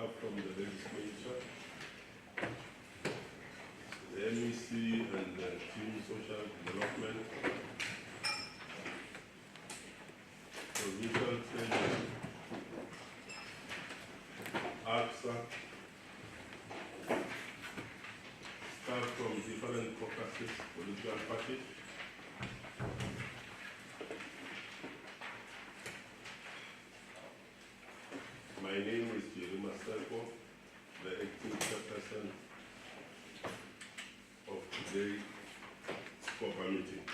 staff from the legislature, the MEC and the Team Social Development, Provincial Treasury, AXA, staff from different caucuses, political parties, my name is the acting chairperson of today's SCOPA meeting.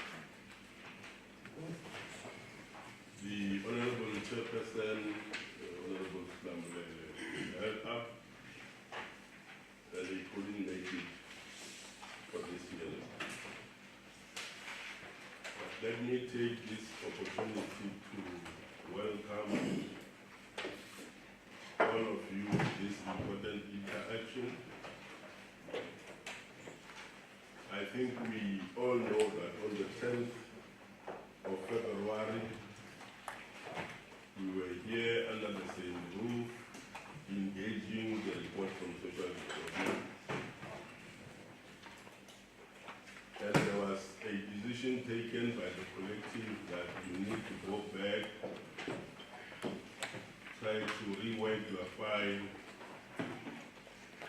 The Honorable Chairperson, Honorable Slamle, held up that he couldn't make it for this year. But let me take this opportunity to welcome all of you to this important interaction. I think we all know that on the 10th of February, we were here under the same roof, engaging the report from social development. And there was a decision taken by the collective that you need to go back, try to rework your file,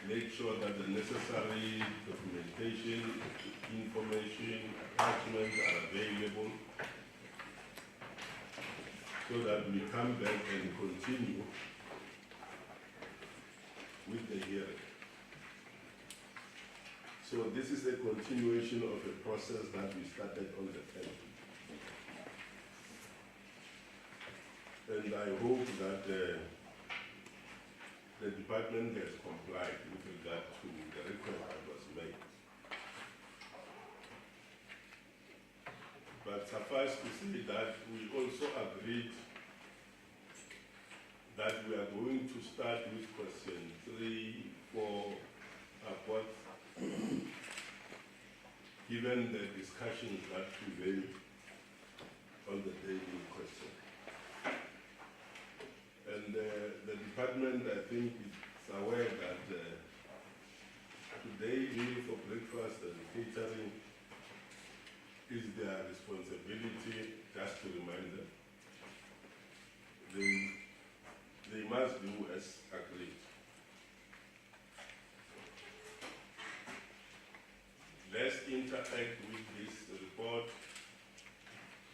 make sure that the necessary documentation, information, attachments are available, so that we come back and continue with the hearing. So this is a continuation of a process that we started on the 10th. And I hope that the department has complied with regard to the request that was made. But suffice to say that we also agreed that we are going to start with question 3, 4, upwards, given the discussions that prevailed on the day in question. And the department, I think, is aware that today meal for breakfast and catering is their responsibility, just to remind them. They must do as agreed. Let's interact with this report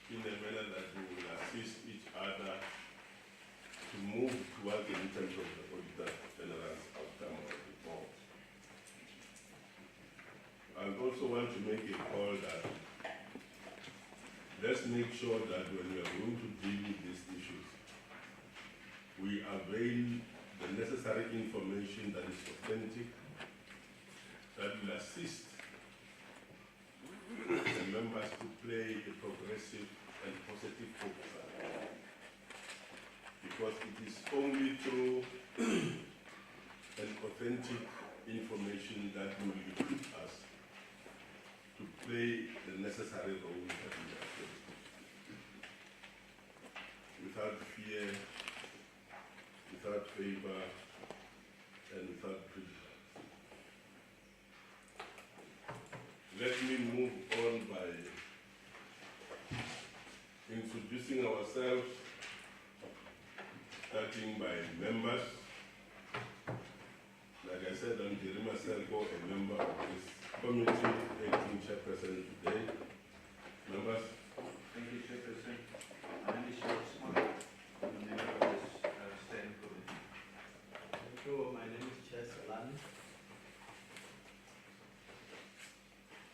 in a manner that we will assist each other to move towards the intent of the Auditor General's outcome of the report. I also want to make a call that let's make sure that when we are going to deal with these issues, we avail the necessary information that is authentic, that will assist the members to play a progressive and positive oversight. Because it is only through an authentic information that will equip us to play the necessary role that we are playing. Without fear, without favor, and without prejudice. Let me move on by introducing ourselves, starting by members. Like I said, I'm Jerima Selko, a member of this committee, acting chairperson today. Members? Thank you, Chairperson. My name is Shosman. I'm a member of this standing committee. Thank you. My name is Chess Alan.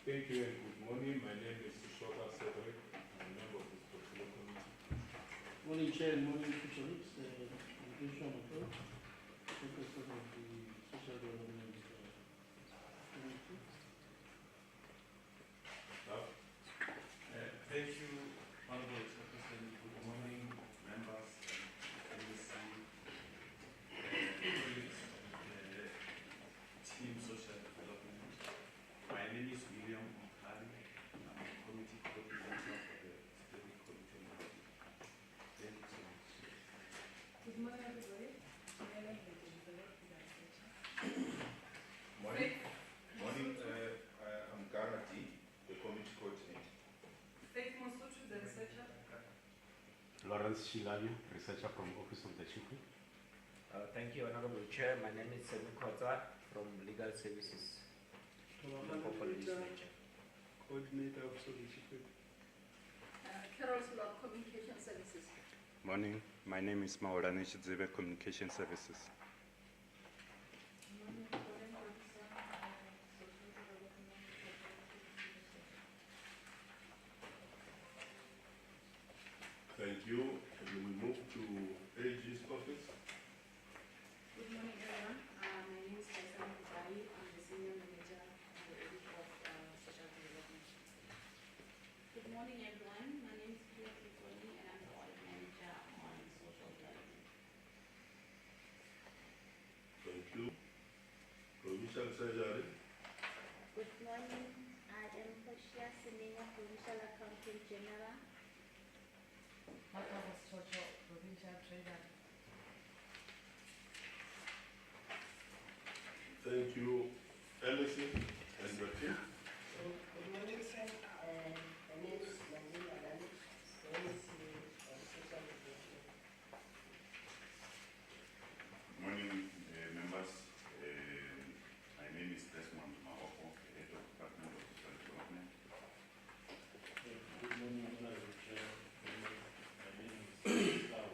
Thank you and good morning. My name is Shota Cedric. I'm a member of this particular committee. Morning, Chair, and morning, officials. Chairperson of the Social Development Committee. Thank you, Honorable Chairperson. Good morning, members, MEC, colleagues, Team Social Development. My name is William Mokali. I'm a committee coordinator for the Steering Committee. Thank you so much. Good morning, everybody. My name is Elizabeth. Lawrence Shilavi, researcher from Office of the Chief Whip. Thank you, Honorable Chair. My name is Semi Kotza from Legal Services. Local Legislature. Coordinator of Solution. Carol's Law Communication Services. Morning, my name is Maurane Chidzibe, Communication Services. Thank you. We will move to AG's office. Good morning, everyone. My name is Faisal Kubai. I'm the Senior Manager of the Audit of Social Development. Good morning, everyone. My name is Priya Tripoli, and I'm the Audit Manager on Social Development. Thank you. Provincial Treasury. Good morning. I am Hoshia Sinina, Provincial Accountant General. Provincial Treasurer. Thank you. Emerson and your team. Good morning, sir. My name is Manzil Alani, the MC of Social Development. Good morning, members. My name is Desmond Maoko, Head of Department of Social Development. Good morning, Honorable Chair. My name is Sao.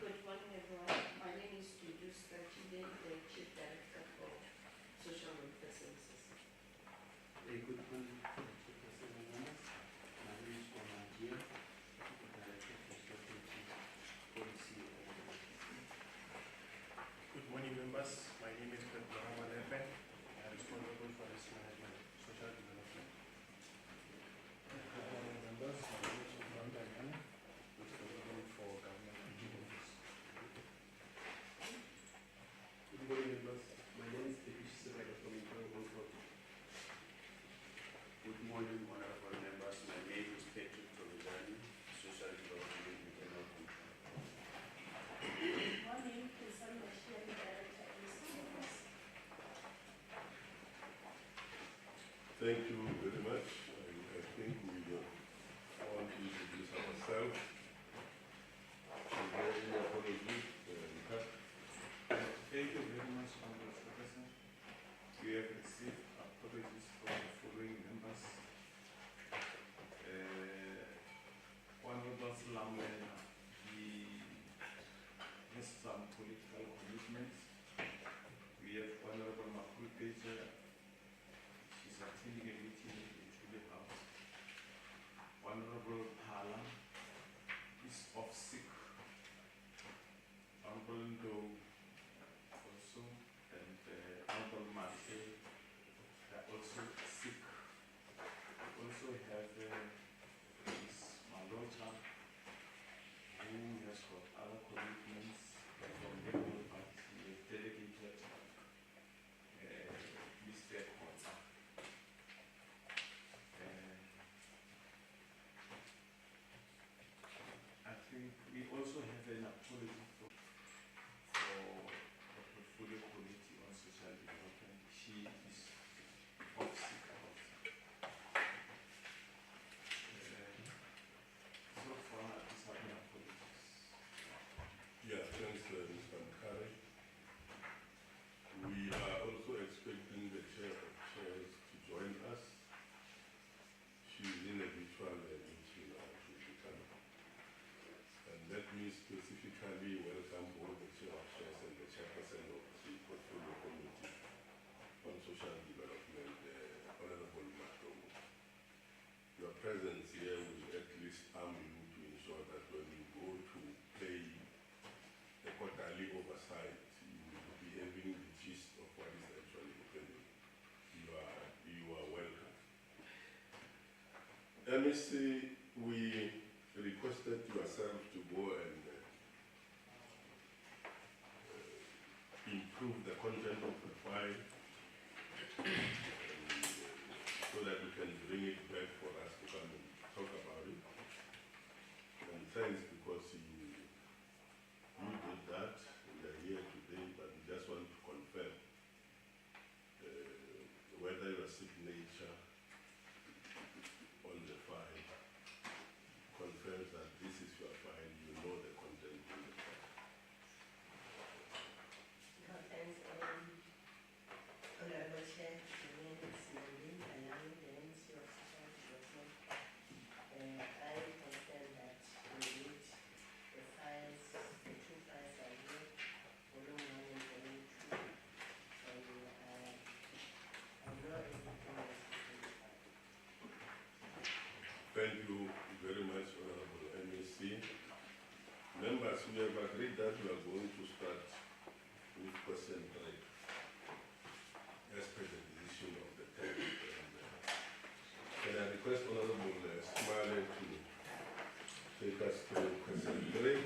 Good morning, everyone. My name is Idus Tachide, the Chief Director for Social Welfare Services. Good morning, Professor members. My name is Omar Gia, Director for Strategy, Policy and Development. Good morning, members. My name is Dr. Muhammad Efen. I am responsible for risk management, social development. Good morning, members. My name is Umar Danyana, responsible for government activities. Good morning, members. My name is Tepish Sivaka from Internal Project. Good morning, honorable members. My name is Patrick Torizani, Social Development Internal Control. Good morning. Kisan Mashian, Director of Service. Thank you very much. I think we want to introduce ourselves. Is there any apology? Thank you very much, Honorable Professor. We have received apologies from the following members. Honorable Salamena, he has some political commitments. We have Honorable Makul Peja, she's attending a meeting in Chule House. Honorable Pala is off sick. Honorable Ndo also, and Honorable Marseille are also sick. We also have Ms. Malota, who has got other commitments from legal, but he has delegated Mr. Kota. I think we also have an apology for the portfolio committee on social development. She is off sick also. So far, these are my apologies. Yeah, thanks, Mr. Mkari. We are also expecting the chair of chairs to join us. She's in a virtual meeting as she will come. And let me specifically welcome all the chair of chairs and the chairperson of the Portfolio Committee on Social Development, Honorable Matomo. Your presence here will at least arm you to ensure that when you go to play the quarterly oversight, you will be having the gist of what is actually happening. You are welcome. MEC, we requested yourself to go and improve the content of the file so that we can bring it back for us to come and talk about it. And thanks, because you members, we have agreed that we are going to start with question 3 as per the decision of the table. Can I request Honorable Smiley to take us through question 3?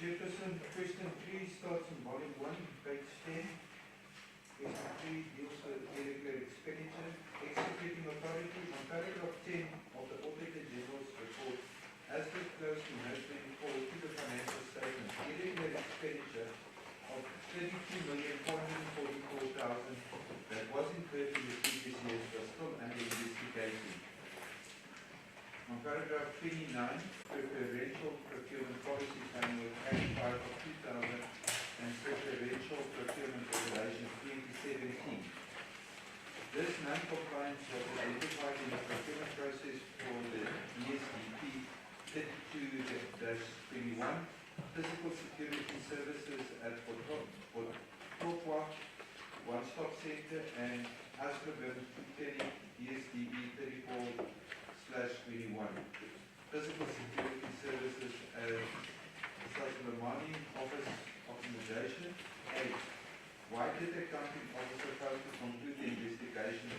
Chairperson, question 3 starts in volume 1, page 10. Question 3 deals with irregular expenditure. Executing authority, on paragraph 10 of the Auditor General's report, as disclosed in note 24 to the financial statement, irregular expenditure of 32,444,000 that was incurred in the previous years was still under investigation. On paragraph 29, preferential procurement policy framework Act 5 of 2000 and preferential procurement regulations 2017. This non-compliance was identified in the procurement process for the ESDP 32-21, physical security services at Potokwa One-Stop Center and Asperger Clinic ESDP 34/21, physical security services at Saslamani Office Optimization. 8. Why did the accounting officer fail to conclude the investigation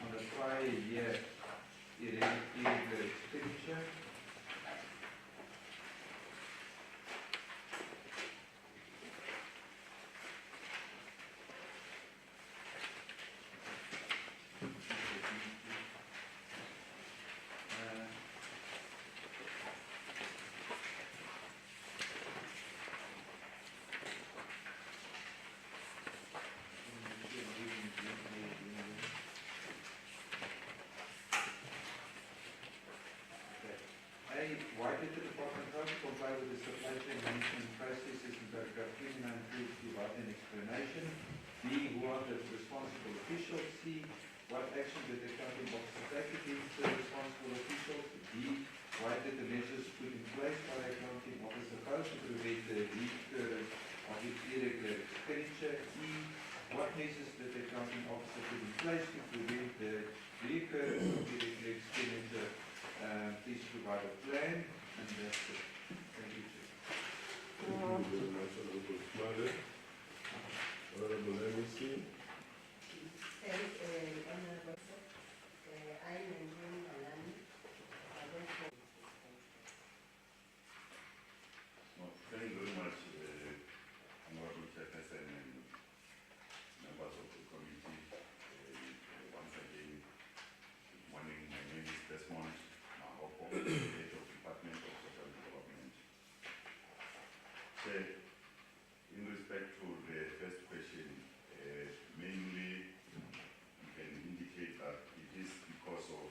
on the prior year irregular expenditure? Why did the department fail to comply with the supply chain management processes in paragraph 29 without an explanation? B. Who are the responsible officials? C. What action did the accounting officer take against the responsible officials? D. Why did the measures put in place by the accounting officer fail to prevent the recurrence of irregular expenditure? E. What measures did the accounting officer put in place to prevent the recurrence of irregular expenditure? Please provide a plan, and that's it. Thank you, Chair. Thank you very much, Honorable Smiley. Honorable MEC. Thank Honorable Sir. I am Nanjini Alani. I work for Thank you very much, Honorable Chairperson and members of the committee. Once again, good morning. My name is Desmond, Head of Department of Social Development. Chair, in respect to the first question, mainly you can indicate that it is because of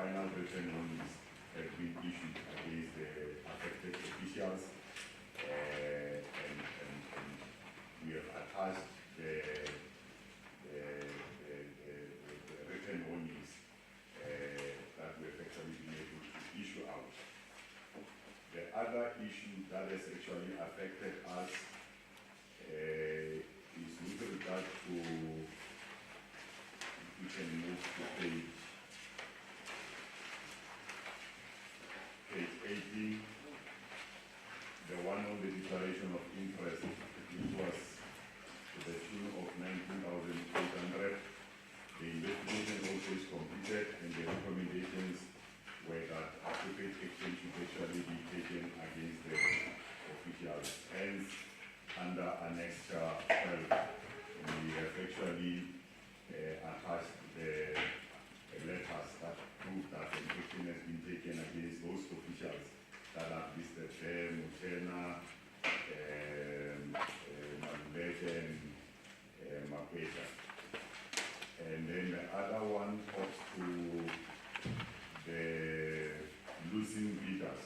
final written notice has been issued against the affected officials, and we have attached the written notice that we have actually been able to issue out. The other issue that has actually affected us is with regard to, we can move to page 18, the one on the declaration of interest, which was to the tune of 19,800. The investigation also is completed, and the recommendations were that appropriate action should actually be taken against the officials. Hence, under Annex 12, we have actually attached the letters that prove that an action has been taken against those officials that are listed there, Mutena, Maluleke, and Makweta. And then the other one talks to the losing bidders,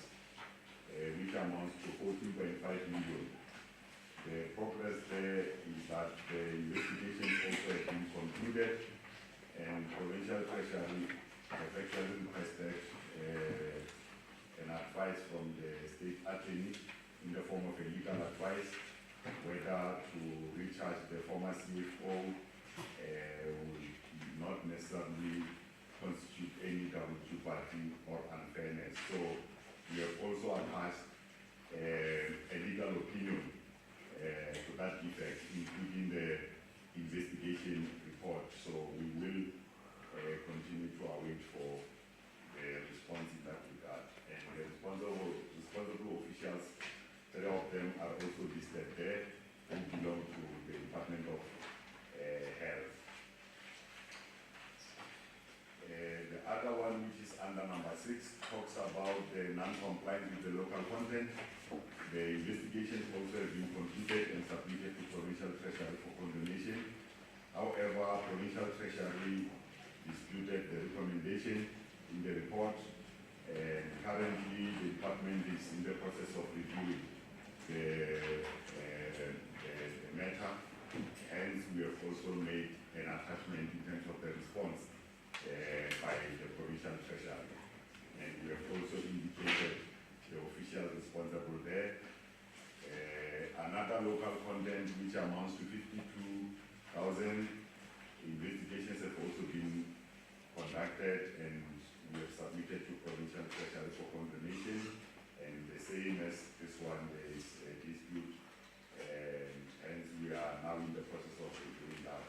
which amounts to 14.5 million. The progress there is that the investigation also has been concluded, and Provincial Treasury has actually requested an advice from the State Attorney in the form of a legal advice, whether to recharge the former CFO will not necessarily constitute any double jeopardy or unfairness. So we have also attached a legal opinion to that effect, including the investigation report. So we will continue to await for the response in that regard. And the responsible officials, 3 of them are also listed there, who belong to the Department of Health. The other one, which is under number 6, talks about the non-compliance with the local content. The investigation also has been completed and submitted to Provincial Treasury for condonation. However, Provincial Treasury disputed the recommendation in the report, and currently the department is in the process of reviewing the matter. Hence, we have also made an attachment in terms of the response by the Provincial Treasury. And we have also indicated the official responsible there. Another local content which amounts to 52,000 investigations have also been conducted, and we have submitted to Provincial Treasury for condonation. And the same as this one, there is a dispute, and hence we are now in the process of reviewing that.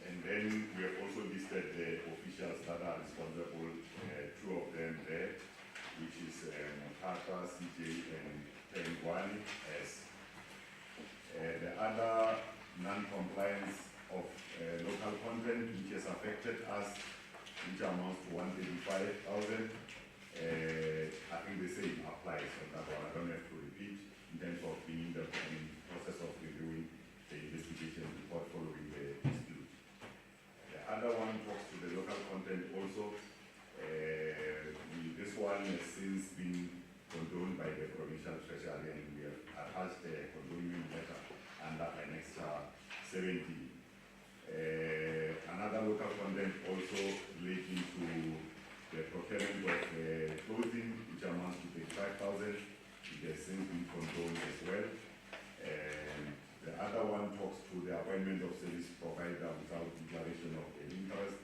And then we have also listed the officials that are responsible, 2 of them there, which is Mutata, CJ, and Tengwani S. The other non-compliance of local content which has affected us, which amounts to 135,000, I think the same applies on that one. I don't have to repeat in terms of being in the process of reviewing the investigation report following the dispute. The other one talks to the local content also. This one has since been condoned by the Provincial Treasury, and we have attached a condonement letter under Annex 17. Another local content also relating to the procurement of clothing, which amounts to 35,000. It has since been condoned as well. And the other one talks to the appointment of service provider without declaration of an interest,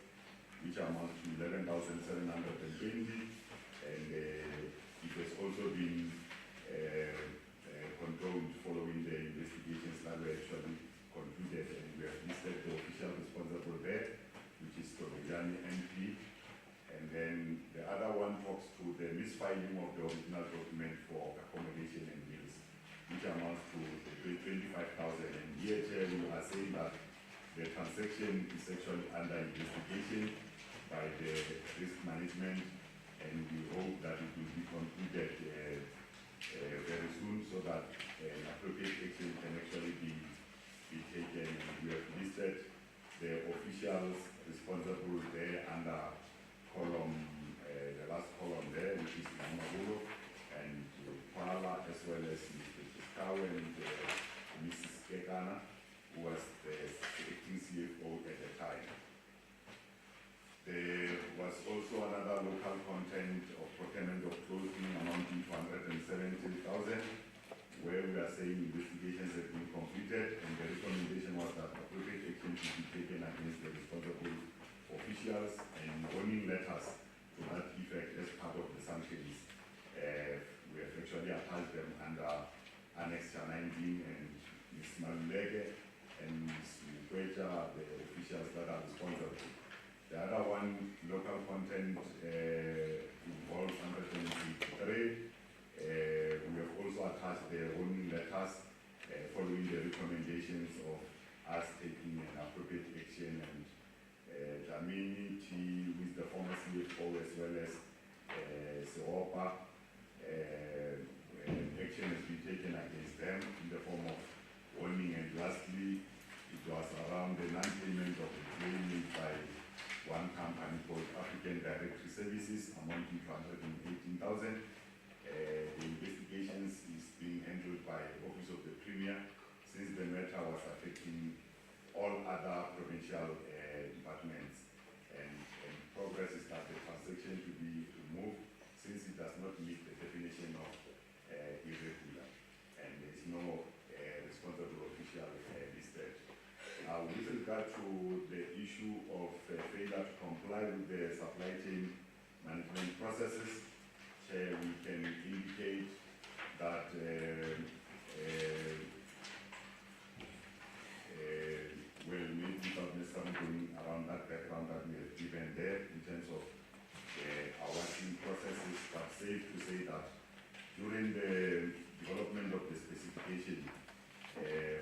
which amounts to 11,720, and it has also been condoned following the investigations that were actually concluded, and we have listed the official responsible there, which is Torojani MP. And then the other one talks to the misfiling of the original document for accommodation and meals, which amounts to 25,000. And here we are saying that the transaction is actually under investigation by the risk management, and we hope that it will be concluded very soon, so that an appropriate action can actually be taken. And we have listed the officials responsible there under column and Mrs. Kekana, who was the acting CFO at the time. There was also another local content of procurement of clothing amounting to 170,000, where we are saying investigations have been completed and the recommendation was that appropriate action should be taken against the responsible officials, and warning letters to that effect as part of the sanctions. We have actually attached them under Annex 19, and Ms. Maluleke and Ms. Mukweja, the officials that are responsible. The other one, local content, involves 183. We have also attached the warning letters following the recommendations of us taking an appropriate action, and Dlamini, who is the former CFO, as well as SCOPA, action has been taken against them in the form of warning. And lastly, it was around the non-payment of the claim made by one company called African Directory Services amounting to 118,000. The investigations is being handled by Office of the Premier, since the matter was affecting all other provincial departments, and progress is that the transaction to be removed since it does not meet the definition of irregular, and there is no responsible official listed. With regard to the issue of failure to comply with the supply chain management processes, we can indicate that well, maybe without necessarily going around that background that we have given there in terms of our working processes, but safe to say that during the development of the specification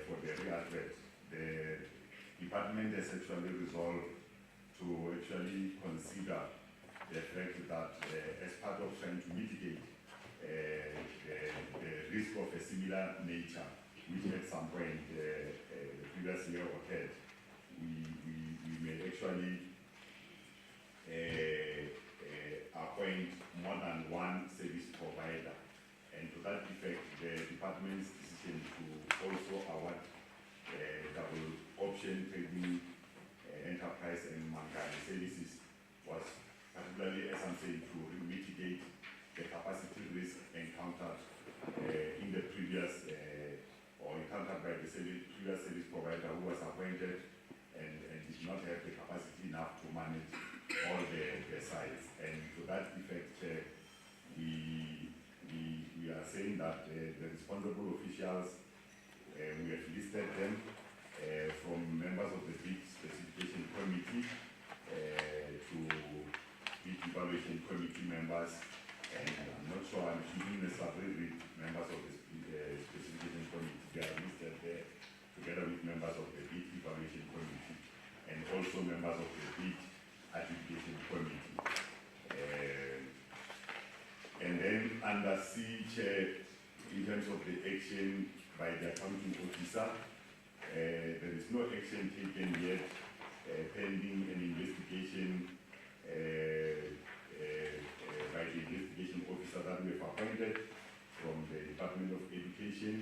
for the re-advert, the department has actually resolved to actually consider the fact that as part of trying to mitigate the risk of a similar nature, which at some point the previous year occurred, we may actually appoint more than one service provider. And to that effect, the department's decision to also award double option trading enterprise and Mangani services was particularly, as I'm saying, to mitigate the capacity risk encountered in the previous or encountered by the previous service provider who was appointed and did not have the capacity enough to manage all the sites. And to that effect, we are saying that the responsible officials, we have listed them from members of the bid specification committee to bid evaluation committee members, and I'm not sure I'm shouldn't necessarily read members of the specification committee. They are listed there together with members of the bid evaluation committee and also members of the bid adjudication committee. And then under C, Chair, in terms of the action by the accounting officer, there is no action taken yet, pending an investigation by the investigation officer that we have appointed from the Department of Education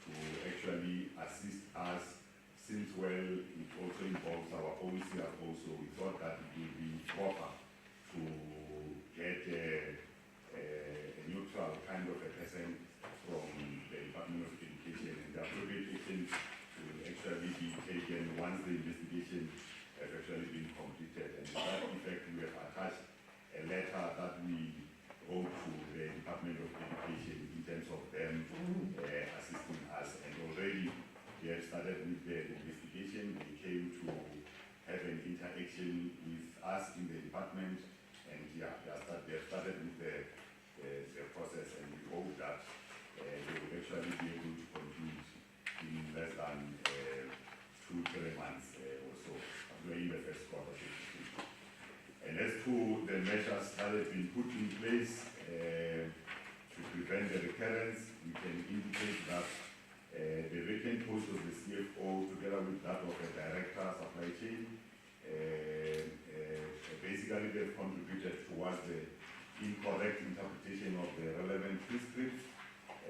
to actually assist us, since, well, it also involves our own CFO, so we thought that it would be proper to get a neutral kind of a person from the Department of Education, and the appropriate action will actually be taken once the investigation has actually been completed. And to that effect, we have attached a letter that we wrote to the Department of Education in terms of them assisting us. And already we have started with the investigation. They came to have an interaction with us in the department, and yeah, they have started with the process, and we hope that they will actually be able to conclude in less than 2-3 months or so, in the first quarter. And as to the measures that have been put in place to prevent the recurrence, we can indicate that the vacant post of the CFO, together with that of the director supply chain, basically they've contributed towards the incorrect interpretation of the relevant prescripts,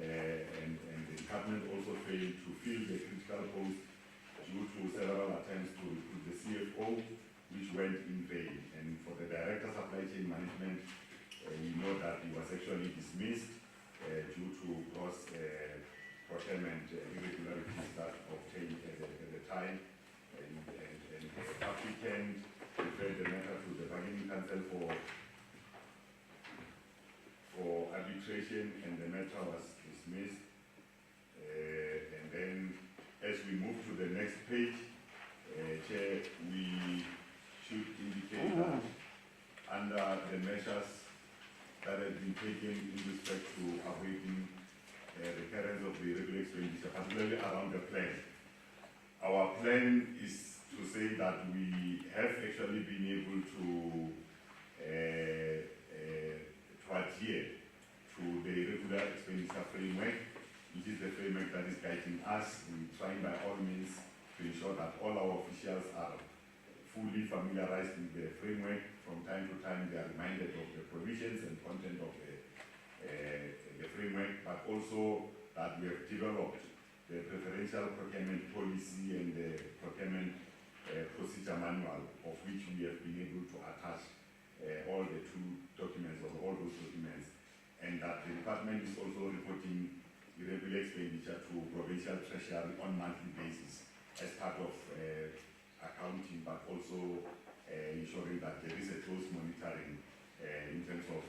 and the department also failed to fill the critical post due to several attempts to recruit the CFO, which went in vain. And for the Director Supply Chain Management, we know that he was actually dismissed due to gross procurement irregularities that obtained at the time. And the applicant referred the matter to the Bargaining Council for arbitration, and the matter was dismissed. And then, as we move to the next page, Chair, we should indicate that under the measures that have been taken in respect to avoiding recurrence of the irregular expenditure, particularly around the plan. Our plan is to say that we have actually been able to adhere to the irregular expenditure framework, which is the framework that is guiding us. We're trying by all means to ensure that all our officials are fully familiarized with the framework. From time to time, they are reminded of the provisions and content of the framework, but also that we have developed the preferential procurement policy and the procurement procedure manual, of which we have been able to attach all the two documents, or all those documents, and that the department is also reporting irregular expenditure to provincial treasury on monthly basis as part of accounting, but also ensuring that there is a close monitoring in terms of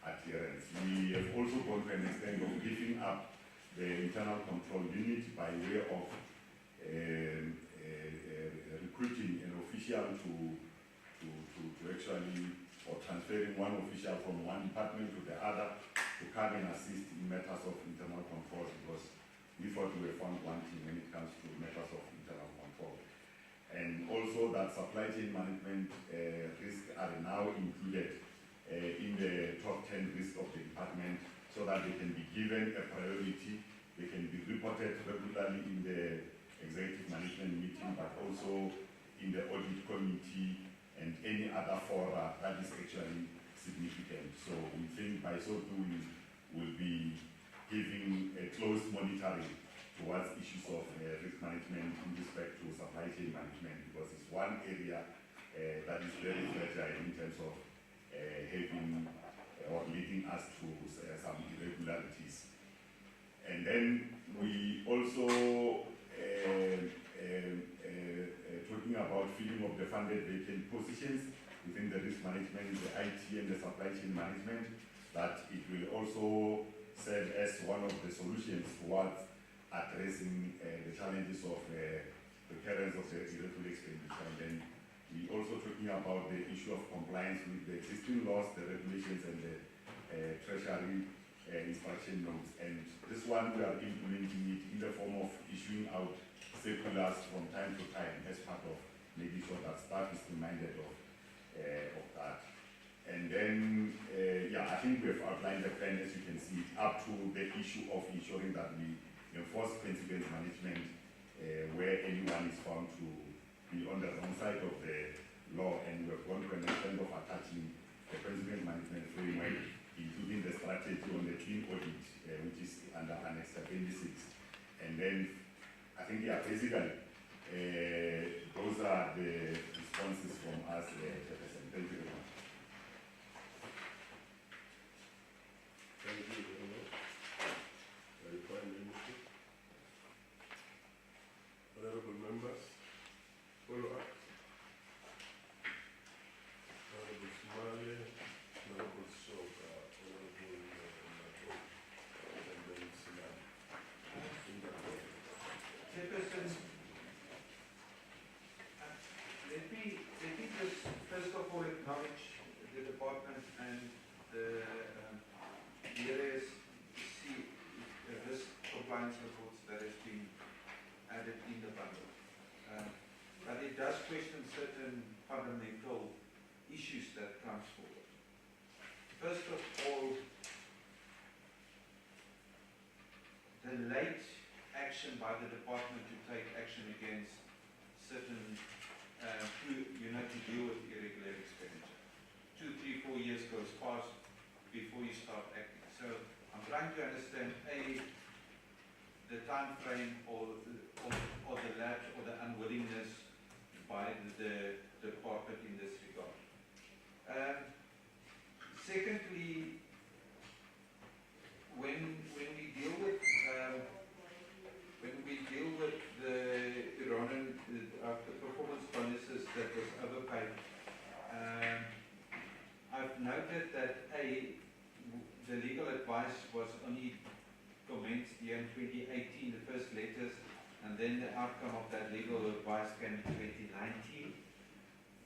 adherence. We have also gone to an extent of giving up the internal control unit by way of recruiting an official to actually, or transferring one official from one department to the other to come and assist in matters of internal control, because we thought we were found wanting when it comes to matters of internal control. And also that supply chain management risks are now included in the top 10 risks of the department, so that they can be given a priority. They can be reported regularly in the executive management meeting, but also in the audit committee and any other fora that is actually significant. So we think by so doing, we'll be giving a close monitoring towards issues of risk management in respect to supply chain management, because it's one area that is very fragile in terms of having or leading us to some irregularities. And then we also talking about filling of the funded vacant positions within the risk management, the IT and the supply chain management, that it will also serve as one of the solutions towards addressing the challenges of recurrence of the irregular expenditure. And then we also talking about the issue of compliance with the existing laws, the regulations, and the treasury instruction notes. And this one, we are implementing it in the form of issuing out circulars from time to time as part of making sure that staff is reminded of that. And then, I think we have outlined the plan, as you can see, up to the issue of ensuring that we enforce consequence management where anyone is found to be on the wrong side of the law, and we have gone to an extent of attaching the consequence management framework, including the strategy on the clean audit, which is under Annex 26. And then, I think, basically, those are the responses from us, Chairperson. Thank you very much. Thank you very much. Very fine, Minister. Honorable members, follow up. Honorable Somalia, Honorable Soka, Honorable Nato, and then Sinan. Chairperson, let me just first of all acknowledge the department and the areas risk compliance reports that has been added in the bundle. But it does question certain fundamental issues that comes forward. First of all, the late action by the department to take action against certain to deal with irregular expenditure. 2, 3, 4 years goes past before you start acting. So I'm trying to understand, A, the time frame or the lapse or the unwillingness by the department in this regard. Secondly, when we deal with the Ronan the performance bonuses that was overpaid, I've noted that the legal advice was only commenced here in 2018, the first letters, and then the outcome of that legal advice came in 2019.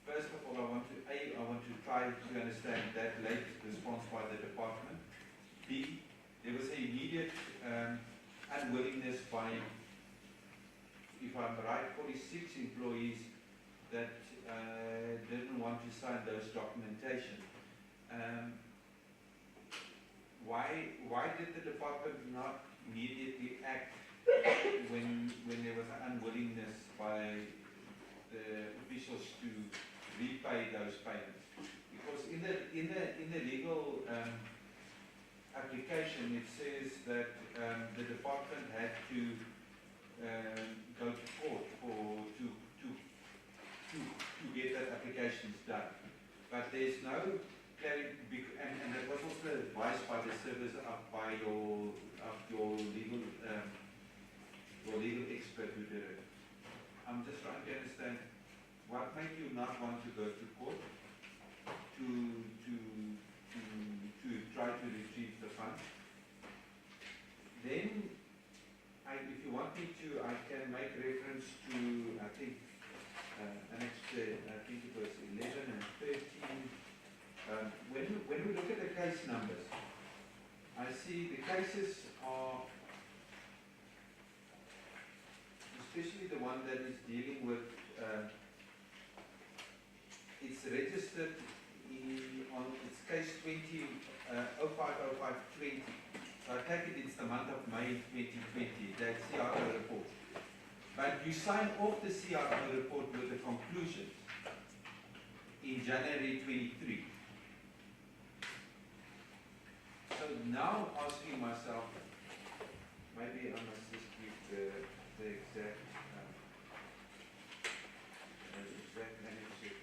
First of all, I want to try to understand that late response by the department. B, there was an immediate unwillingness by, if I'm right, 46 employees that didn't want to sign those documentation. Why did the department not immediately act when there was an unwillingness by the officials to repay those payments? Because in the legal application, it says that the department had to go to court to get that applications done. But there's no and that was also advised by the service by your legal expert who did it. I'm just trying to understand what made you not want to go to court to try to retrieve the funds. Then, if you want me to, I can make reference to, I think, I think it was 11 and 13. When we look at the case numbers, I see the cases are, especially the one that is dealing with, it's registered on its case 20, 050520. So I take it it's the month of May 2020, that CRO report. But you sign off the CRO report with the conclusions in January 23. So now asking myself, maybe I must just give the exact manager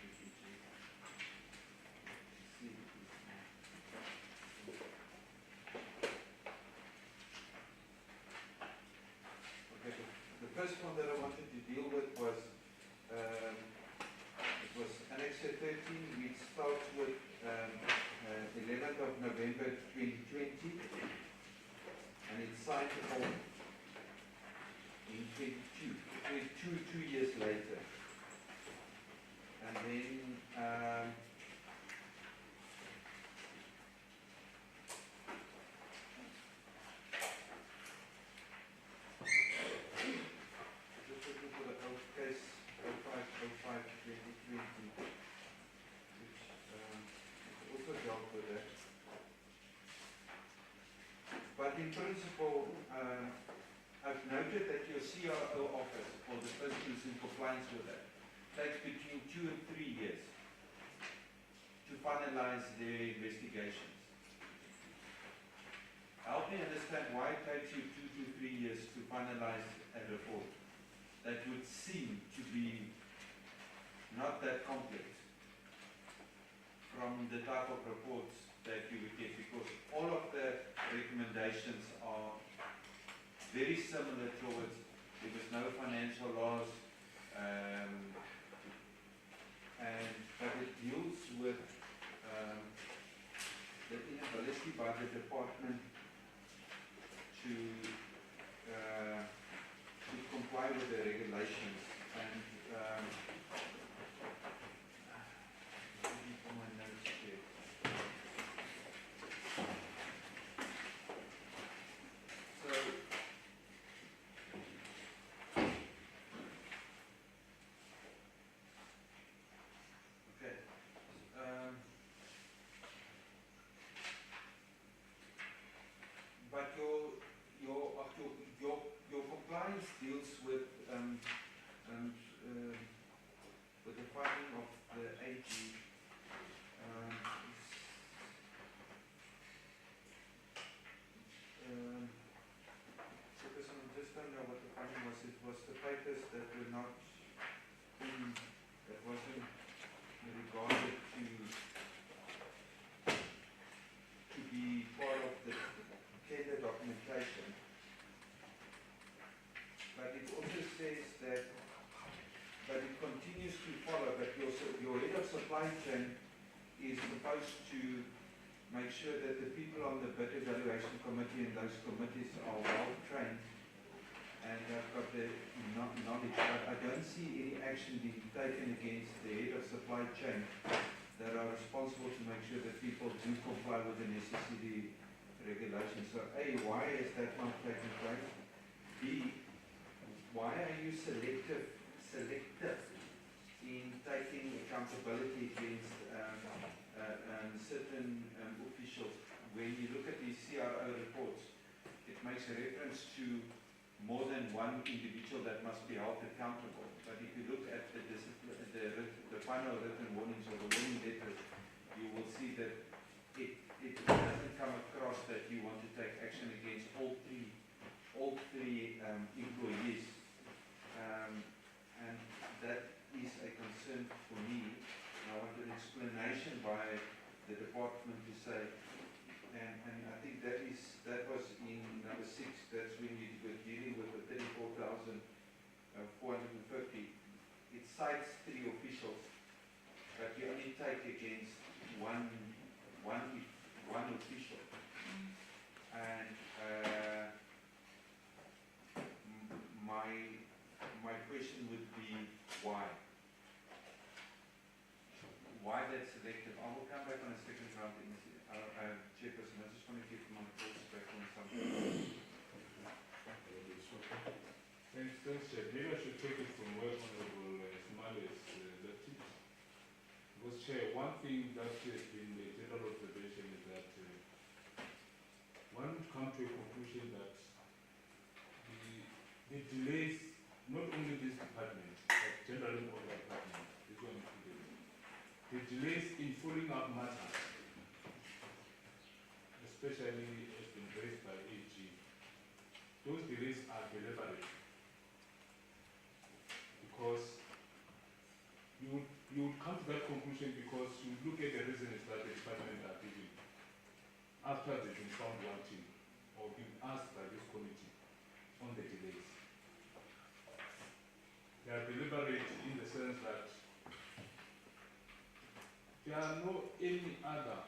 Okay, the first one that I wanted to deal with was it was Annexure 13, which starts with 11th of November 2020, and it's signed off in 22 years later. And then just looking for the old case 0505-2020, which also dealt with that. But in principle, I've noted that your CRO office, or the person who's in compliance with that, takes between 2 and 3 years to finalize their investigations. Help me understand why it takes you 2 to 3 years to finalize a report that would seem to be not that complex from the type of reports that you would get, because all of the recommendations are very similar towards there was no financial loss, but it deals with the inability by the department to comply with the regulations. And for my notes here. So your head of supply chain is supposed to make sure that the people on the bid evaluation committee and those committees are well trained and have got the knowledge. But I don't see any action being taken against the head of supply chain that are responsible to make sure that people do comply with the necessary regulations. So A, why is that not taking place? B, why are you selective in taking accountability against certain officials? When you look at these CRO reports, it makes a reference to more than one individual that must be held accountable. But if you look at the final written warnings or the warning letters, you will see that it doesn't come across that you want to take action against all three employees. And that is a concern for me. I want an explanation by the department to say, and I think that was in number 6, that's when you were dealing with the 34,450. It cites 3 officials, but you only take against one official. And my question would be why? Why that selective? I will come back on a second round in this. Chairperson, I just want to get my thoughts back on something. Thanks, Chair. Maybe I should take it from where Honorable Smale has left it. Because, Chair, one thing that has been the general observation is that one come to a conclusion that the delays, not only this department, but generally all the departments, this one included, the delays in following up matters, especially as been raised by AG, those delays are deliberate. Because you would come to that conclusion because you look at the reasons that the department are giving after they've been found wanting or been asked by this committee on the delays. They are deliberate in the sense that there are no any other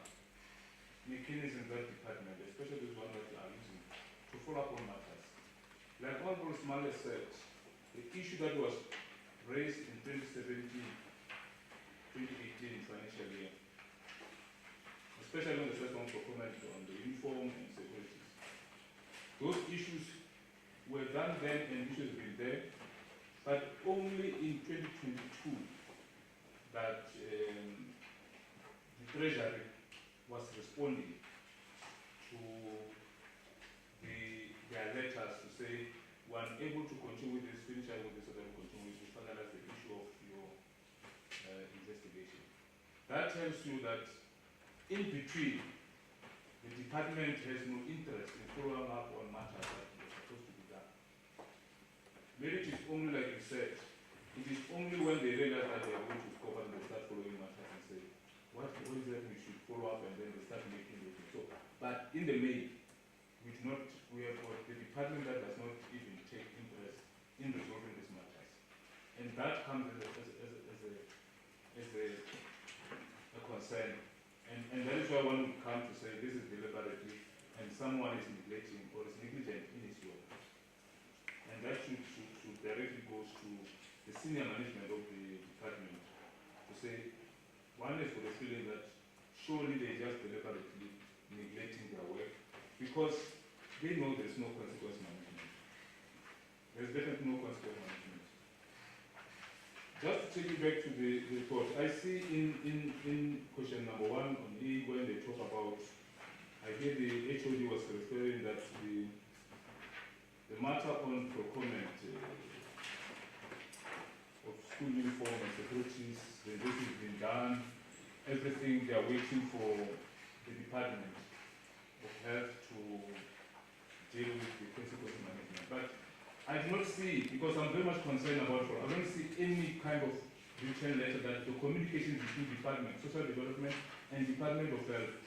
mechanisms in that department, especially this one that they are using, to follow up on matters. Like Honorable Smale said, the issue that was raised in 2017-2018 financial year, especially on the first one for comment on the uniform and securities. Those issues were done then and issues have been there, but only in 2022 that the Treasury was responding to their letters to say, we're unable to continue with this, finish with this, so that we continue to finalize the issue of your investigation. That tells you that in between, the department has no interest in following up on matters that were supposed to be done. Maybe it is only, like you said, it is only when they realize that they are going to SCOPA and they start following matters and say, what is that we should follow up, and then they start making it. So, but in the main, we have got the department that does not even take interest in resolving these matters. And that comes as a concern. And that is why one would come to say this is deliberately and someone is neglecting or is negligent in its work. And that should directly goes to the senior management of the department to say, one is for the feeling that surely they just deliberately neglecting their work because they know there's no consequence management. There's definitely no consequence management. Just to take you back to the report, I see in question number 1 on E, when they talk about, I hear the HOD was referring that the matter on procurement of school uniform and securities, this has been done, everything they are waiting for the Department of Health to deal with the consequence management. But I do not see, because I'm very much concerned about it, I don't see any kind of written letter that the communication between Department, Social Development and Department of Health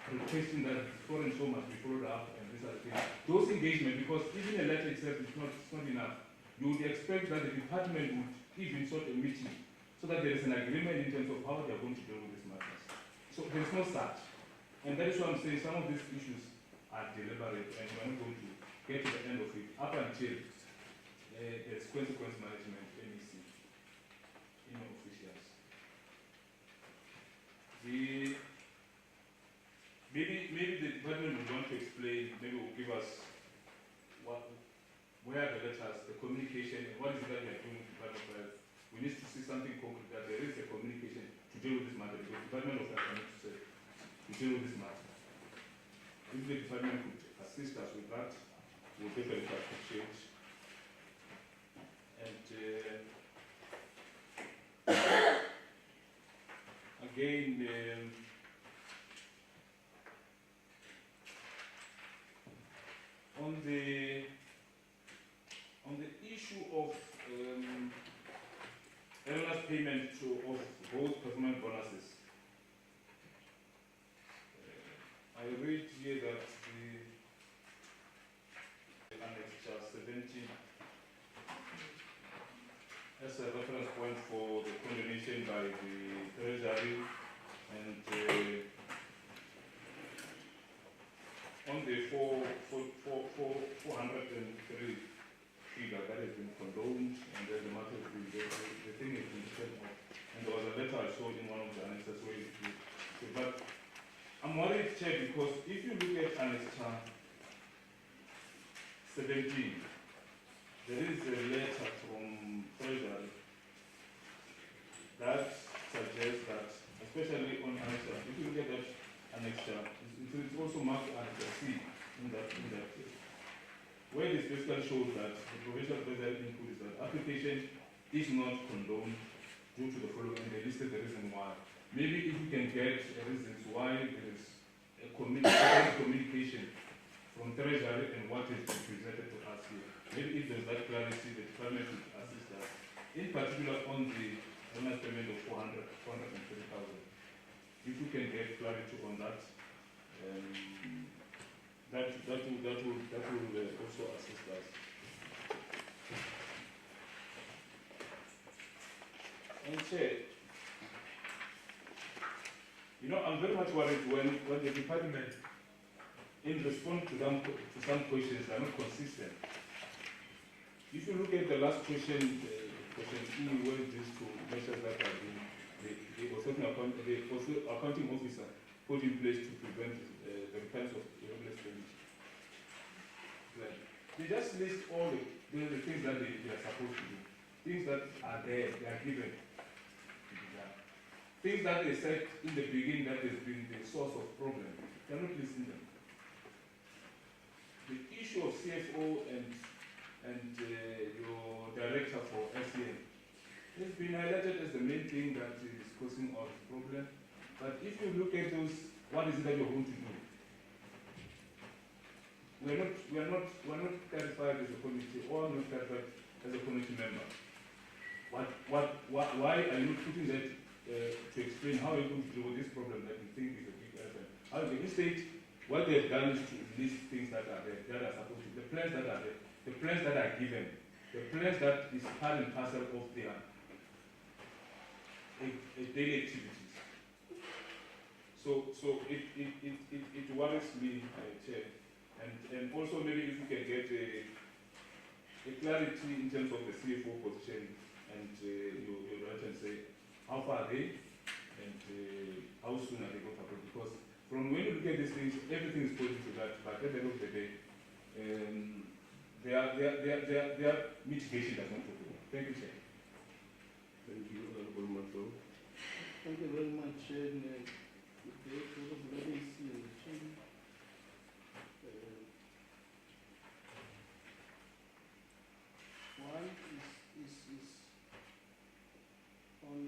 requesting that so and so must be followed up and these are the things. Those engagement, because even a letter itself is not enough. You would expect that the department would even sort a meeting so that there is an agreement in terms of how they are going to deal with these matters. So there is no such. And that is why I'm saying some of these issues are deliberate and we're not going to get to the end of it up until there's consequence management, NEC, officials. Maybe the department would want to explain, maybe will give us where are the letters, the communication, and what is it that we are doing with the Department of Health. We need to see something concrete that there is a communication to deal with this matter, because the Department of Health needs to say to deal with this matter. If the department could assist us with that, we'll definitely appreciate. And again, on the issue of erroneous payment of both performance bonuses, I read here that the Annex 17 as a reference point for the condemnation by the Treasury, and on the 403 figure that has been condoned, and then the matter has been, the thing has been set up, and there was a letter I saw in one of the annexes where it was, but I'm worried, Chair, because if you look at Annex 17, there is a letter from Treasury that suggests that, especially on Annex, if you look at that Annex, it's also marked as a C in that where this basically shows that the provincial Treasury input is that application is not condoned due to the following, and they listed the reason why. Maybe if we can get reasons why there is a communication from Treasury and what is presented to us here. Maybe if there's that clarity, the department should assist us. In particular on the bonus payment of 430,000. If we can get clarity on that, that will also assist us. And Chair, I'm very much worried when the department, in response to some questions, are not consistent. If you look at the last question, question E, where it is to measures that are being the accounting officer put in place to prevent the recurrence of irregular expenditure. They just list all the things that they are supposed to do, things that are there, they are given to be done. Things that they said in the beginning that has been the source of problem, they are not listing them. The issue of CFO and your director for SCN has been highlighted as the main thing that is causing our problem. But if you look at those, what is it that you're going to do? We are not clarified as a committee, or not clarified as a committee member. Why are you putting that to explain how you're going to deal with this problem that you think is a big elephant? However, instead, what they've done is to list things that are there, that are supposed to, the plans that are there, the plans that are given, the plans that is part and parcel of their daily activities. So it worries me, Chair. And also maybe if we can get a clarity in terms of the CFO position and your director and say how far are they and how soon are they going to happen, because from when you look at these things, everything is pointing to that, but at the end of the day, their mitigation does not work. Thank you, Chair. Thank you, Honorable Mato. Thank you very much, Chair. One is on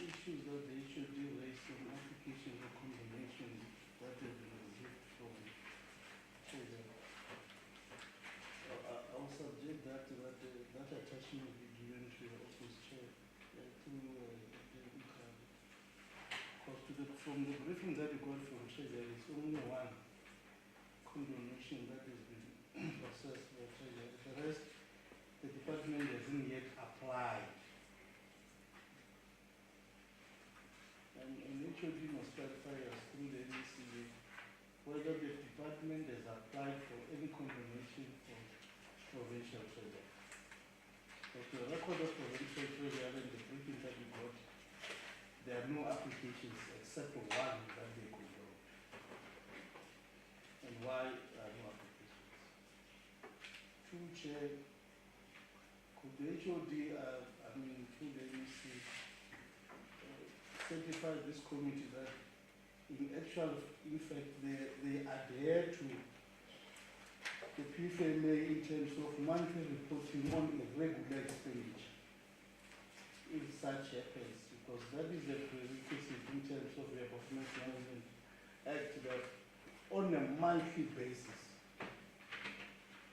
issues that they should do raise an application for condemnation that has been received from Treasury. I'll subject that attachment will be given to your office chair because from the briefing that you got from Treasury, it's only one condemnation that has been processed by Treasury. The rest, the department hasn't yet applied whether the department has applied for any condemnation for provincial treasury. But the record of provincial treasury and the briefing that we got, there are no applications except for one that they condone. And why are no applications? Through Chair, could the HOD, through the MEC, certify this committee that in actual effect they adhere to the PFMA in terms of monthly reporting on irregular expenditure, if such happens, because that is a prerequisite in terms of the Performance Management Act, that on a monthly basis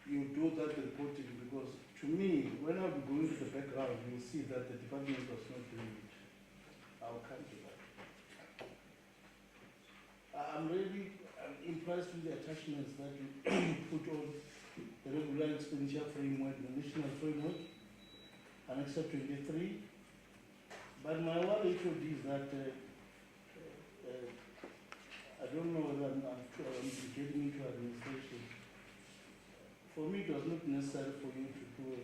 you do that reporting, because to me, when I'm going to the background, you will see that the department was not doing it. I'll come to that. I'm impressed with the attachments that you put on the regular expenditure framework, the national framework, Annex 23. But my worry is that I don't know whether I'm getting into administration. For me, it was not necessary for you to do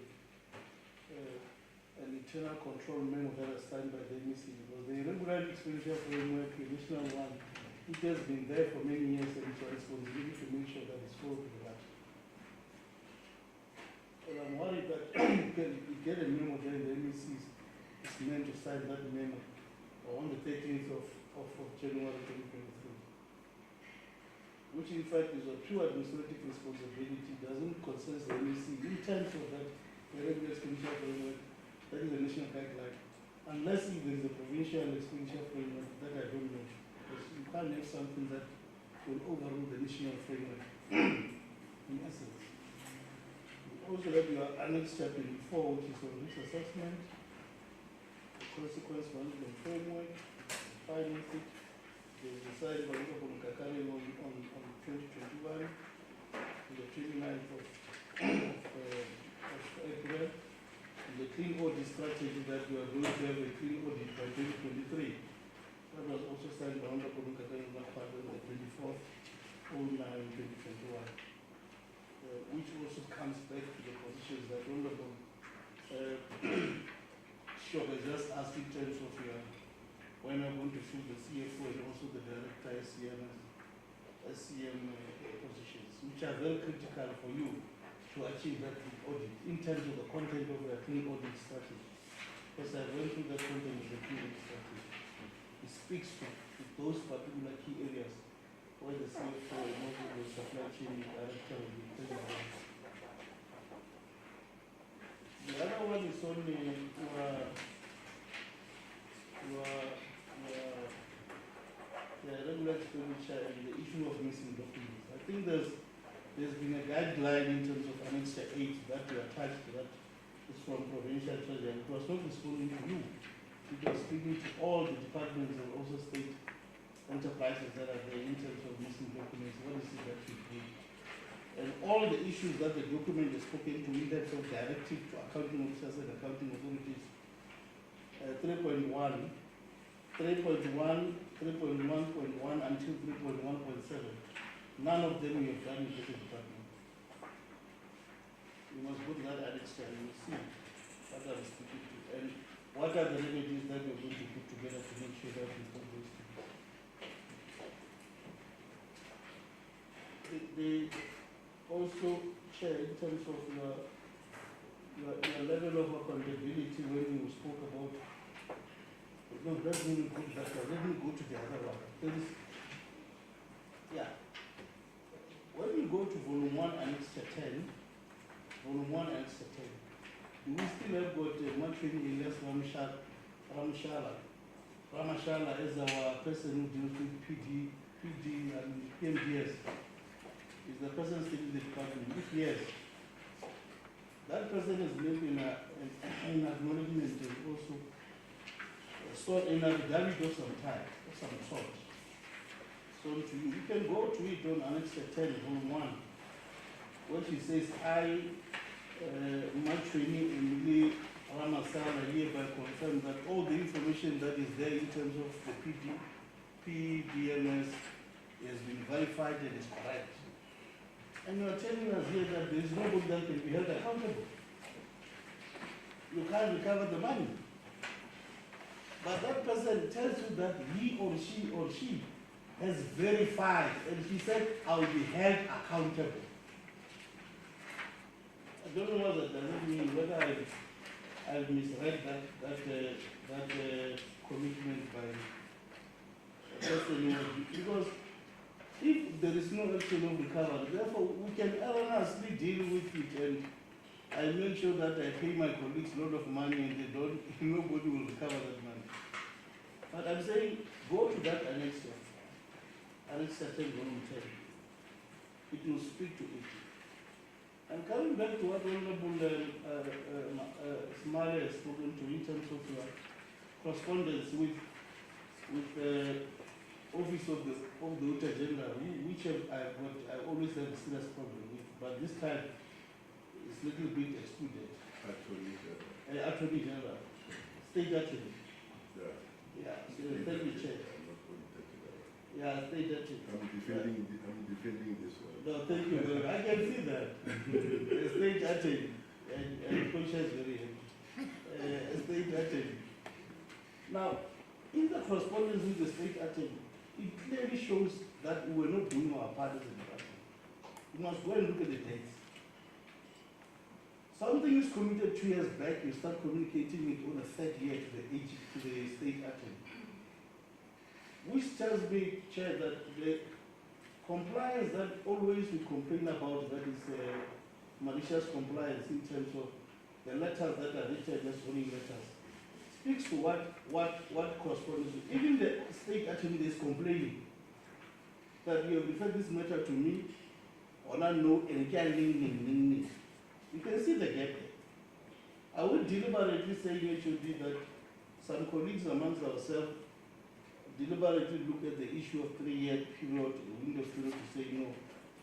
an internal control memo that was signed by the MEC, because the regular expenditure framework, the national one, it has been there for many years, and it's our responsibility to make sure that it's followed to the letter. And I'm worried that you get a memo there, the MEC is meant to sign that memo on the 13th of January 2023, which in fact is a pure administrative responsibility, doesn't concern the MEC in terms of that the regular expenditure framework, that is the national guideline, unless if there is a provincial expenditure framework that I don't know. Because you can't have something that will overrule the national framework in essence. You also have your Annex Chapter 4, which is on risk assessment, the consequence management framework, financing. It was decided by Honorable Kakari on 2021, on the 29th of April, and the clean audit strategy that we are going to have a clean audit by 2023. That was also signed by Honorable Kakari on the 24th of 2021, which also comes back to the positions that Honorable Shop has just asked in terms of when I'm going to fill the CFO and also the Director SCM positions, which are very critical for you to achieve that audit in terms of the content of the clean audit strategy. Because I went through the content of the clean audit strategy. It speaks to those particular key areas where the CFO and also the supply chain director will be taking on. The other one is on the regular expenditure and the issue of missing documents. I think there's been a guideline in terms of Annex 8 that we attached to that is from Provincial Treasury. It was not responding to you. It was speaking to all the departments and also state enterprises that are there in terms of missing documents. What is it that you do? And all the issues that the document is spoken to in terms of directive to accounting officers and accounting authorities, 3.1, 3.1, 3.1.1 until 3.1.7. None of them we have done in the department. You must go to that annex and you will see what I was speaking to and what are the remedies that we're going to put together to make sure that we do those things. They also share in terms of your level of accountability when you spoke about. No, let me go to that one. Let me go to the other one. When you go to volume 1 annex 10, volume 1 annex 10, do we still have got much training Elias Ramashala as our person who deals with PD and PMDS? Is the person still in the department? If yes, that person is making an acknowledgement and also so in a David of some type, of some sort. So to you can go to it on Annex 10, volume 1, where she says, I, Matrini Emily Ramasala, hereby confirm that all the information that is there in terms of the PDMS has been verified and is correct. And you are telling us here that there is nobody that can be held accountable. You can't recover the money. But that person tells you that he or she has verified, and she said, I will be held accountable. I don't know what that doesn't mean, whether I've misread that commitment by a person, because if there is no action of recovery, therefore we can erroneously deal with it, and I make sure that I pay my colleagues a lot of money and they don't, nobody will recover that money. But I'm saying, go to that annex 13 volume 10. It will speak to it. And coming back to what Honorable Smiley has spoken to in terms of correspondence with Office of the Auditor General, which I always have a serious problem with, but this time it's a little bit excluded. Attorney General. State Attorney. Yeah, so thank you, Chair. Yeah, State Attorney. I'm defending this one. No, thank you very much. I can see that. The State Attorney, and conscience very heavy. State Attorney. Now, in the correspondence with the State Attorney, it clearly shows that we were not doing our part as a department. You must go and look at the dates. Something is committed 2 years back, you start communicating it on the third year to the State Attorney. Which tells me, Chair, that the compliance that always we complain about, that is malicious compliance in terms of the letters that are written as warning letters, speaks to what corresponds to. Even the State Attorney is complaining that you have referred this matter to me, or not know, and can't. You can see the gap there. I would deliberately say HOD that some colleagues amongst ourselves deliberately look at the issue of 3-year period, window period, to say,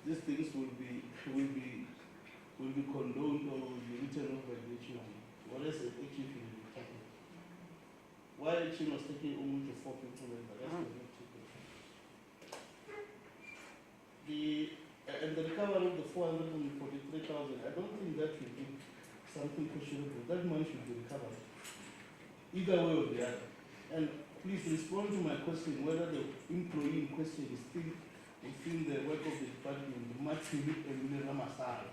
these things will be condoned or will be written off by the HOD. Whereas the HOD will be taken. Why action was taken only to 4 people and the rest was not taken? And the recovery of the 443,000, I don't think that should be something questionable. That money should be recovered, either way or the other. And please respond to my question whether the employee in question is still within the work of the department, Matthew and Ramasara.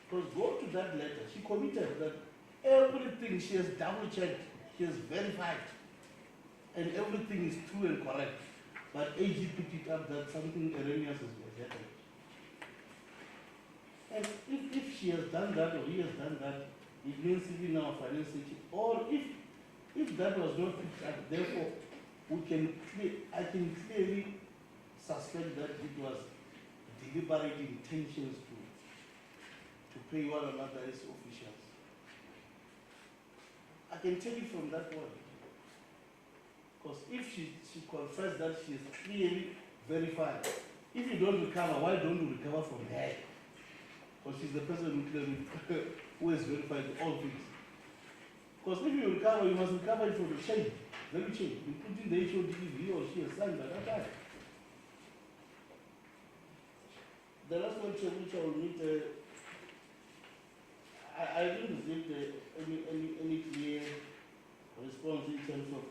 Because go to that letter, she committed that everything she has double-checked, she has verified, and everything is true and correct. But AG picked it up that something erroneous has happened. And if she has done that or he has done that, it means even our finance secretary, or if that was not picked up, therefore I can clearly suspect that it was deliberate intentions to pay one another as officials. I can tell you from that point. Because if she confessed that she is clearly verified, if you don't recover, why don't you recover from her? Because she's the person who has verified all things. Because if you recover, you must recover it from the chain, very chain, including the HOD he or she has signed at that time. The last one, which I will meet, I didn't receive any clear response in terms of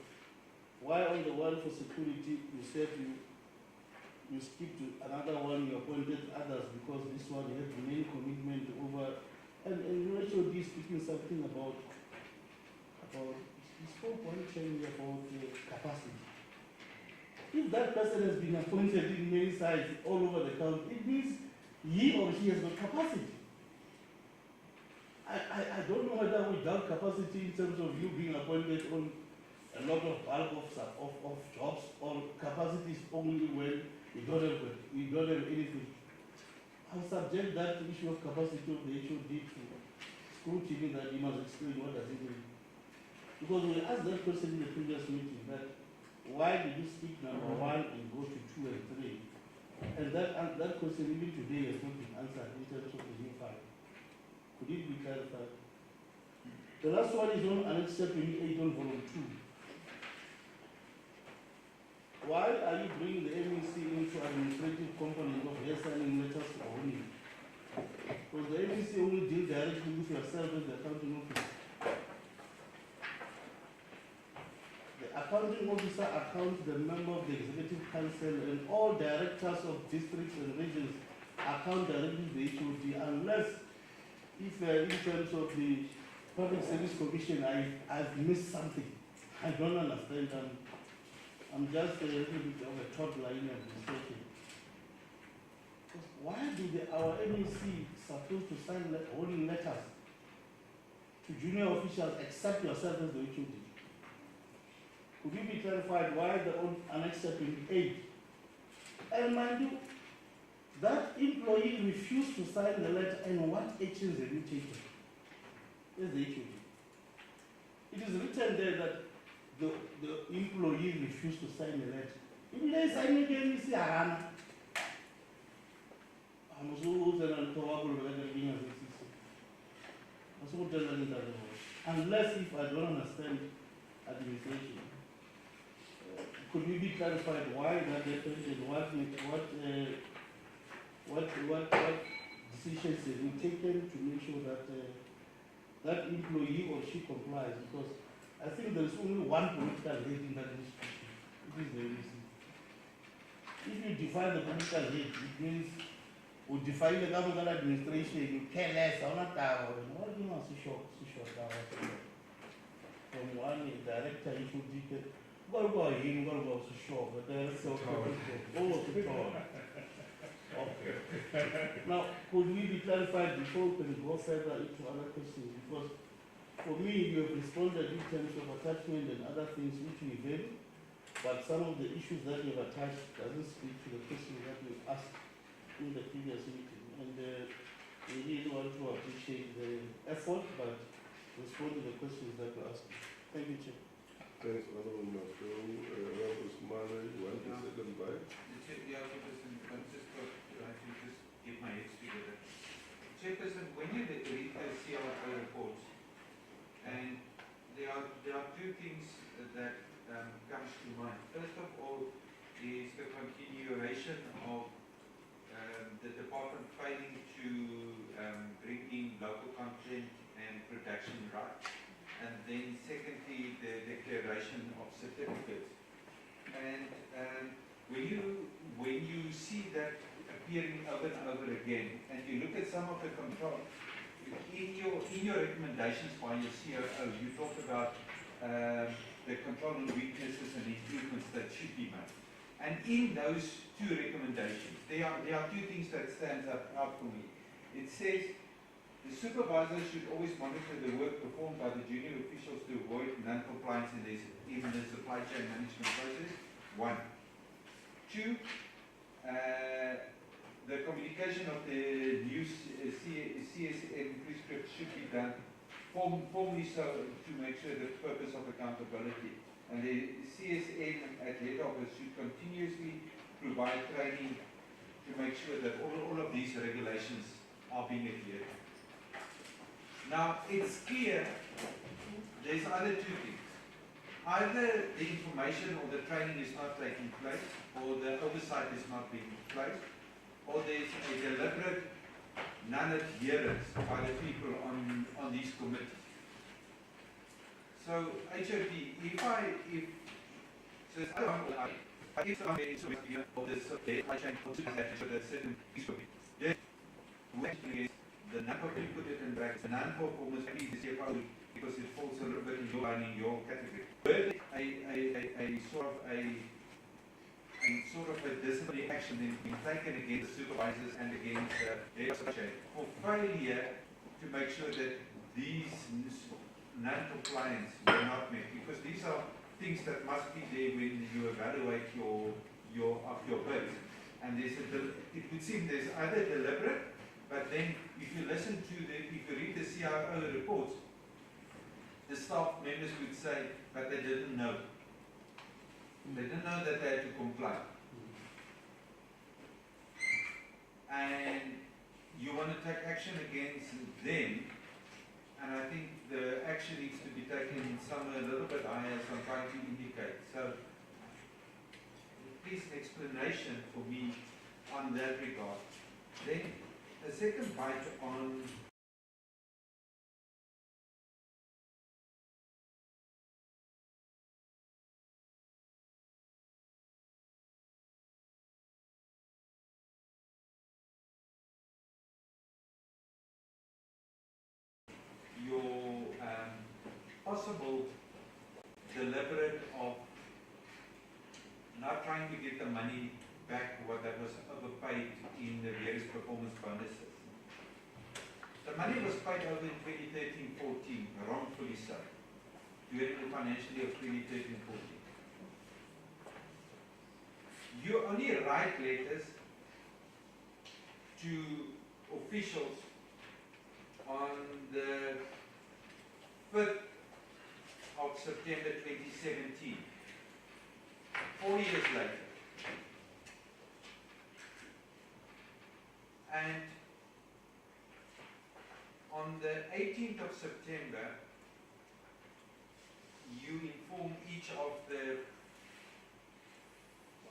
why on the one for security you said you skip to another one, you appointed others because this one had the main commitment over, and you HOD speaking something about he spoke one time about capacity. If that person has been appointed in many sites all over the country, it means he or she has got capacity. I don't know whether without capacity in terms of you being appointed on a lot of bulk of jobs, or capacity is only when you don't have anything. I'll subject that issue of capacity of the HOD to scrutiny that you must explain what does it mean. Because we asked that person in the previous meeting that why did you skip number 1 and go to 2 and 3? And that question even today has not been answered in terms of the new file. Could it be clarified? The last one is on Annex 28 on volume 2. why are you bringing the MEC into administrative component of her signing letters only? Because the MEC only deal directly with yourself as the accounting officer. The accounting officer accounts the member of the executive council, and all directors of districts and regions account directly to the HOD, unless if in terms of the Public Service Commission I've missed something. I don't understand. I'm just a little bit of a toddler in administration. Why do our MEC supposed to sign only letters to junior officials except yourself as the HOD? Could you be clarified why the Annex 28? And mind you, that employee refused to sign the letter, and what actions have you taken as the HOD? It is written there that the employee refused to sign the letter. If they sign again, you see, unless if I don't understand administration. Could you be clarified why that happened and what decisions have been taken to make sure that that employee or she complies? Because I think there is only one political head in that institution. It is very easy. If you define the political head, it means you define the government administration, you care less, I'm not what do you want to show? From one director, you should be go in, go to show, but there's so okay. Now, could we be clarified before we can go further into other questions? Because for me, you have responded in terms of attachment and other things which we value, but some of the issues that you have attached doesn't speak to the questions that we asked in the previous meeting. And we really want to appreciate the effort, but respond to the questions that we asked. Thank you, Chair. Thanks, Honorable Master. Honorable Sumana, you want to say them by? Chairperson, I'm just trying to just get my head together. Chairperson, when you read the CRO reports, and there are two things that comes to mind. First of all is the continuation of the department failing to bring in local content and production rights. And then secondly, the declaration of certificates. And when you see that appearing over and over again, and you look at some of the control, in your recommendations by your COO, you talk about the control on weaknesses and improvements that should be made. And in those two recommendations, there are two things that stand out for me. It says the supervisor should always monitor the work performed by the junior officials to avoid non-compliance in the supply chain management process. 1. 2. The communication of the new CSM prescript should be done formally so to make sure the purpose of accountability. And the CSM at head office should continuously provide training to make sure that all of these regulations are being adhered to. Now, it's clear there's either two things. Either the information or the training is not taking place, or the oversight is not being placed, or there's a deliberate non-adherence by the people on these committees. So, HOD, if the non-performance, put it in brackets, the non-performance maybe the CFO because it falls a little bit in your line, in your category. Where a sort of a disciplinary action being taken against the supervisors and against the association for failure to make sure that these non-compliance were not met, because these are things that must be there when you evaluate your bids. And it would seem there's either deliberate, but then if you listen to if you read the CRO reports, the staff members would say, but they didn't know. They didn't know that they had to comply. And you want to take action against them, and I think the action needs to be taken somewhere a little bit higher, as I'm trying to indicate. So, explanation for me on that regard. Then a second bite on your possible deliberate of not trying to get the money back what that was overpaid in the various performance bonuses. The money was paid over in 2013-14, wrongfully so, during the financial year of 2013-14. You only write letters to officials on the 5th of September 2017, 4 years later. And on the 18th of September, you inform each of the,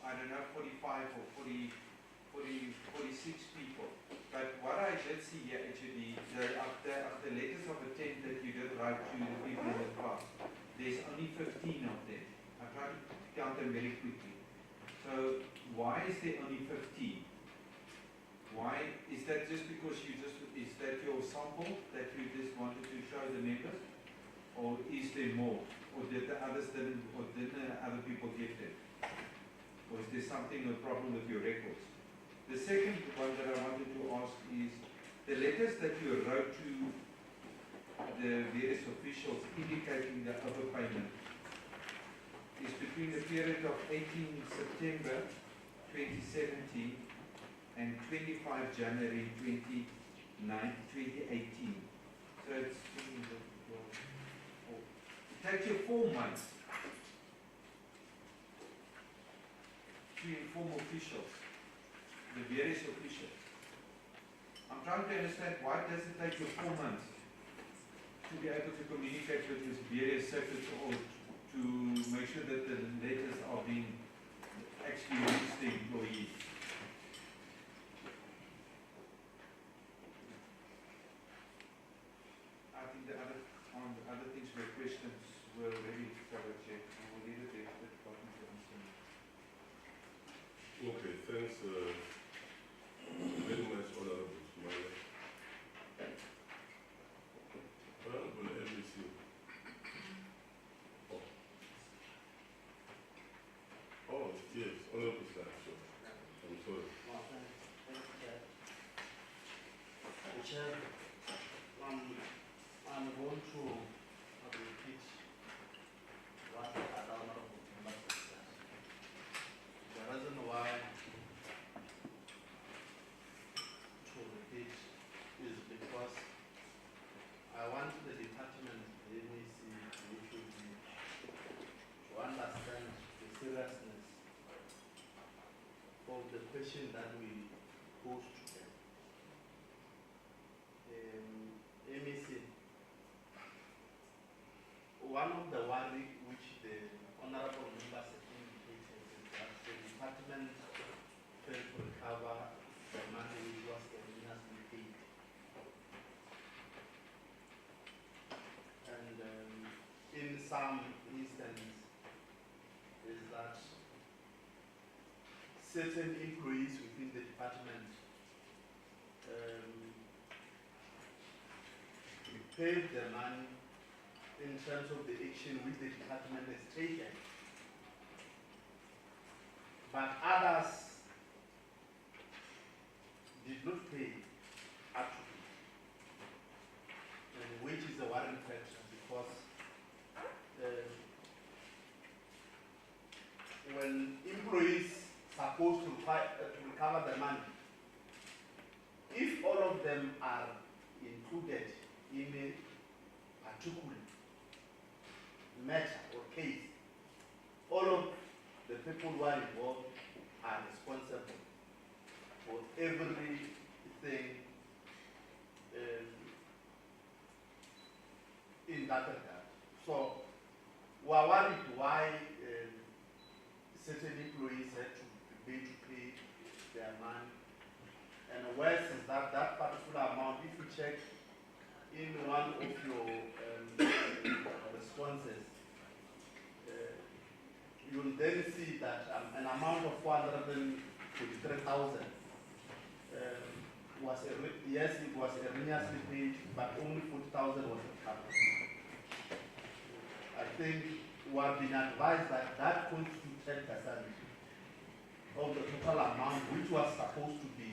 I don't know, 45 or 46 people. But what I did see here actually, of the letters of intent that you did write to the people in the class, there's only 15 of them. I tried to count them very quickly. So why is there only 15? Why? Is that just because is that your sample that you just wanted to show the members? Or is there more? Or did the others didn't, or didn't other people get them? Or is there something, a problem with your records? The second one that I wanted to ask is, the letters that you wrote to the various officials indicating the overpayment is between the period of 18 September 2017 and 25 January 2018. So it takes you 4 months to inform officials, the various officials. I'm trying to understand why does it take you 4 months to be able to communicate with these various circuits or to make sure that the letters are being actually reached the employee. I think the other things were questions were already covered, Chair. I will leave it there for the department to answer. Okay, thanks very much, Honorable Sumaya. Honorable LBC. Oh, yes, Honorable Sir. I'm sorry. Chair, I'm going to repeat what the other honorable members have said. The reason why to repeat is because I want the department, the MEC, which will be to understand the seriousness of the question that we pose to them. MEC, one of the worry which the honorable members have indicated is that the department failed to recover the money which was erroneously paid. And in some instances is that certain employees within the department paid the money in terms of the action which the department has taken. But others did not pay up to date, which is a worrying factor because when employees are supposed to recover the money, if all of them are included in a particular matter or case, all of the people who are involved are responsible for everything in that regard. So we are worried why certain employees had to be paid worse is that that particular amount, if you check in one of your responses, you'll then see that an amount of 443,000 was yes, it was erroneously paid, but only 40,000 was recovered. I think we have been advised that that constitutes 10% of the total amount, which was supposed to be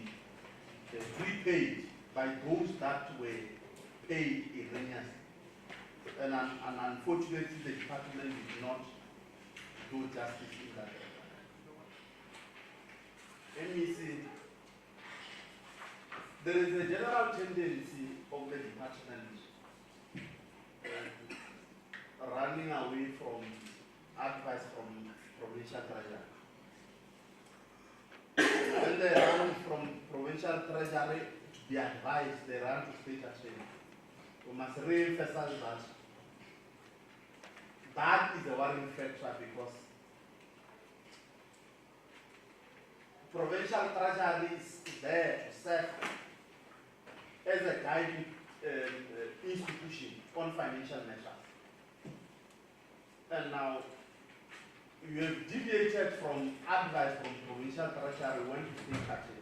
prepaid by those that were paid erroneously. And unfortunately, the department did not do justice in that area. MEC, there is a general tendency of the department running away from advice from provincial treasury. When they run from provincial treasury to be advised, they run to state attorney. We must re-emphasize that. That is a worrying factor because provincial treasury is there to serve as a guiding institution on financial measures. And now you have deviated from advice from provincial treasury when to take action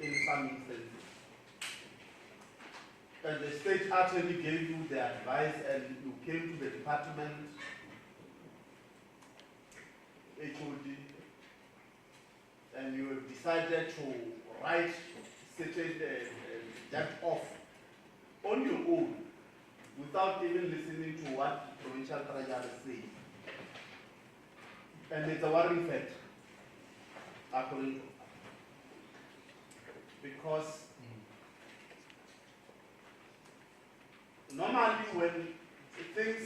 in some instances. And the state attorney gave you the advice and you came to the department, HOD, and you have decided to write certain debt off on your own without even listening to what the provincial treasury says. And it's a worrying fact, according to, because normally when things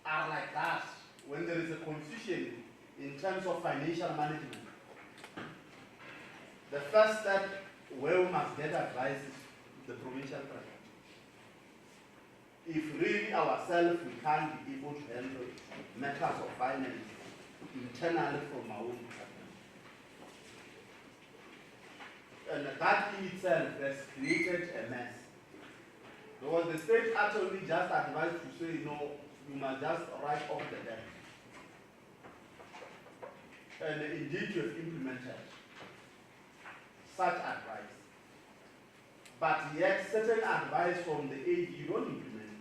are like that, when there is a confusion in terms of financial management, the first step where we must get advice is the provincial treasury. If really ourselves we can't be able to handle matters of finance internally from our own department. And that in itself has created a mess. Because the state attorney just advised to say, no, you must just write off the debt. And indeed you have implemented such advice. But yet certain advice from the AG you don't implement.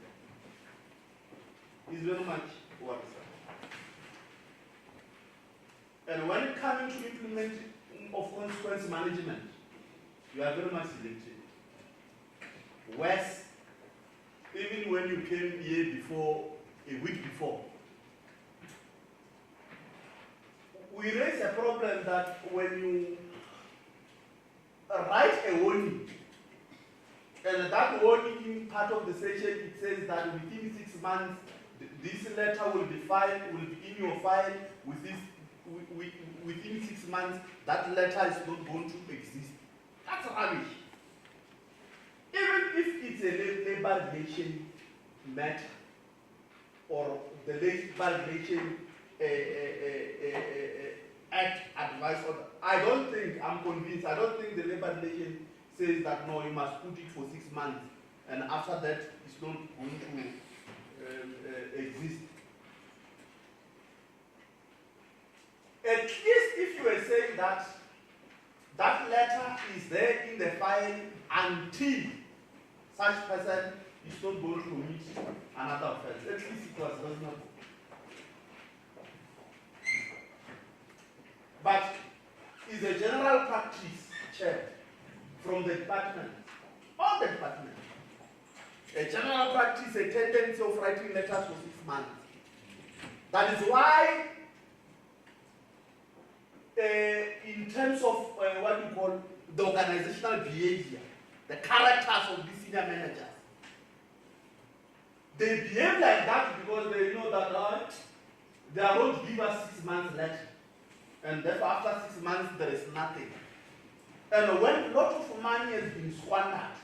It's very much worrisome. And when it comes to implementing of consequence management, you are very much selective. Worse, even when you came here before, a week before, we raised a problem that when you write a warning, and that warning part of the session, it says that within 6 months, this letter will be filed, will be in your file with this, within 6 months, that letter is not going to exist. That's rubbish. Even if it's a labor relation matter, or the labor relation act advice order, I don't think, I'm convinced, I don't think the labor relation says that no, you must put it for 6 months, and after that, it's not going to exist. At least if you were saying that that letter is there in the file until such person is not going to commit another offense. At least it was reasonable. But is a general practice, Chair, from the department, all the department, a general practice, a tendency of writing letters for 6 months. That is why, in terms of what we call the organizational behavior, the characters of these senior managers, they behave like that because they know that they are going to give us 6 months later. And therefore, after 6 months, there is nothing. And when a lot of money has been squandered,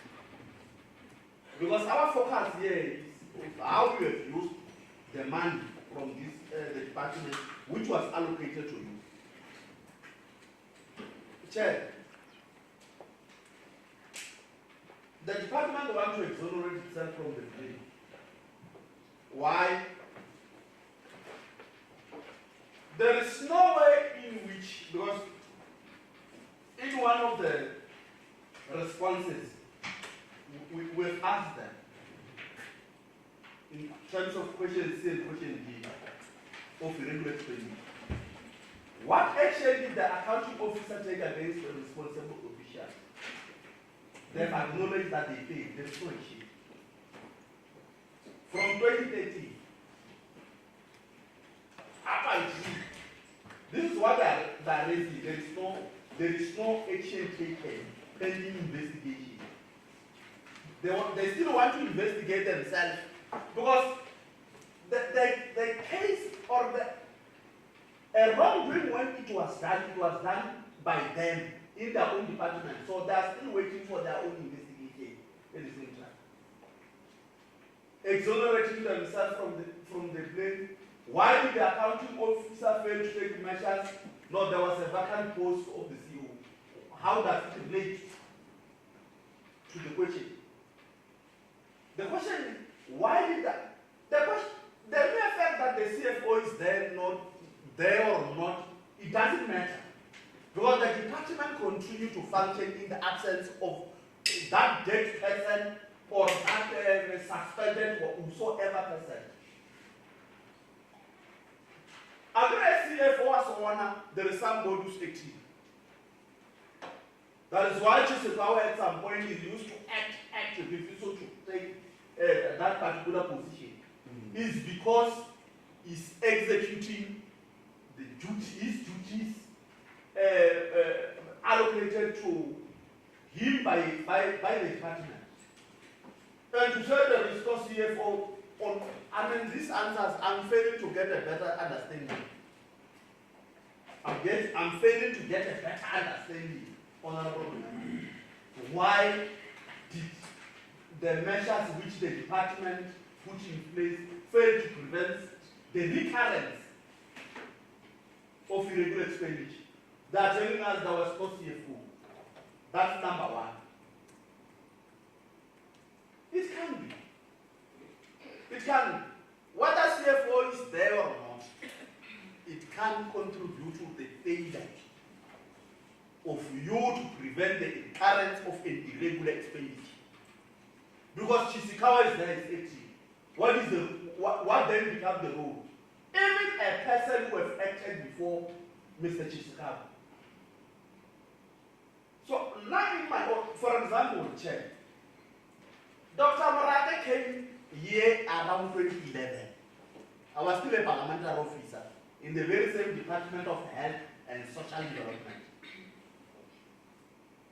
because our focus here is how we have used the money from this the department, which was allocated to you. Chair, the department wants to exonerate itself from the blame. Why? There is no way in which, because in one of the responses, we've asked them, in terms of question C and question D of irregular expenditure, what action did the accounting officer take against the responsible official? They've acknowledged that they paid, there's no action. From 2013, up until, this is what they're raising. There is no action taken pending investigation. They still want to investigate themselves because the case or the wrongdoing when it was done by them in their own department. So they are still waiting for their own investigation at the same time. Exonerating themselves from the blame. Why did the accounting officer fail to take measures? No, there was a vacant post of the CEO. How does it relate to the question? The question is, why did that? The mere fact that the CFO is there, not there or not, it doesn't matter. Because the department continues to function in the absence of that dead person or that suspended or whosoever person. Under a CFO as owner, there is somebody who's acting. That is why Chisikawa at some point is used to act refusal to take that particular position. Is because he's executing his duties allocated to him by the department. And to say the restore CFO on, these answers, I'm failing to get a better understanding. I'm failing to get a better understanding, Honorable. Why did the measures which the department put in place fail to prevent the recurrence of irregular expenditure? They are telling us there was no CFO. That's number one. It can be. It can be. Whether CFO is there or not, it can contribute to the failure of you to prevent the recurrence of an irregular expenditure. Because Chisikawa is there, is acting. What then becomes the rule? Even a person who has acted before Mr. Chisikawa. So now in my own, for example, check. Dr. Morate came here around 2011. I was still a parliamentary officer in the very same Department of Health and Social Development.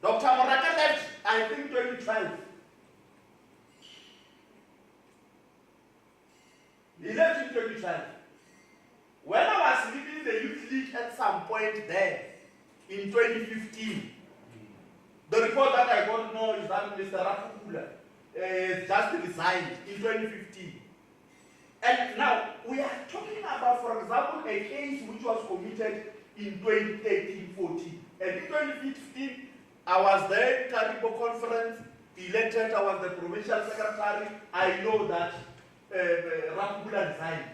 Dr. Morate left, I think, 2012. He left in 2012. When I was leading the youth league at some point there, in 2015, the report that I got now is that Mr. Rafukula just resigned in 2015. And now, we are talking about, for example, a case which was committed in 2013-14. And in 2015, I was there, Karibo conference, elected, I was the provincial secretary. I know that Rafukula resigned.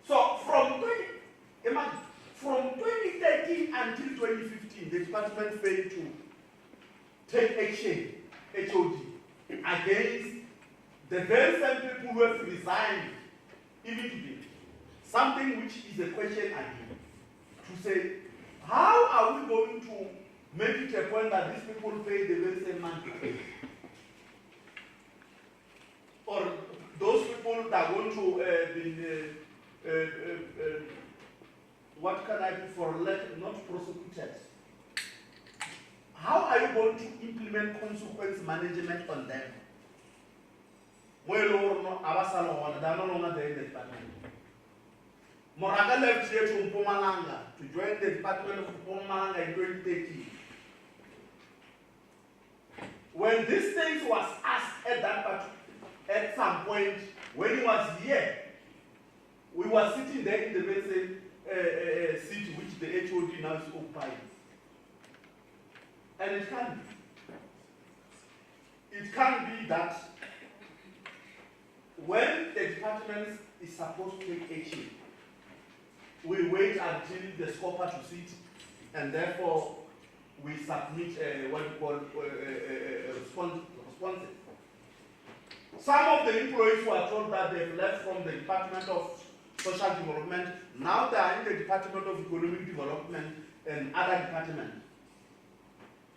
So, from 2013 until 2015, the department failed to take action, HOD, against the very same people who have resigned, even today. Something which is a question again. To say, how are we going to make it a point that these people pay the very same money? Or those people that are going to be what can I do for not prosecuted? How are you going to implement consequence management on them? Well, they're no longer there in the department. Moraga left here to Mpumalanga to join the Department of Mpumalanga in 2013. When these things was asked at some point, when he was here, we were sitting there in the very same seat which the HOD now is occupying. And it can be. it can be that when the department is supposed to take action, we wait until the SCOPA to sit, and therefore we submit what we call responses. Some of the employees who are told that they've left from the Department of Social Development, now they are in the Department of Economic Development and other departments.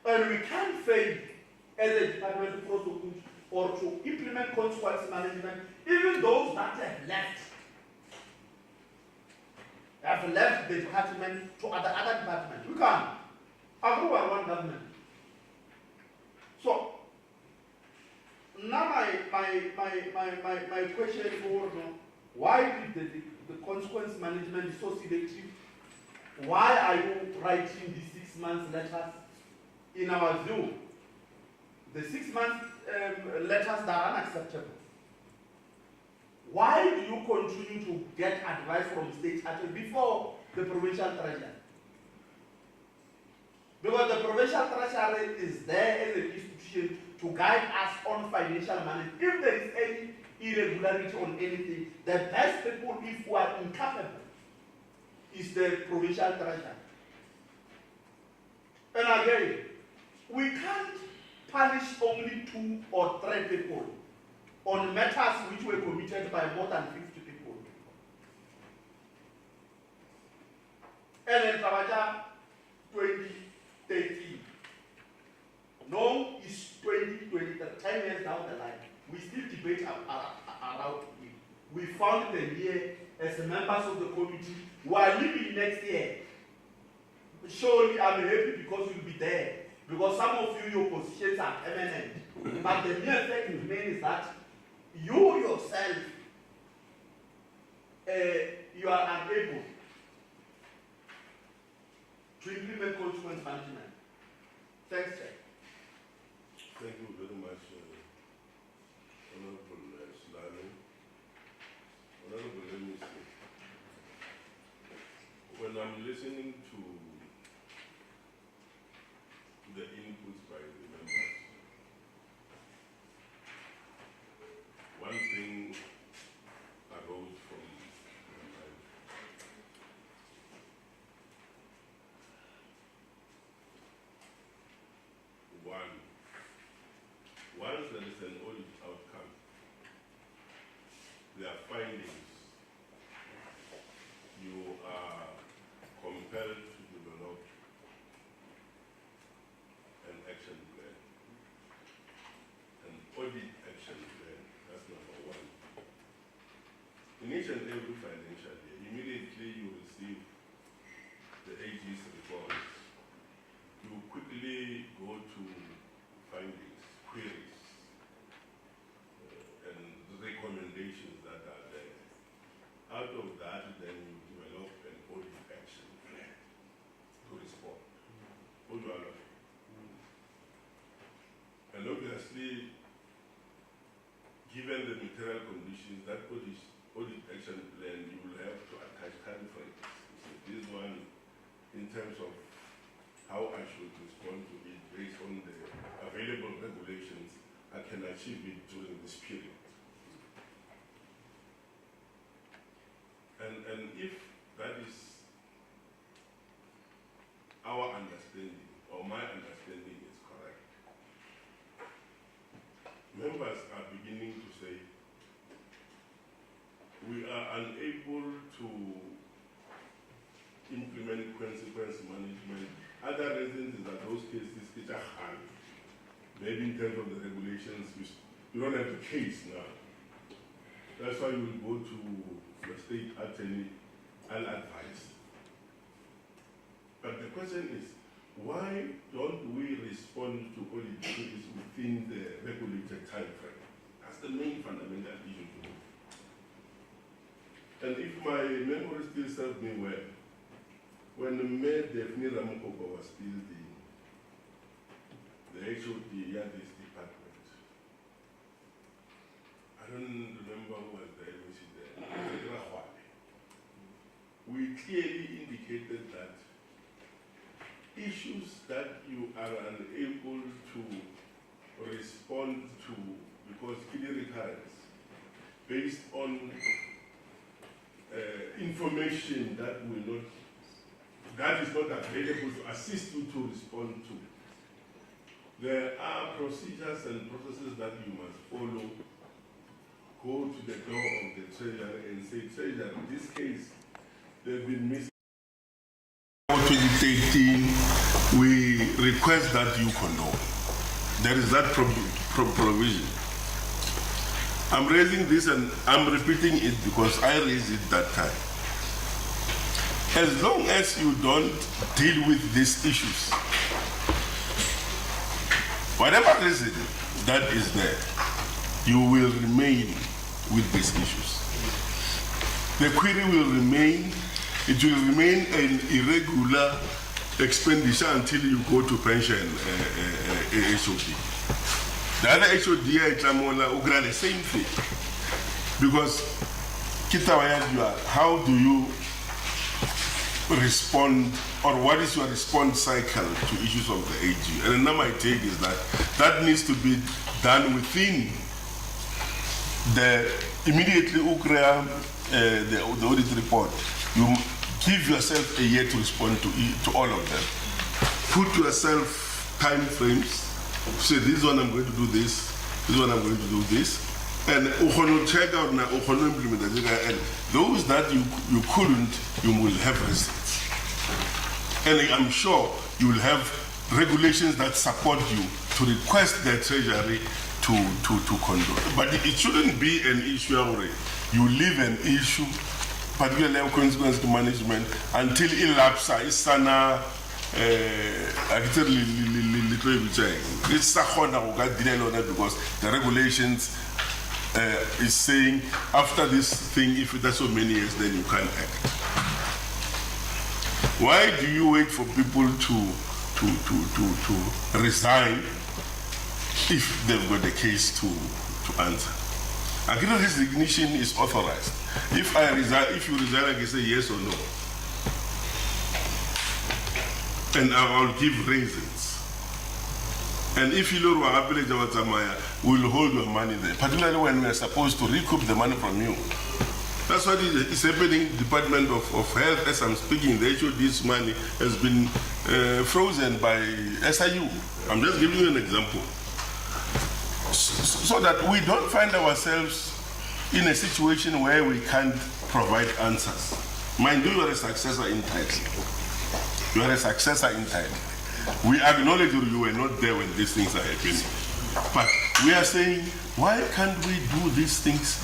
And we can't fail as a department to prosecute or to implement consequence management, even those that have left the department to other departments. We can't. Agree on one government. So now my question for why did the consequence management is so selective? Why are you writing these 6 months letters? In our view, the 6 month letters that are unacceptable. Why do you continue to get advice from state attorney before the provincial treasurer? Because the provincial treasurer is there as an institution to guide us on financial management. If there is any irregularity on anything, the best people, if we are incapable, is the provincial treasurer. And again, we can't punish only 2 or 3 people on matters which were committed by more than 50 people. And in Trabaja 2013, no, it's 2020, 10 years down the line, we still debate around it. We found them here as members of the committee who are leaving next year. Surely I'm happy because you'll be there. Because some of you, your positions are eminent. But the mere fact remains is that you yourself, you are unable to implement consequence management. Thanks, Chair. Thank you very much, Honorable Slano. Honorable, let me say, when I'm listening to the inputs by the members, one thing arose from my mind. Once there is an audit outcome, there are findings, you are compelled to develop an action plan, an audit action plan. That's number 1. In each and every financial year, immediately you receive the AG's report, you quickly go to findings, queries, and recommendations that are there. Out of that, then you develop an audit action plan to respond. And obviously, given the material conditions, that audit action plan, you will have to attach time frames. So this one, in terms of how I should respond to it based on the available regulations, I can achieve it during this period. And if that is our understanding, or my understanding is correct, members are beginning to say, we are unable to implement consequence management. Other reasons is that those cases which are hard, maybe in terms of the regulations, you don't have the case now. That's why you will go to the state attorney and advise. But the question is, why don't we respond to audit queries within the regulated time frame? That's the main fundamental issue to me. And if my memory still serves me well, when Mayor Daphne Ramokopa was still the HOD at this department, I don't remember who was the MC there, we clearly indicated that issues that you are unable to respond to, because it recurrence, based on information that is not available to assist you to respond to. There are procedures and processes that you must follow. Go to the door of the treasurer and say, Treasurer, in this case, they've been missing. 2013, we request that you condone. There is that provision. I'm raising this and I'm repeating it because I raised it that time. As long as you don't deal with these issues, whatever reason that is there, you will remain with these issues. The query will remain. It will remain an irregular expenditure until you go to pension HOD. The other HOD will grant the same thing. Because how do you respond, or what is your response cycle to issues of the AG? And the number I take is that needs to be done within the immediately the audit report. You give yourself a year to respond to all of them. Put yourself time frames. Say, this one I'm going to do this one I'm going to do this. And check out now, implement. And those that you couldn't, you will have receipts. And I'm sure you will have regulations that support you to request the Treasury to condone. But it shouldn't be an issue already. You leave an issue, particularly consequence management, until elapsa is sana it's because the regulations is saying after this thing, if it has so many years, then you can act. Why do you wait for people to resign if they've got a case to answer? Agreed resignation is authorized. If you resign, I can say yes or no. And I'll give reasons. And if you know we'll hold your money there, particularly when we are supposed to recoup the money from you. That's what is happening. Department of Health, as I'm speaking, the HOD's money has been frozen by SIU. I'm just giving you an example. So that we don't find ourselves in a situation where we can't provide answers. Mind you, you are a successor in title. You are a successor in time. We acknowledge you were not there when these things are happening. But we are saying, why can't we do these things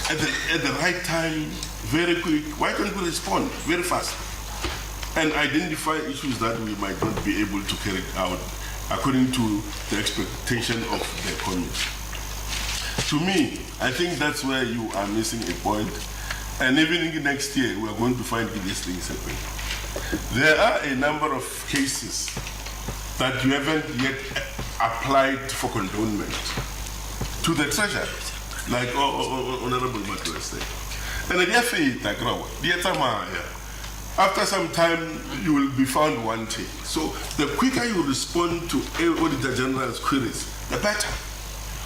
at the right time, very quick? Why can't we respond very fast? And identify issues that we might not be able to carry out according to the expectation of the committee. To me, I think that's where you are missing a point. And even next year, we are going to find these things happening. There are a number of cases that you haven't yet applied for condonement to the treasury, like Honorable Matu said. And after some time, you will be found wanting. So the quicker you respond to Auditor General's queries, the better.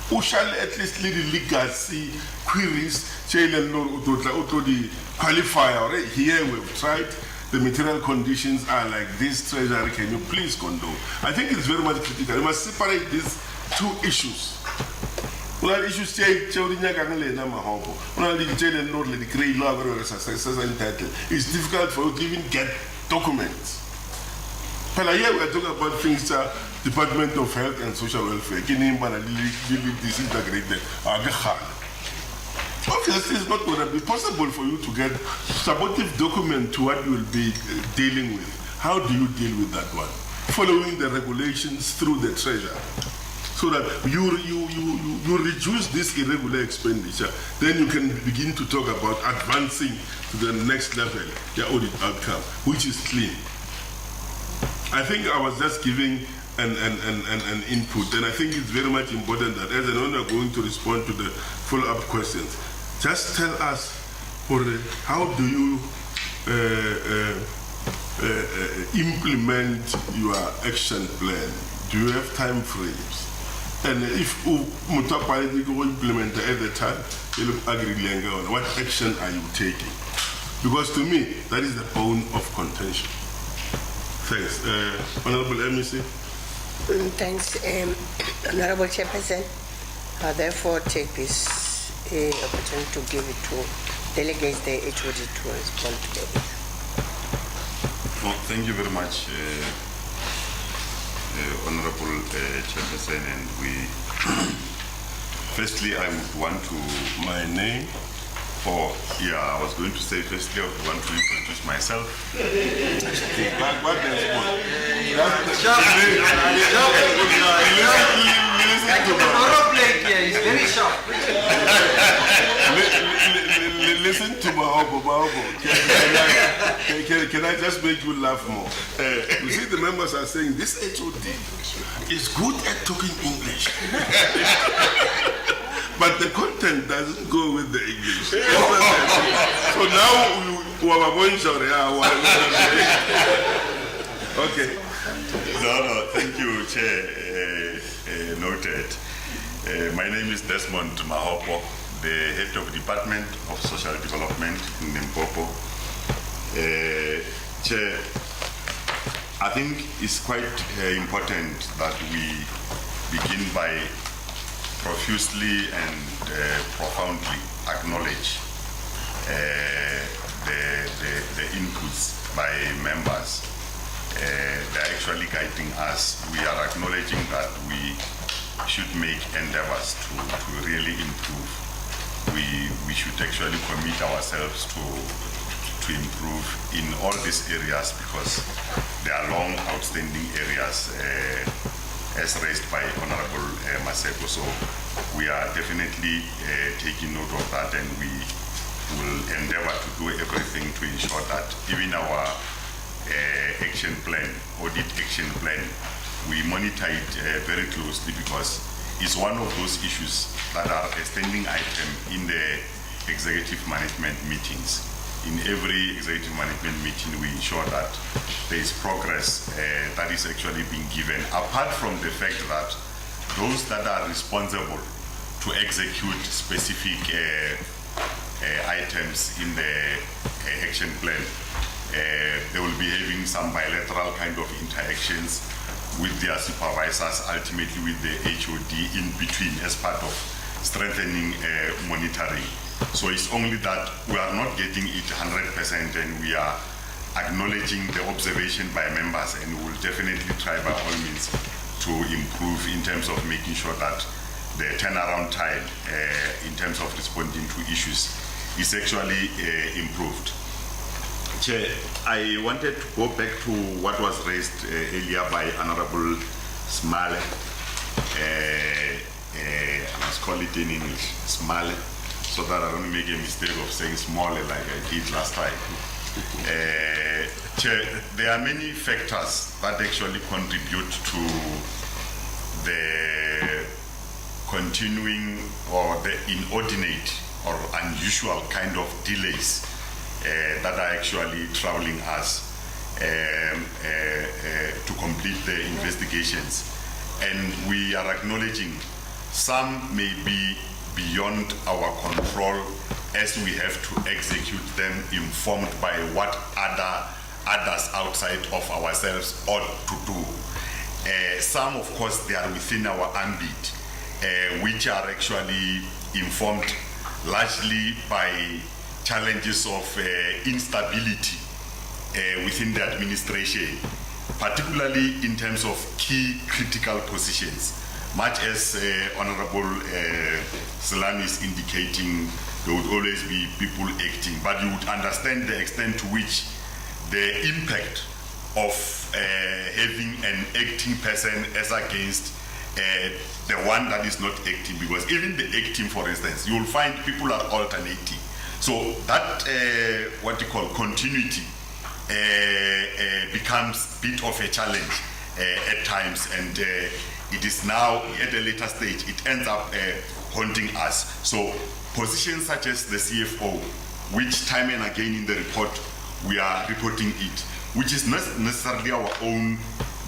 Who shall at least lead the legacy queries, the qualifier. Here we've tried. The material conditions are like this, Treasury, can you please condone? I think it's very much critical. You must separate these two issues. It's difficult for you to even get documents. But here we are talking about things, Department of Health and Social Welfare. Obviously, it's not going to be possible for you to get supportive document to what you will be dealing with. How do you deal with that one? Following the regulations through the treasury, so that you reduce this irregular expenditure. Then you can begin to talk about advancing to the next level, the audit outcome, which is clean. I think I was just giving an input, and I think it's very much important that as an owner going to respond to the follow-up questions, just tell us, how do you implement your action plan? do you have time frames? And if Mutapaliti go implement at the time, what action are you taking? Because to me, that is the bone of contention. Thanks. Honorable MEC. Thanks, Honorable Chairperson. I therefore take this opportunity to give it to delegates the HOD to respond to the issue. Well, thank you very much, Honorable Chairperson, and we firstly I would want to My name. Oh, yeah, I was going to say firstly I would want to introduce myself. Listen to Mahobo. Can I just make you laugh more? You see, the members are saying this HOD is good at talking English. But the content doesn't go with the English. So now we are going to okay. No, thank you, Chair. Noted. My name is Desmond Mahopo, the head of Department of Social Development in Limpopo. Chair, I think it's quite important that we begin by profusely and profoundly acknowledge the inputs by members. They're actually guiding us. We are acknowledging that we should make endeavors to really improve. We should actually commit ourselves to improve in all these areas because there are long outstanding areas as raised by Honorable Maseko. So we are definitely taking note of that, and we will endeavor to do everything to ensure that even our action plan, audit action plan, we monitor it very closely because it's one of those issues that are a standing item in the executive management meetings. In every executive management meeting, we ensure that there is progress that is actually being given, apart from the fact that those that are responsible to execute specific items in the action plan, they will be having some bilateral kind of interactions with their supervisors, ultimately with the HOD in between as part of strengthening monitoring. So it's only that we are not getting it 100%, and we are acknowledging the observation by members, and we will definitely try by all means to improve in terms of making sure that the turnaround time in terms of responding to issues is actually improved. Chair, I wanted to go back to what was raised earlier by Honorable Smale. Let's call it in English, Smale, so that I don't make a mistake of saying small like I did last time. Chair, there are many factors that actually contribute to the continuing or the inordinate or unusual kind of delays that are actually troubling us to complete the investigations. And we are acknowledging some may be beyond our control as we have to execute them informed by what others outside of ourselves ought to do. Some, of course, they are within our ambit, which are actually informed largely by challenges of instability within the administration, particularly in terms of key critical positions. Much as Honorable Salam is indicating, there would always be people acting, but you would understand the extent to which the impact of having an acting person as against the one that is not acting, because even the acting, for instance, you will find people are alternating. So that what you call continuity becomes a bit of a challenge at times, and it is now at a later stage, it ends up haunting us. So positions such as the CFO, which time and again in the report we are reporting it, which is not necessarily our own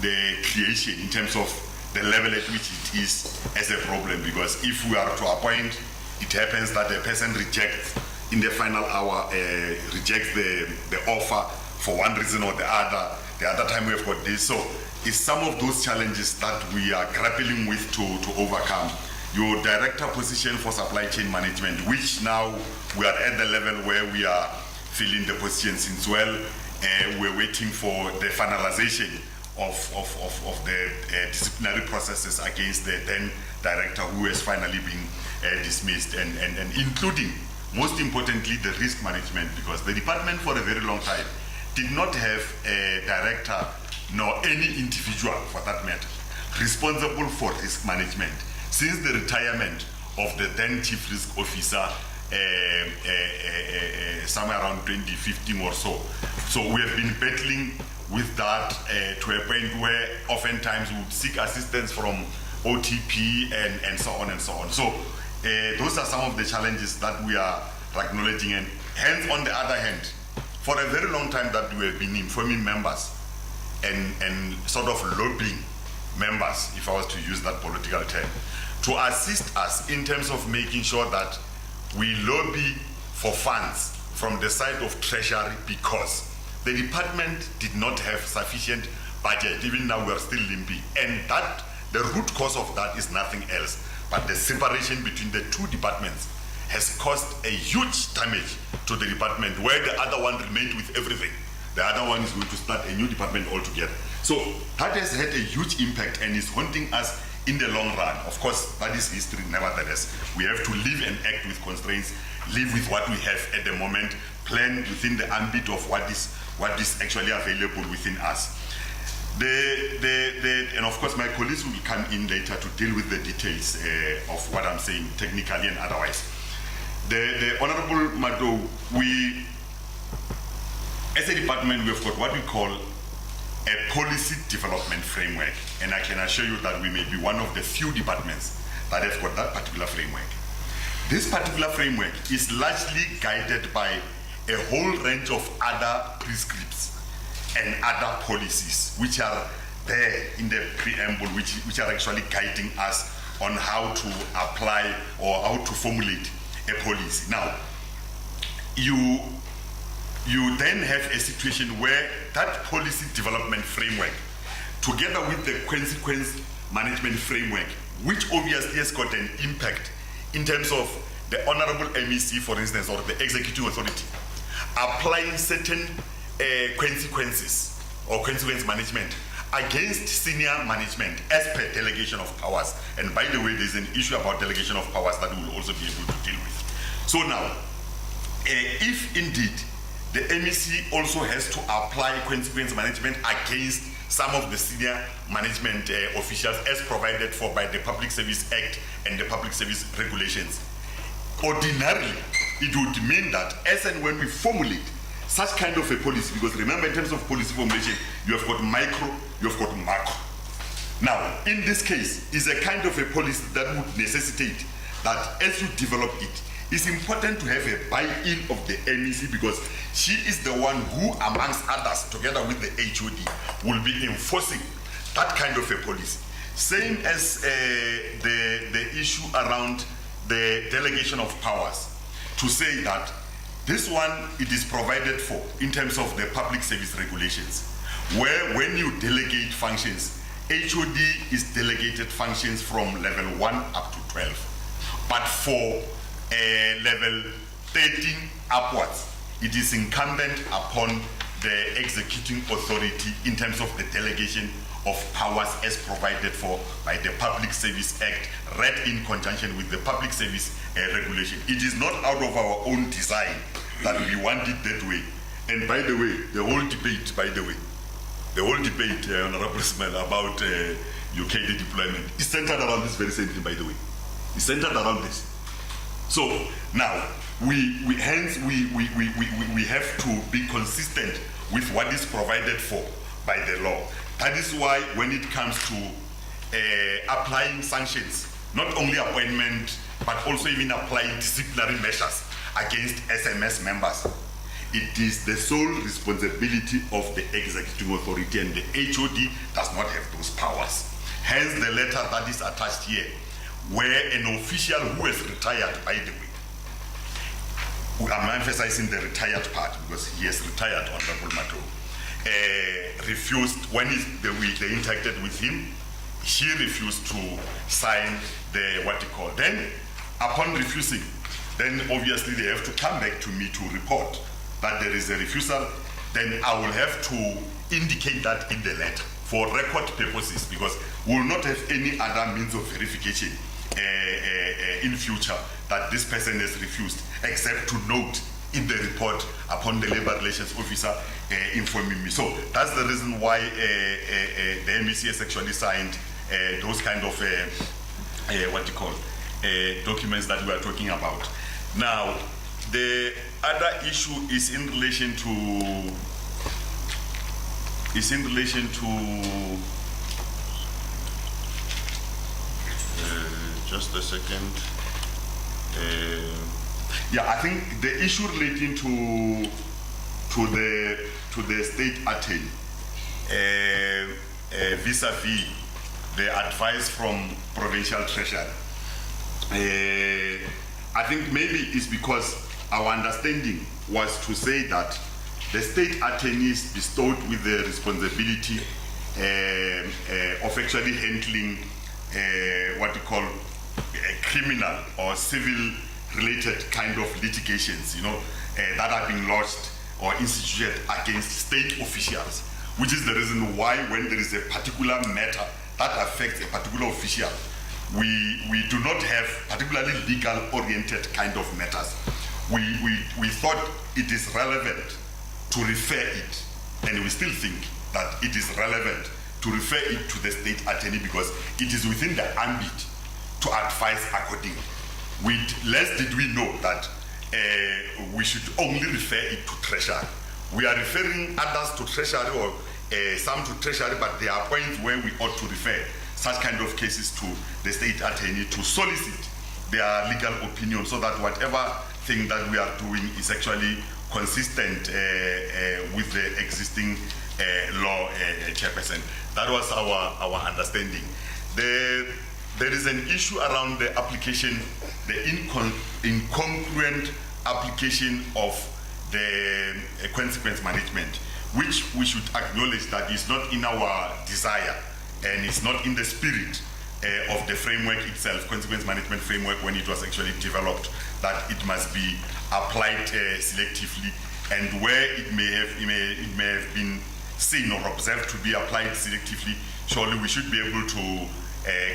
the creation in terms of the level at which it is as a problem, because if we are to appoint, it happens that the person rejects in the final hour, rejects the offer for one reason or the other time we have got this. So it's some of those challenges that we are grappling with to overcome. Your director position for supply chain management, which now we are at the level where we are filling the position since well, we're waiting for the finalization of the disciplinary processes against the then director who has finally been dismissed, and including, most importantly, the risk management, because the department for a very long time did not have a director nor any individual, for that matter, responsible for risk management since the retirement of the then chief risk officer somewhere around 2015 or so. So we have been battling with that to a point where oftentimes we would seek assistance from OTP and so on and so on. So those are some of the challenges that we are acknowledging, and hence on the other hand, for a very long time that we have been informing members and sort of lobbying members, if I was to use that political term, to assist us in terms of making sure that we lobby for funds from the side of Treasury, because the department did not have sufficient budget. Even now we are still limping, and that the root cause of that is nothing else but the separation between the two departments has caused a huge damage to the department, where the other one remained with everything. The other one is going to start a new department altogether. So that has had a huge impact and is haunting us in the long run. Of course, that is history. Nevertheless, we have to live and act with constraints, live with what we have at the moment, plan within the ambit of what is actually available within us. And of course, my colleagues will come in later to deal with the details of what I'm saying, technically and otherwise. The Honorable Mado, we, as a department, we've got what we call a policy development framework, and I can assure you that we may be one of the few departments that have got that particular framework. This particular framework is largely guided by a whole range of other prescripts and other policies which are there in the preamble, which are actually guiding us on how to apply or how to formulate a policy. Now, you then have a situation where that policy development framework, together with the consequence management framework, which obviously has got an impact in terms of the Honorable MEC, for instance, or the executive authority, applying certain consequences or consequence management against senior management as per delegation of powers. And by the way, there's an issue about delegation of powers that we will also be able to deal with. So now, if indeed the MEC also has to apply consequence management against some of the senior management officials as provided for by the Public Service Act and the Public Service Regulations, ordinarily it would mean that as and when we formulate such kind of a policy, because remember, in terms of policy formulation, you have got micro, you have got macro. Now, in this case, is a kind of a policy that would necessitate that as you develop it, it's important to have a buy-in of the MEC, because she is the one who, amongst others, together with the HOD, will be enforcing that kind of a policy. Same as the issue around the delegation of powers, to say that this one, it is provided for in terms of the public service regulations, where when you delegate functions, HOD is delegated functions from level 1 up to 12. But for level 13 upwards, it is incumbent upon the executing authority in terms of the delegation of powers as provided for by the Public Service Act, read in conjunction with the Public Service Regulation. It is not out of our own design that we want it that way. And by the way, the whole debate, Honorable Ismail, about UK deployment is centered around this very same thing, by the way. It's centered around this. So now, we have to be consistent with what is provided for by the law. That is why when it comes to applying sanctions, not only appointment, but also even applying disciplinary measures against SMS members, it is the sole responsibility of the executive authority, and the HOD does not have those powers. Hence the letter that is attached here, where an official who has retired, by the way, I'm emphasizing the retired part because he has retired, Honorable Mato, refused, when they interacted with him, he refused to sign the what you call. Then, upon refusing, then obviously they have to come back to me to report that there is a refusal. Then I will have to indicate that in the letter for record purposes, because we will not have any other means of verification in future that this person has refused, except to note in the report upon the Labor Relations Officer informing me. So that's the reason why the MEC has actually signed those kind of documents that we are talking about. Now, the other issue is in relation to just a second. Yeah, I think the issue relating to the state attorney vis-a-vis the advice from provincial treasury. I think maybe it's because our understanding was to say that the state attorney is bestowed with the responsibility of actually handling what you call criminal or civil related kind of litigations, that are being lodged or instituted against state officials, which is the reason why when there is a particular matter that affects a particular official, we do not have particularly legal oriented kind of matters. We thought it is relevant to refer it, and we still think that it is relevant to refer it to the state attorney because it is within the ambit to advise accordingly. Less did we know that we should only refer it to treasury. We are referring others to treasury or some to treasury, but there are points where we ought to refer such kind of cases to the state attorney to solicit their legal opinion so that whatever thing that we are doing is actually consistent with the existing law, Chairperson. That was our understanding. There is an issue around the application, the incongruent application of the consequence management, which we should acknowledge that is not in our desire and it's not in the spirit of the framework itself, consequence management framework, when it was actually developed, that it must be applied selectively, and where it may have been seen or observed to be applied selectively, surely we should be able to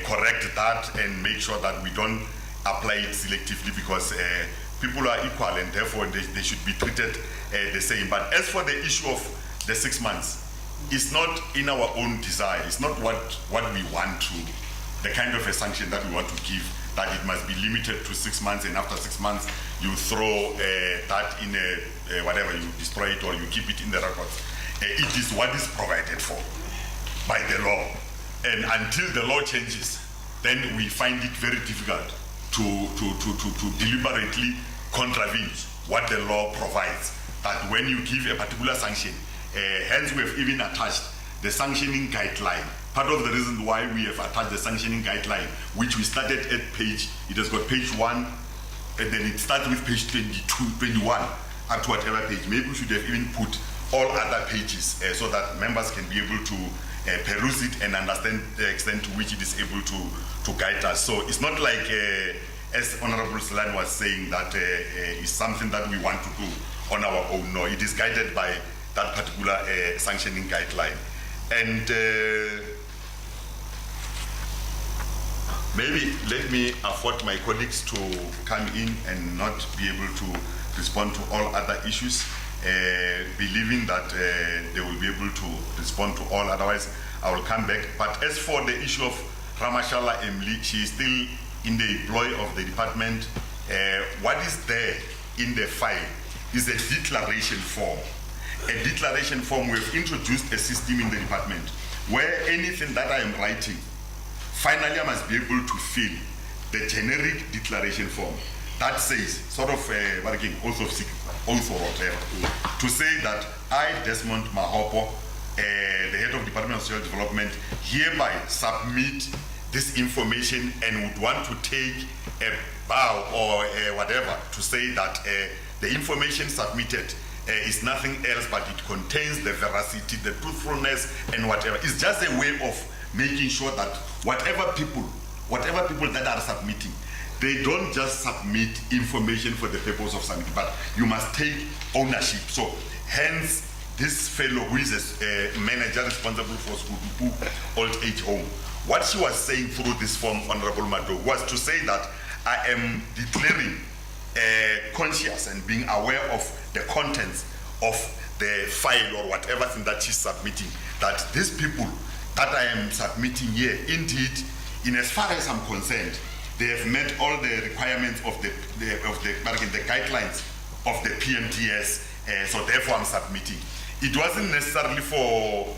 correct that and make sure that we don't apply it selectively, because people are equal and therefore they should be treated the same. But as for the issue of the 6 months, it's not in our own desire. It's not what we want to, the kind of a sanction that we want to give, that it must be limited to 6 months, and after 6 months you throw that in whatever, you destroy it or you keep it in the records. It is what is provided for by the law. And until the law changes, then we find it very difficult to deliberately contravene what the law provides. That when you give a particular sanction, hence we have even attached the sanctioning guideline. Part of the reason why we have attached the sanctioning guideline, which we started at it has got page 1, and then it starts with page 22, 21, up to whatever page. Maybe we should have even put all other pages so that members can be able to peruse it and understand the extent to which it is able to guide us. So it's not like, as Honorable Salan was saying, that it's something that we want to do on our own. No, it is guided by that particular sanctioning guideline. And maybe let me afford my colleagues to come in and not be able to respond to all other issues, believing that they will be able to respond to all, otherwise I will come back. But as for the issue of Ramashala Emily, she is still in the employ of the department. What is there in the file is a declaration form. A declaration form, we have introduced a system in the department where anything that I am writing, finally I must be able to fill the generic declaration form that says, sort of oath or whatever, to say that I, Desmond Mahopo, the head of Department of Social Development hereby submit this information and would want to take a bow or whatever to say that the information submitted is nothing else but it contains the veracity, the truthfulness and whatever. It's just a way of making sure that whatever people that are submitting, they don't just submit information for the purpose of submitting, but you must take ownership. So hence this fellow who is a manager responsible for Skudupu Old Age Home, what she was saying through this form, Honorable Mado, was to say that I am declaring conscious and being aware of the contents of the file or whatever thing that she's submitting, that these people that I am submitting here, indeed, in as far as I'm concerned, they have met all the requirements of the guidelines of the PMTS, so therefore I'm submitting. It wasn't necessarily for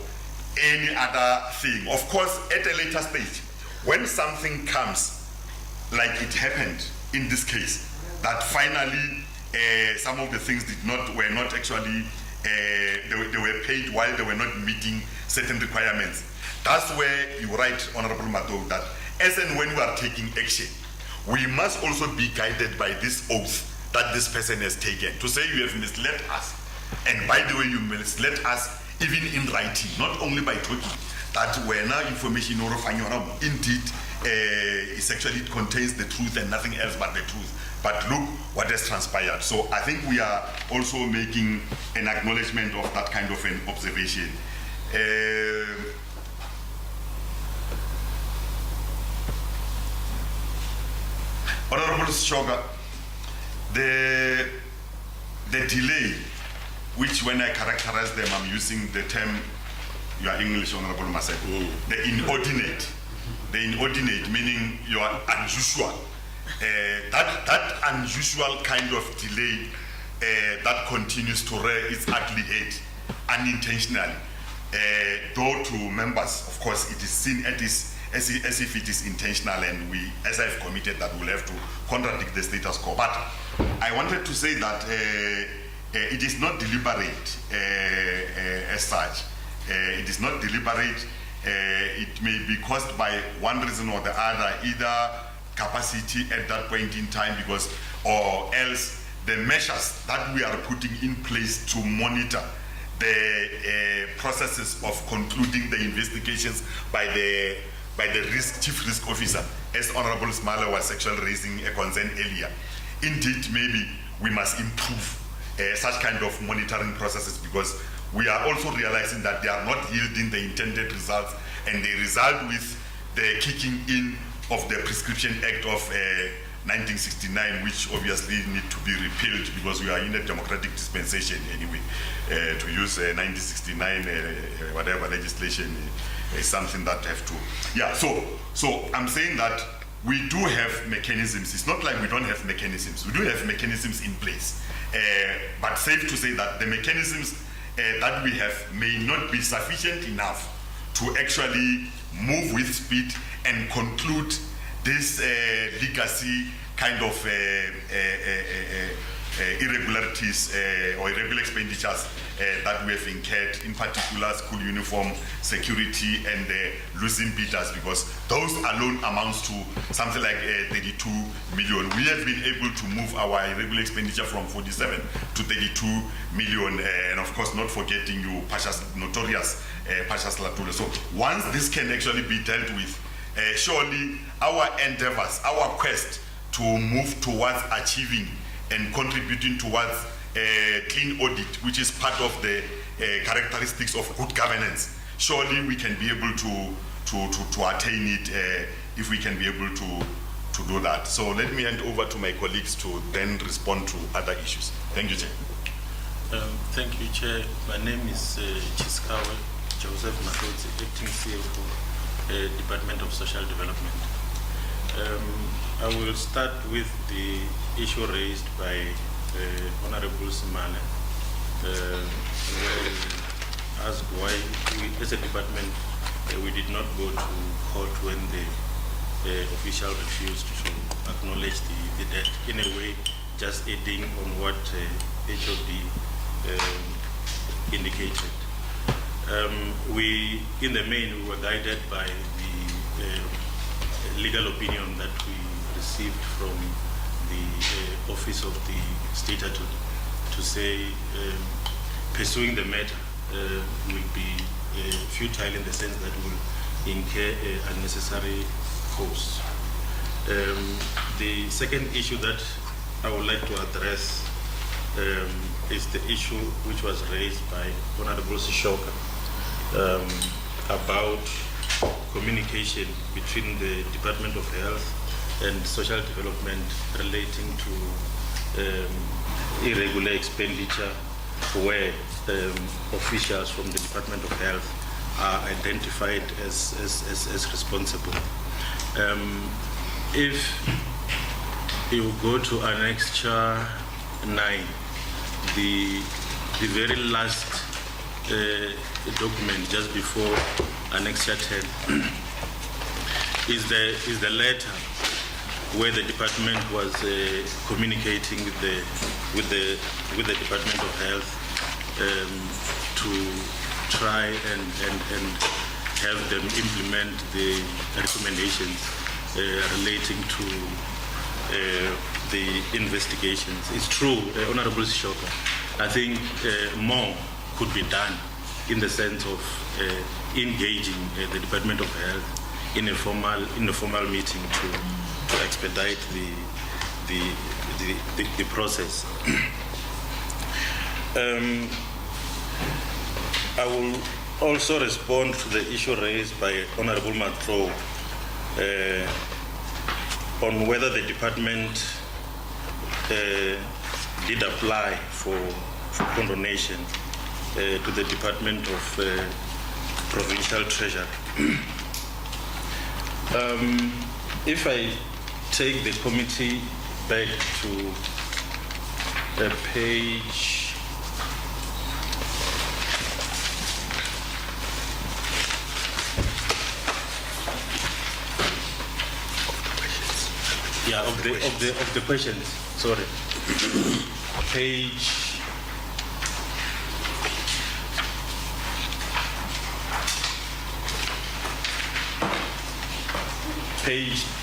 any other thing. Of course, at a later stage, when something comes, like it happened in this case, that finally some of the things were not actually, they were paid while they were not meeting certain requirements. That's where you write, Honorable Mato, that as and when we are taking action, we must also be guided by this oath that this person has taken, to say you have misled us. And by the way, you misled us even in writing, not only by talking, that when our information indeed is actually contains the truth and nothing else but the truth. But look what has transpired. So I think we are also making an acknowledgement of that kind of an observation. Honorable Shoga, the delay, which when I characterize them, I'm using the term, you are English, Honorable Maseko, the inordinate, meaning you are unusual. That unusual kind of delay that continues to rear its ugly head unintentionally, though to members, of course, it is seen as if it is intentional, and we, as I've committed, that we'll have to contradict the status quo. But I wanted to say that it is not deliberate as such. It is not deliberate. It may be caused by one reason or the other, either capacity at that point in time, because, or else the measures that we are putting in place to monitor the processes of concluding the investigations by the chief risk officer, as Honorable Smala was actually raising a concern earlier. Indeed, maybe we must improve such kind of monitoring processes, because we are also realizing that they are not yielding the intended results, and they result with the kicking in of the Prescription Act of 1969, which obviously need to be repealed, because we are in a democratic dispensation anyway. To use 1969 whatever legislation is something that have to, yeah. So I'm saying that we do have mechanisms. It's not like we don't have mechanisms. We do have mechanisms in place, but safe to say that the mechanisms that we have may not be sufficient enough to actually move with speed and conclude this legacy kind of irregularities or irregular expenditures that we have incurred, in particular school uniform, security, and losing bidders, because those alone amounts to something like 32 million. We have been able to move our irregular expenditure from 47 to 32 million, and of course not forgetting you notorious Pashas Latula. So once this can actually be dealt with, surely our endeavors, our quest to move towards achieving and contributing towards clean audit, which is part of the characteristics of good governance, surely we can be able to attain it if we can be able to do that. So let me hand over to my colleagues to then respond to other issues. Thank you, Chair. Thank you, Chair. My name is Chiskawe Joseph Matotsi, Acting CFO, Department of Social Development. I will start with the issue raised by Honorable Simane, where he asked why we, as a department, we did not go to court when the official refused to acknowledge the debt. In a way, just adding on what HOD indicated. We, in the main, we were guided by the legal opinion that we received from the Office of the State Attorney to say pursuing the matter will be futile in the sense that will incur unnecessary costs. The second issue that I would like to address is the issue which was raised by Honorable Sishoka about communication between the Department of Health and Social Development relating to irregular expenditure where officials from the Department of Health are identified as responsible. If you go to Annexure 9, the very last document just before Annexure 10 is the letter where the department was communicating with the Department of Health to try and have them implement the recommendations relating to the investigations. It's true, Honorable Sishoka, I think more could be done in the sense of engaging the Department of Health in a formal meeting to expedite the process. I will also respond to the issue raised by Honorable Matro on whether the department did apply for condonation to the Department of Provincial Treasury. If I take the committee back to page of the questions, sorry. Page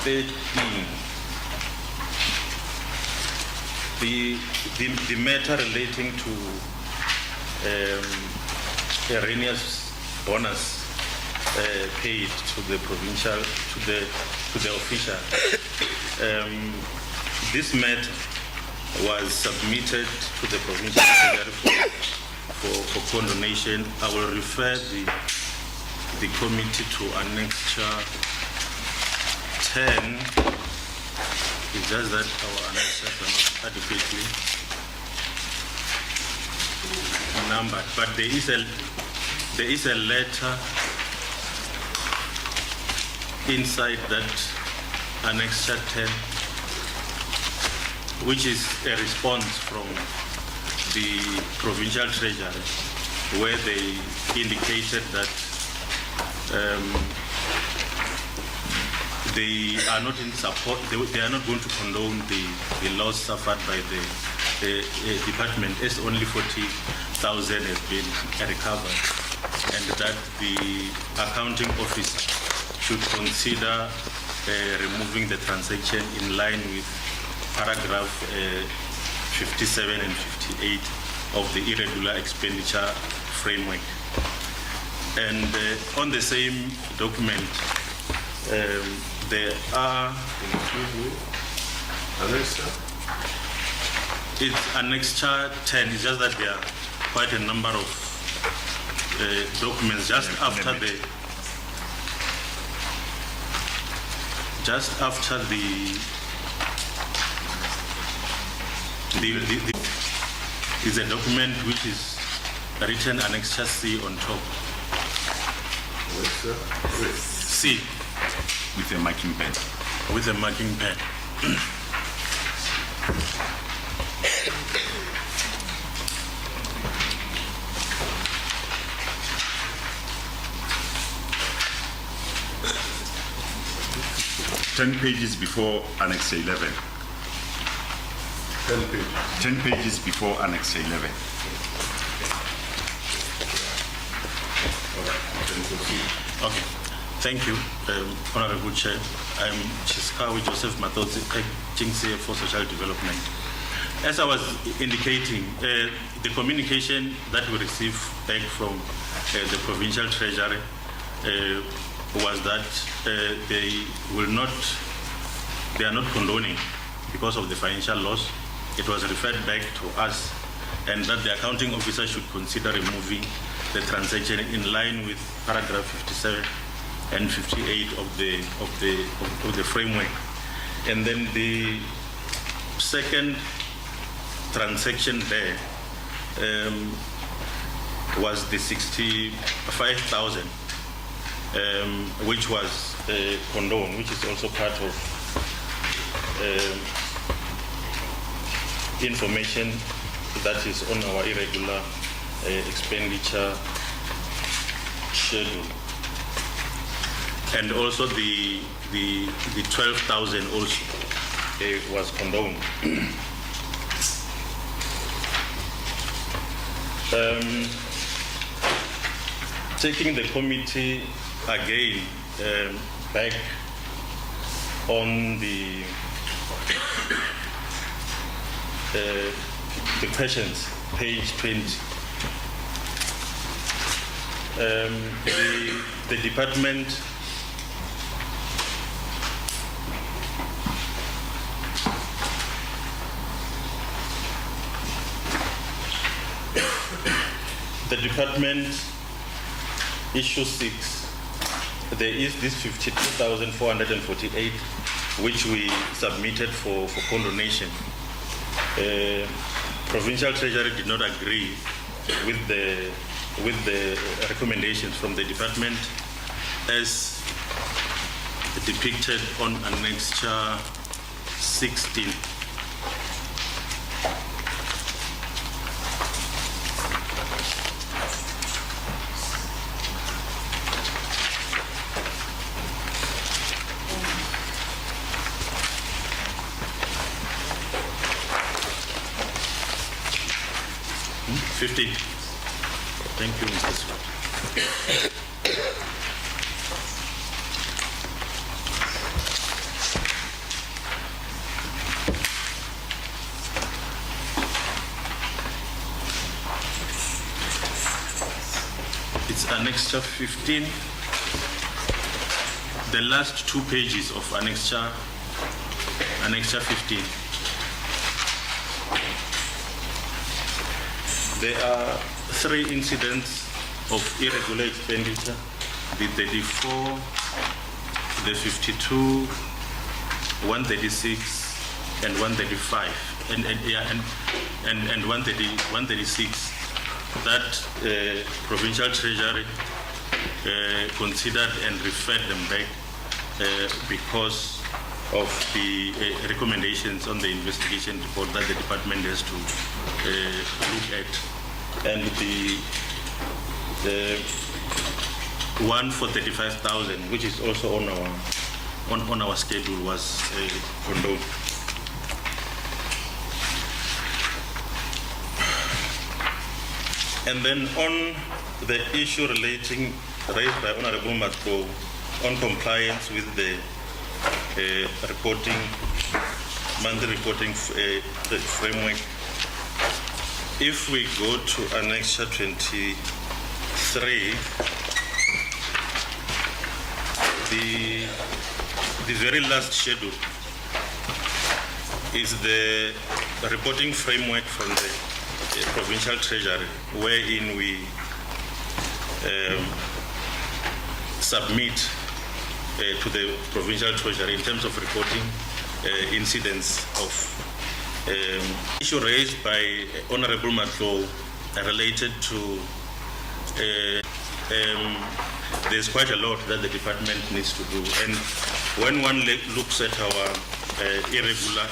13. The matter relating to erroneous bonus paid to the provincial, to the official. This matter was submitted to the provincial secretary for condonation. I will refer the committee to Annexure 10. It's just that our annexures are not adequately numbered, but there is a letter inside that Annexure 10, which is a response from the Provincial Treasury, where they indicated that they are not in support. They are not going to condone the loss suffered by the department, as only 40,000 has been recovered, and that the accounting officer should consider removing the transaction in line with paragraph 57 and 58 of the irregular expenditure framework. And on the same document, there are it's Annexure 10. It's just that there are quite a number of documents just after the is a document which is written Annexure C on top. C. With a marking pen. With a marking pen. 10 pages before Annex 11. 10 pages. 10 pages before Annex 11. proceed. Okay. Thank you, Honorable Chair. I'm Chiskawi Joseph Matodzi, acting CFO for Social Development. As I was indicating, the communication that we received back from the Provincial Treasury was that they are not condoning because of the financial loss. It was referred back to us, and that the accounting officer should consider removing the transaction in line with paragraph 57 and 58 of the framework. And then the second transaction there was the 65,000, which was condoned, which is also part of information that is on our irregular expenditure schedule. And also the 12,000 also was condoned. Taking the committee again back on the questions, page 20. The department issue 6, there is this 52,448 which we submitted for condonation. Provincial Treasury did not agree with the recommendations from the department as depicted on Annexure 16. Thank you, Mr. Scott. It's Annexure 15. The last 2 pages of Annexure 15. There are 3 incidents of irregular expenditure: the 34, the 52, 136, and 135, and 136 that Provincial Treasury considered and referred them back because of the recommendations on the investigation report that the department has to look at. And the one for 35,000, which is also on our schedule, was condoned. And then on the issue raised by Honorable Matko on compliance with the monthly reporting framework, if we go to Annexure 23, the very last schedule is the reporting framework from the Provincial Treasury, wherein we submit to the Provincial Treasury in terms of reporting incidents of issue raised by Honorable Matlo related to there's quite a lot that the department needs to do, and when one looks at our irregular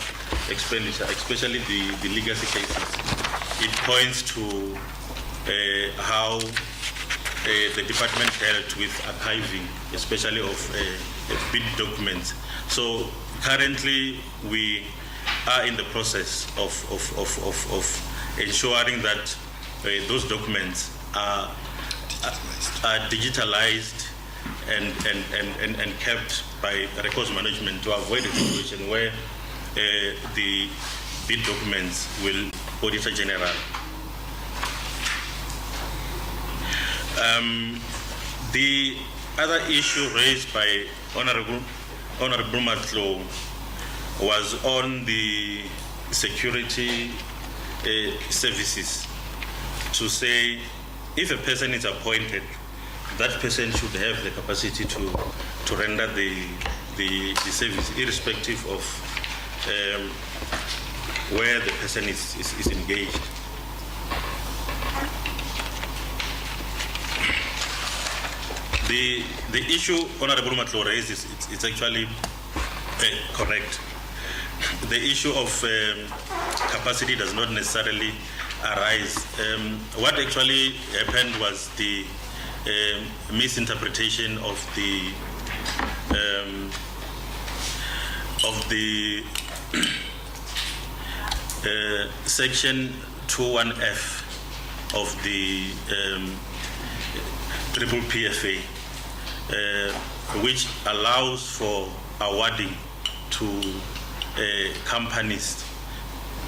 expenditure, especially the legacy cases, it points to how the department dealt with archiving, especially of bid documents. So currently we are in the process of ensuring that those documents are are digitalized and kept by records management to avoid a situation where the bid documents will Auditor General. The other issue raised by Honorable Matlo was on the security services, to say if a person is appointed, that person should have the capacity to render the service, irrespective of where the person is engaged. The issue Honorable Matlo raised it's actually correct. The issue of capacity does not necessarily arise. What actually happened was the misinterpretation of the section 21F of the triple PFA, which allows for awarding to companies,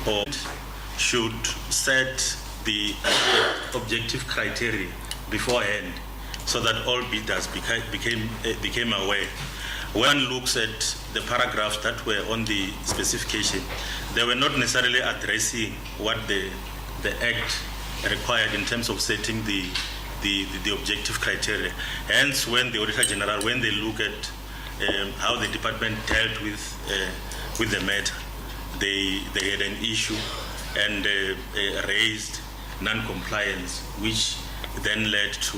or should set the objective criteria beforehand, so that all bidders became aware. When one looks at the paragraphs that were on the specification, they were not necessarily addressing what the Act required in terms of setting the objective criteria. Hence, when the Auditor General, when they look at how the department dealt with the matter, they had an issue and raised non-compliance, which then led to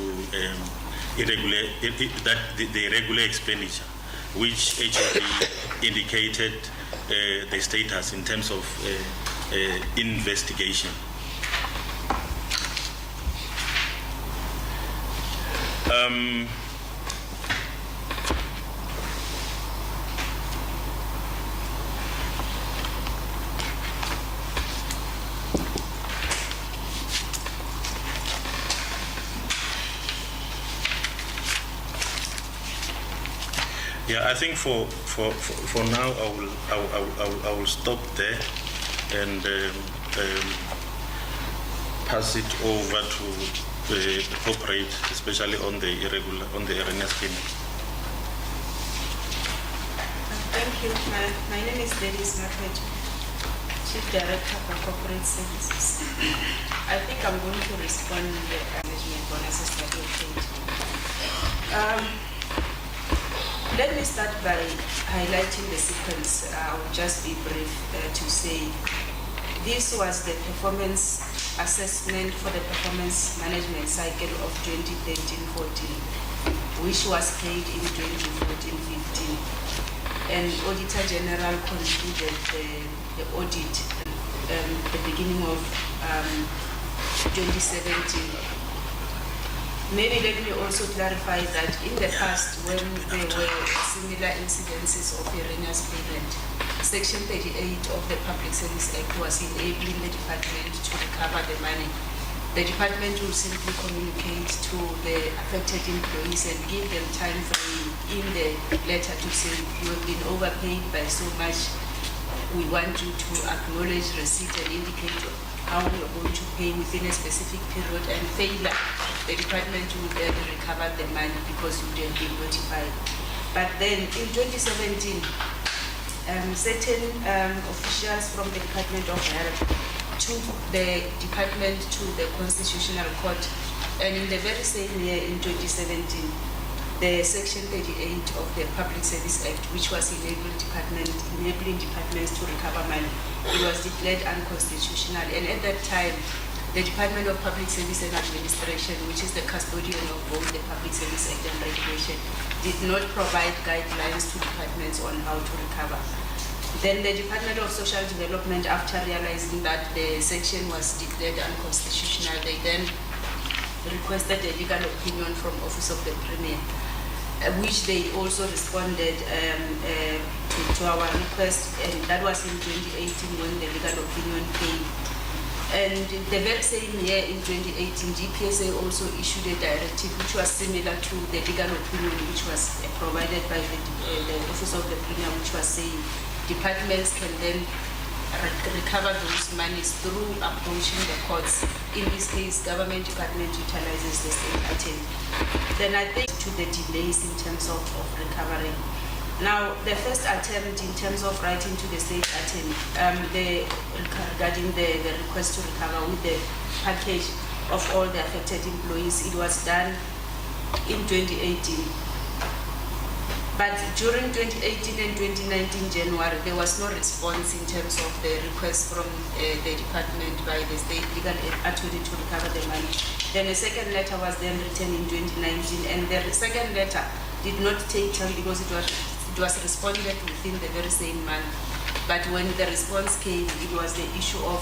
the irregular expenditure, which HOD indicated the status in terms of investigation. Yeah, I think for now I will stop there and pass it over to the corporate, especially on the erroneous payment. Thank you. My name is Dennis Matwejo, Chief Director for Corporate Services. I think I'm going to respond to the management bonuses that you paid. Let me start by highlighting the sequence. I'll just be brief to say this was the performance assessment for the performance management cycle of 2013-14, which was paid in 2014-15. And Auditor General concluded the audit at the beginning of 2017. Maybe let me also clarify that in the past, when there were similar incidences of erroneous payment, Section 38 of the Public Service Act was enabling the department to recover the money. The department will simply communicate to the affected employees and give them time frame in the letter to say, you have been overpaid by so much. We want you to acknowledge receipt and indicate how we are going to pay within a specific period, and failure, the department will then recover the money because you would have been notified. But then in 2017, certain officials from the Department of Health took the department to the Constitutional Court, and in the very same year, in 2017, the Section 38 of the Public Service Act, which was enabling departments to recover money, it was declared unconstitutional. And at that time, the Department of Public Service and Administration, which is the custodian of both the Public Service Act and Regulation, did not provide guidelines to departments on how to recover. Then the Department of Social Development, after realizing that the section was declared unconstitutional, they then requested a legal opinion from Office of the Premier, which they also responded to our request, and that was in 2018 when the legal opinion came. And the very same year in 2018, GPSA also issued a directive which was similar to the legal opinion which was provided by the Office of the Premier, which was saying departments can then recover those monies through approaching the courts. In this case, government department utilizes the state attorney. Then I think to the delays in terms of recovering. Now, the first attempt in terms of writing to the state attorney regarding the request to recover with the package of all the affected employees, it was done in 2018. But during 2018 and 2019 January, there was no response in terms of the request from the department by the state legal attorney to recover the money. Then a second letter was then written in 2019, and the second letter did not take time because it was responded within the very same month. But when the response came, it was the issue of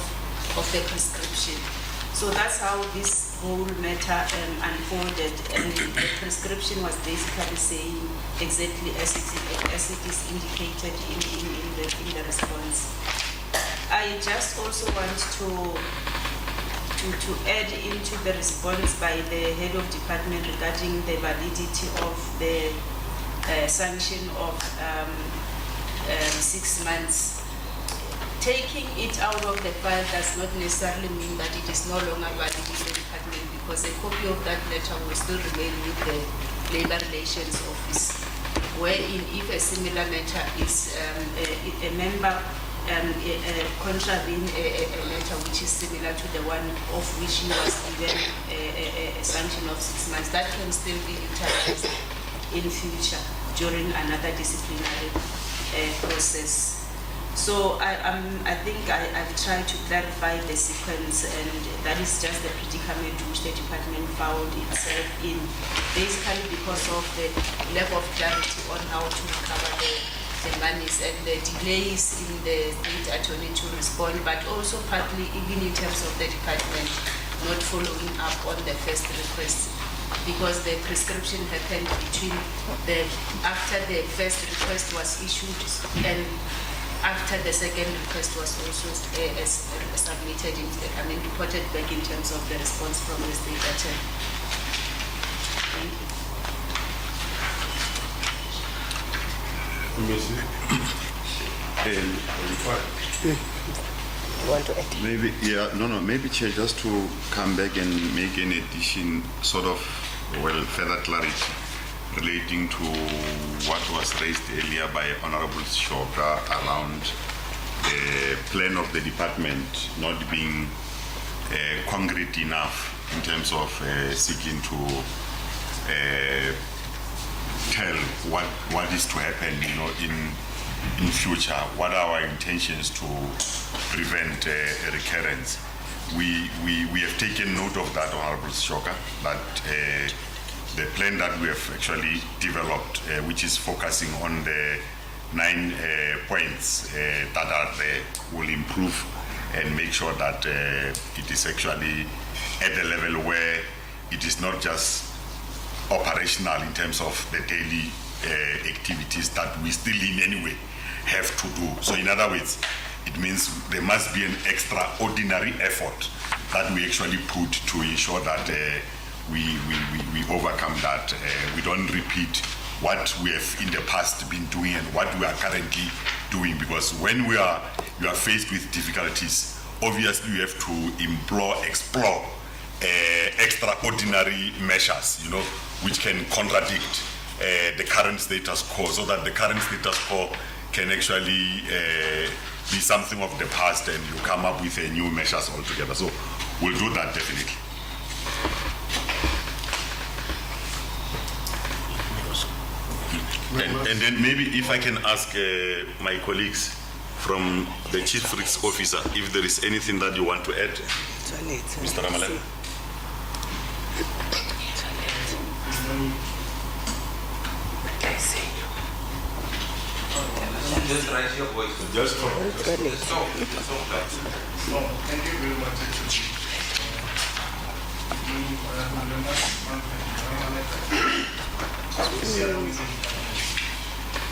the prescription. So that's how this whole matter unfolded, and the prescription was basically saying exactly as it is indicated in the response. I just also want to add into the response by the head of department regarding the validity of the sanction of 6 months. Taking it out of the file does not necessarily mean that it is no longer valid in the department, because a copy of that letter will still remain with the Labour Relations Office, wherein if a similar matter is a member contravene a letter which is similar to the one of which he was given a sanction of 6 months, that can still be utilized in future during another disciplinary process. So I think I've tried to clarify the sequence, and that is just the predicament which the department found itself in, basically because of the lack of clarity on how to recover the monies and the delays in the state attorney to respond, but also partly even in terms of the department not following up on the first request, because the prescription happened after the first request was issued and after the second request was also submitted, reported back in terms of the response from the state attorney. Thank you. Maybe Chair, just to come back and make an addition, sort of, further clarity relating to what was raised earlier by Honorable Shoka around the plan of the department not being concrete enough in terms of seeking to tell what is to happen, in future. What are our intentions to prevent a recurrence? We have taken note of that, Honorable Shoka, that the plan that we have actually developed, which is focusing on the 9 points that are there, will improve and make sure that it is actually at a level where it is not just operational in terms of the daily activities that we still in any way have to do. So in other words, it means there must be an extraordinary effort that we actually put to ensure that we overcome that. We don't repeat what we have in the past been doing and what we are currently doing, because when you are faced with difficulties, obviously you have to explore extraordinary measures, which can contradict the current status quo, so that the current status quo can actually be something of the past and you come up with new measures altogether. So we'll do that definitely. And then maybe if I can ask my colleagues from the Chief Risk Officer if there is anything that you want to add. Mr. Ramalan. Just raise your voice. Just talk. Thank you very much.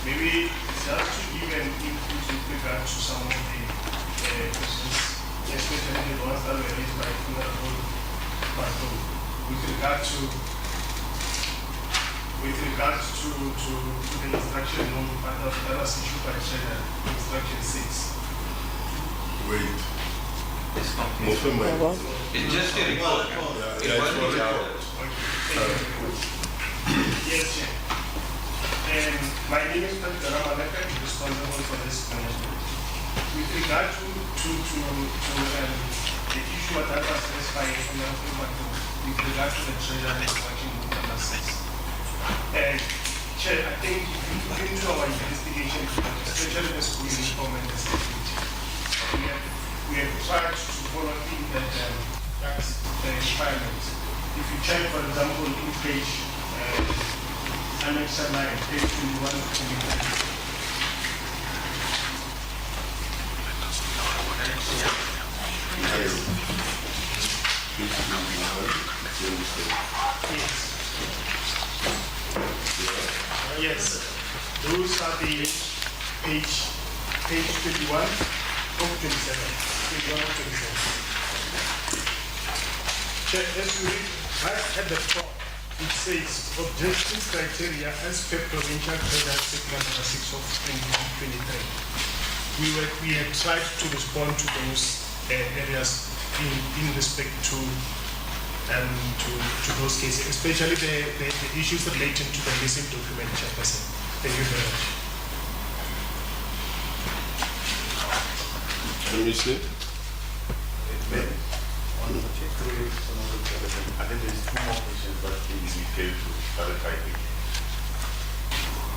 Maybe just to give an input with regard to some of the questions especially the ones that were raised by Honorable Pastor, with regard to the instruction note that was issued by China, instruction 6. Wait. It's complete. November. It's just a report. Yeah, it's for report. Yes, Chair. My name is Dr. Ramaleka, responsible for this management. With regard to the issue that was raised by Honorable Mato, with regard to the Treasury Instruction Book number 6. Chair, I think if you look into our investigation, especially the school uniform and the security, we have tried to follow things that's the requirements. If you check, for example, in page Annex 9, page 21 to 23. Yes, those are the page 21 of 27. 21 of 27. Check, as you read right at the top, it says objective criteria as per provincial treasury circular number 6 of 2023. We had tried to respond to those areas in respect to those cases, especially the issues relating to the missing document, Chairperson. Thank you very much. Let me see. I think there's 2 more questions that we failed to clarify.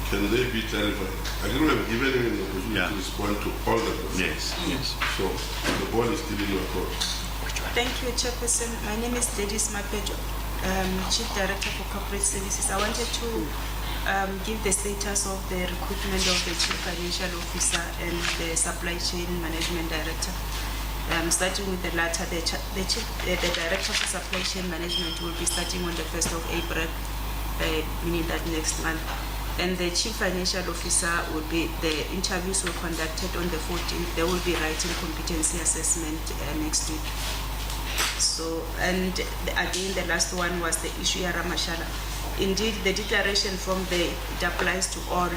Can they be clarified? I think we have given him an opportunity to respond to all the questions. Yes. So the ball is still in your court. Thank you, Chairperson. My name is Dedis Mapejo, Chief Director for Corporate Services. I wanted to give the status of the recruitment of the Chief Financial Officer and the Supply Chain Management Director. Starting with the latter, the Director for Supply Chain Management will be starting on the 1st of April, meaning that next month. And the Chief Financial Officer will be, the interviews were conducted on the 14th. There will be writing competency assessment next week. So, and again, the last one was the issue of Ramashala. Indeed, the declaration from it applies to all.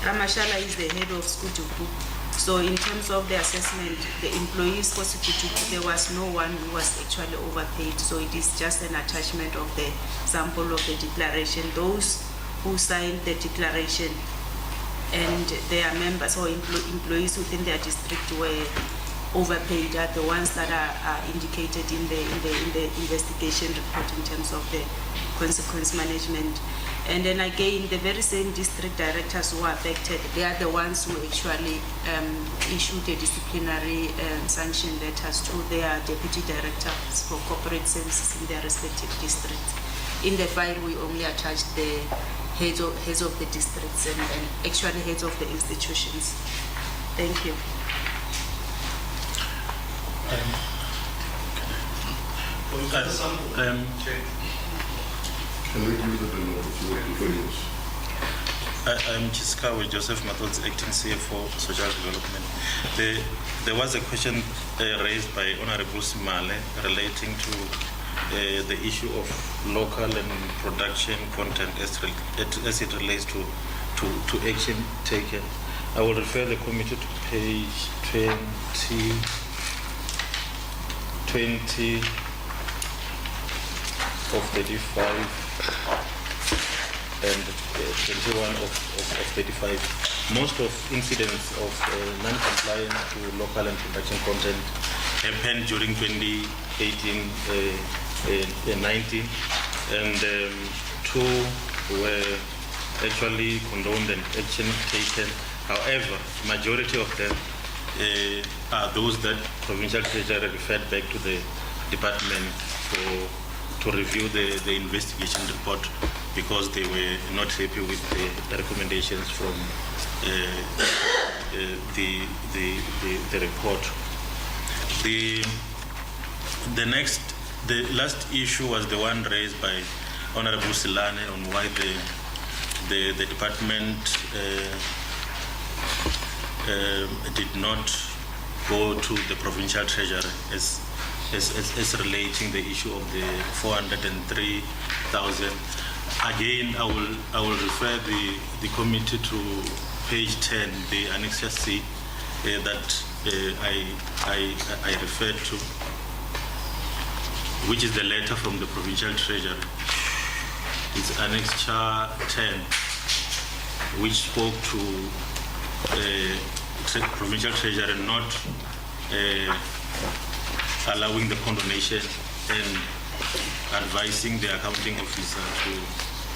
Ramashala is the head of Skutuku. So in terms of the assessment, the employees for Skutuku, there was no one who was actually overpaid. So it is just an attachment of the sample of the declaration. Those who signed the declaration and their members or employees within their district were overpaid are the ones that are indicated in the investigation report in terms of the consequence management. And then again, the very same district directors who are affected, they are the ones who actually issued a disciplinary sanction letters to their deputy directors for corporate services in their respective districts. In the file, we only attached the heads of the districts and actually heads of the institutions. Thank you. Can we give the opportunity? I'm Chiskawe Joseph Mathods, acting CFO Social Development. There was a question raised by Honorable Simale relating to the issue of local and production content as it relates to action taken. I will refer the committee to page 20 of 35 and 21 of 35. Most of incidents of non-compliance to local and production content happened during 2018-19, and 2 were actually condoned and action taken. However, majority of them are those that Provincial Treasury referred back to the department to review the investigation report because they were not happy with the recommendations from the report. The last issue was the one raised by Honorable Silane on why the department did not go to the provincial treasurer as relating the issue of the 403,000. Again, I will refer the committee to page 10, the Annexure C that I referred to, which is the letter from the provincial treasurer. It's Annexure 10, which spoke to provincial treasurer not allowing the condonation and advising the accounting officer to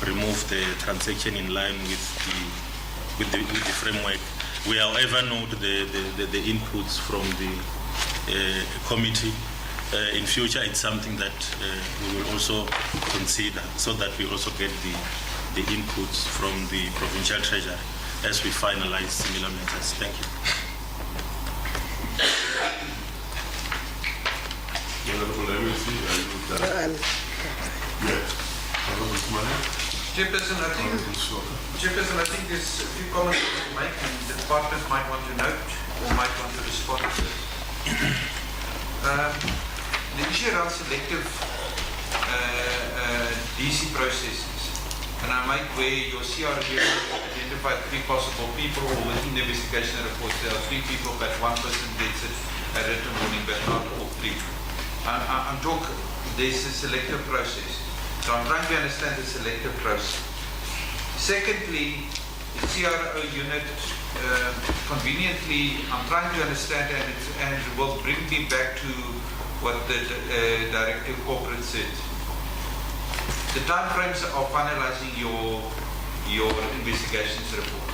remove the transaction in line with the framework. We, however, note the inputs from the committee. In future, it's something that we will also consider, so that we also get the inputs from the provincial treasurer as we finalize similar matters. Thank you. Chairperson, I think there's a few comments to make, and the department might want to note or might want to respond to this. The issue around selective DC processes, and I might where your CR here identified 3 possible people, or within the investigation report there are 3 people, but 1 person gets it a written warning, but not all 3. I'm talking, there's a selective process. So I'm trying to understand the selective process. Secondly, the CRO unit, conveniently, I'm trying to understand, and it will bring me back to what the Directive Corporate said. The time frames of finalizing your investigations report.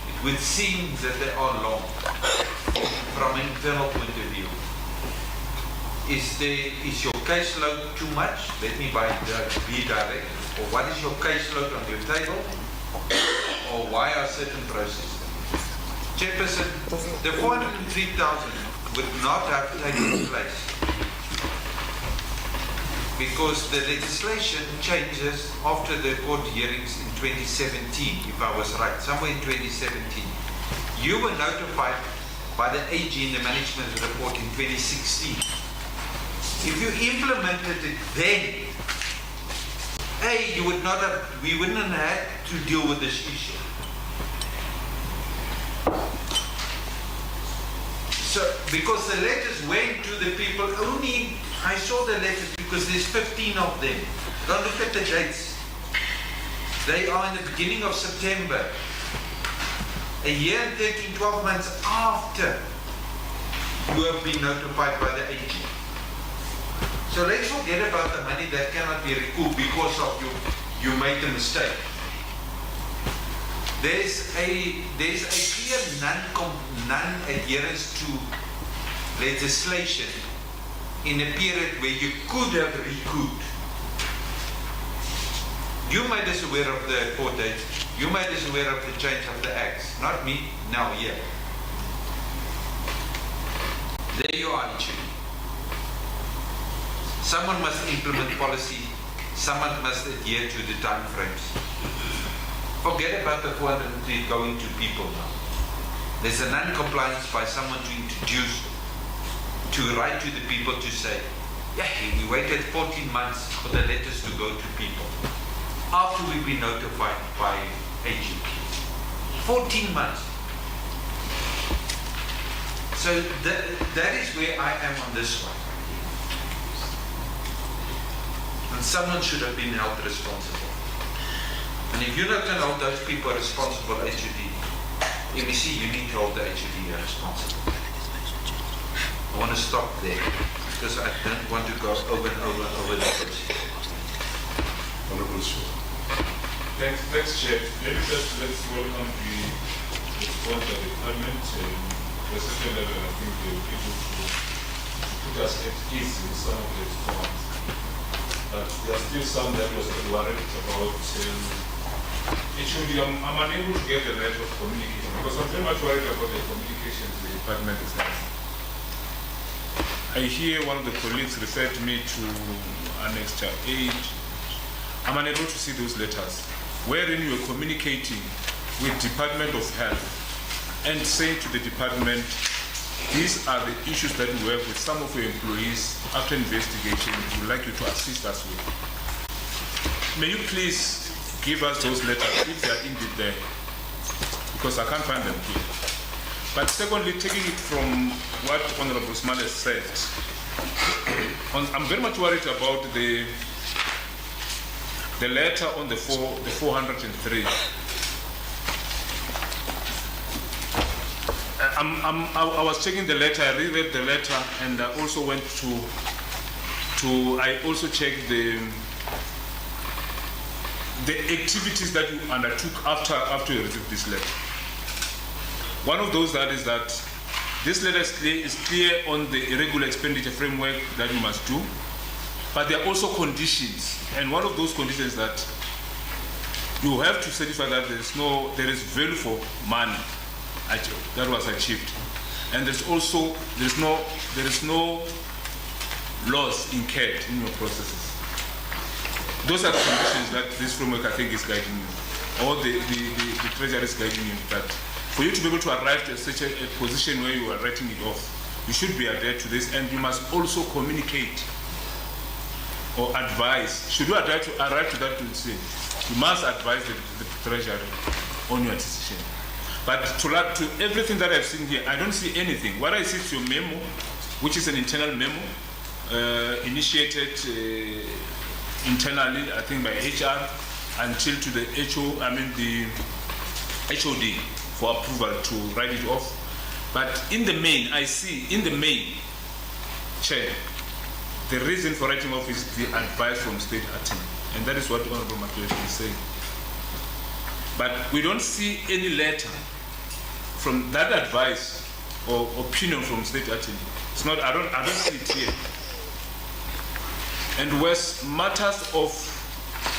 It would seem that they are long from an internal point of view. Is your caseload too much? Let me be direct. Or what is your caseload on your table? Or why are certain processes? Chairperson, the 403,000 would not have taken place because the legislation changes after the court hearings in 2017, if I was right, somewhere in 2017. You were notified by the AG in the management report in 2016. If you implemented it then, we wouldn't have had to deal with this issue. So, because the letters went to the people only, I saw the letters because there's 15 of them. Don't look at the dates. They are in the beginning of September. A year and 13, 12 months after you have been notified by the AG. So let's forget about the money that cannot be recouped because of you made a mistake. There's a clear non-adherence to legislation in a period where you could have recouped. You made us aware of the court date. You made us aware of the change of the acts. Not me, now here. There you are, actually. Someone must implement policy, someone must adhere to the time frames. Forget about the 403 going to people now. There's a non-compliance by someone to introduce, to write to the people to say, yeah, we waited 14 months for the letters to go to people after we've been notified by AGP. 14 months. So that is where I am on this one. And someone should have been held responsible. And if you're not going to hold those people responsible, HUD, MEC, you need to hold the HUD responsible. I want to stop there because I don't want to go over and over and over the process. Honorable Chair. Thanks, Chair. Let's welcome the response of the department. The second level, I think they will be able to put us at ease with some of the response. But there are still some that was worried about I'm unable to get the right of communication because I'm very much worried about the communication to the department itself. I hear one of the colleagues refer to me to Annexure 8. I'm unable to see those letters wherein you are communicating with Department of Health and saying to the department, these are the issues that we have with some of your employees after investigation. We would like you to assist us with. May you please give us those letters if they are indeed there, because I can't find them here. But secondly, taking it from what Honorable Smale has said, I'm very much worried about the letter on the 403. I was checking the letter, I reread the letter, and I also went I also checked the activities that you undertook after you received this letter. One of those that is that this letter is clear on the irregular expenditure framework that you must do, but there are also conditions, and one of those conditions that you have to certify that there is value for money that was achieved, and there is no loss incurred in your processes. Those are the conditions that this framework, I think, is guiding you, or the Treasury is guiding you, that for you to be able to arrive at such a position where you are writing it off, you should be adhered to this, and you must also communicate or advise. Should you arrive to that position, you must advise the Treasury on your decision. But to everything that I've seen here, I don't see anything. What I see is your memo, which is an internal memo, initiated internally, I think by HR, until to the HOD for approval to write it off. But in the main, I see, Chair, the reason for writing off is the advice from State Attorney, and that is what Honorable Makiwesi is saying. But we don't see any letter from that advice or opinion from State Attorney. It's not. I don't see it here. And where matters of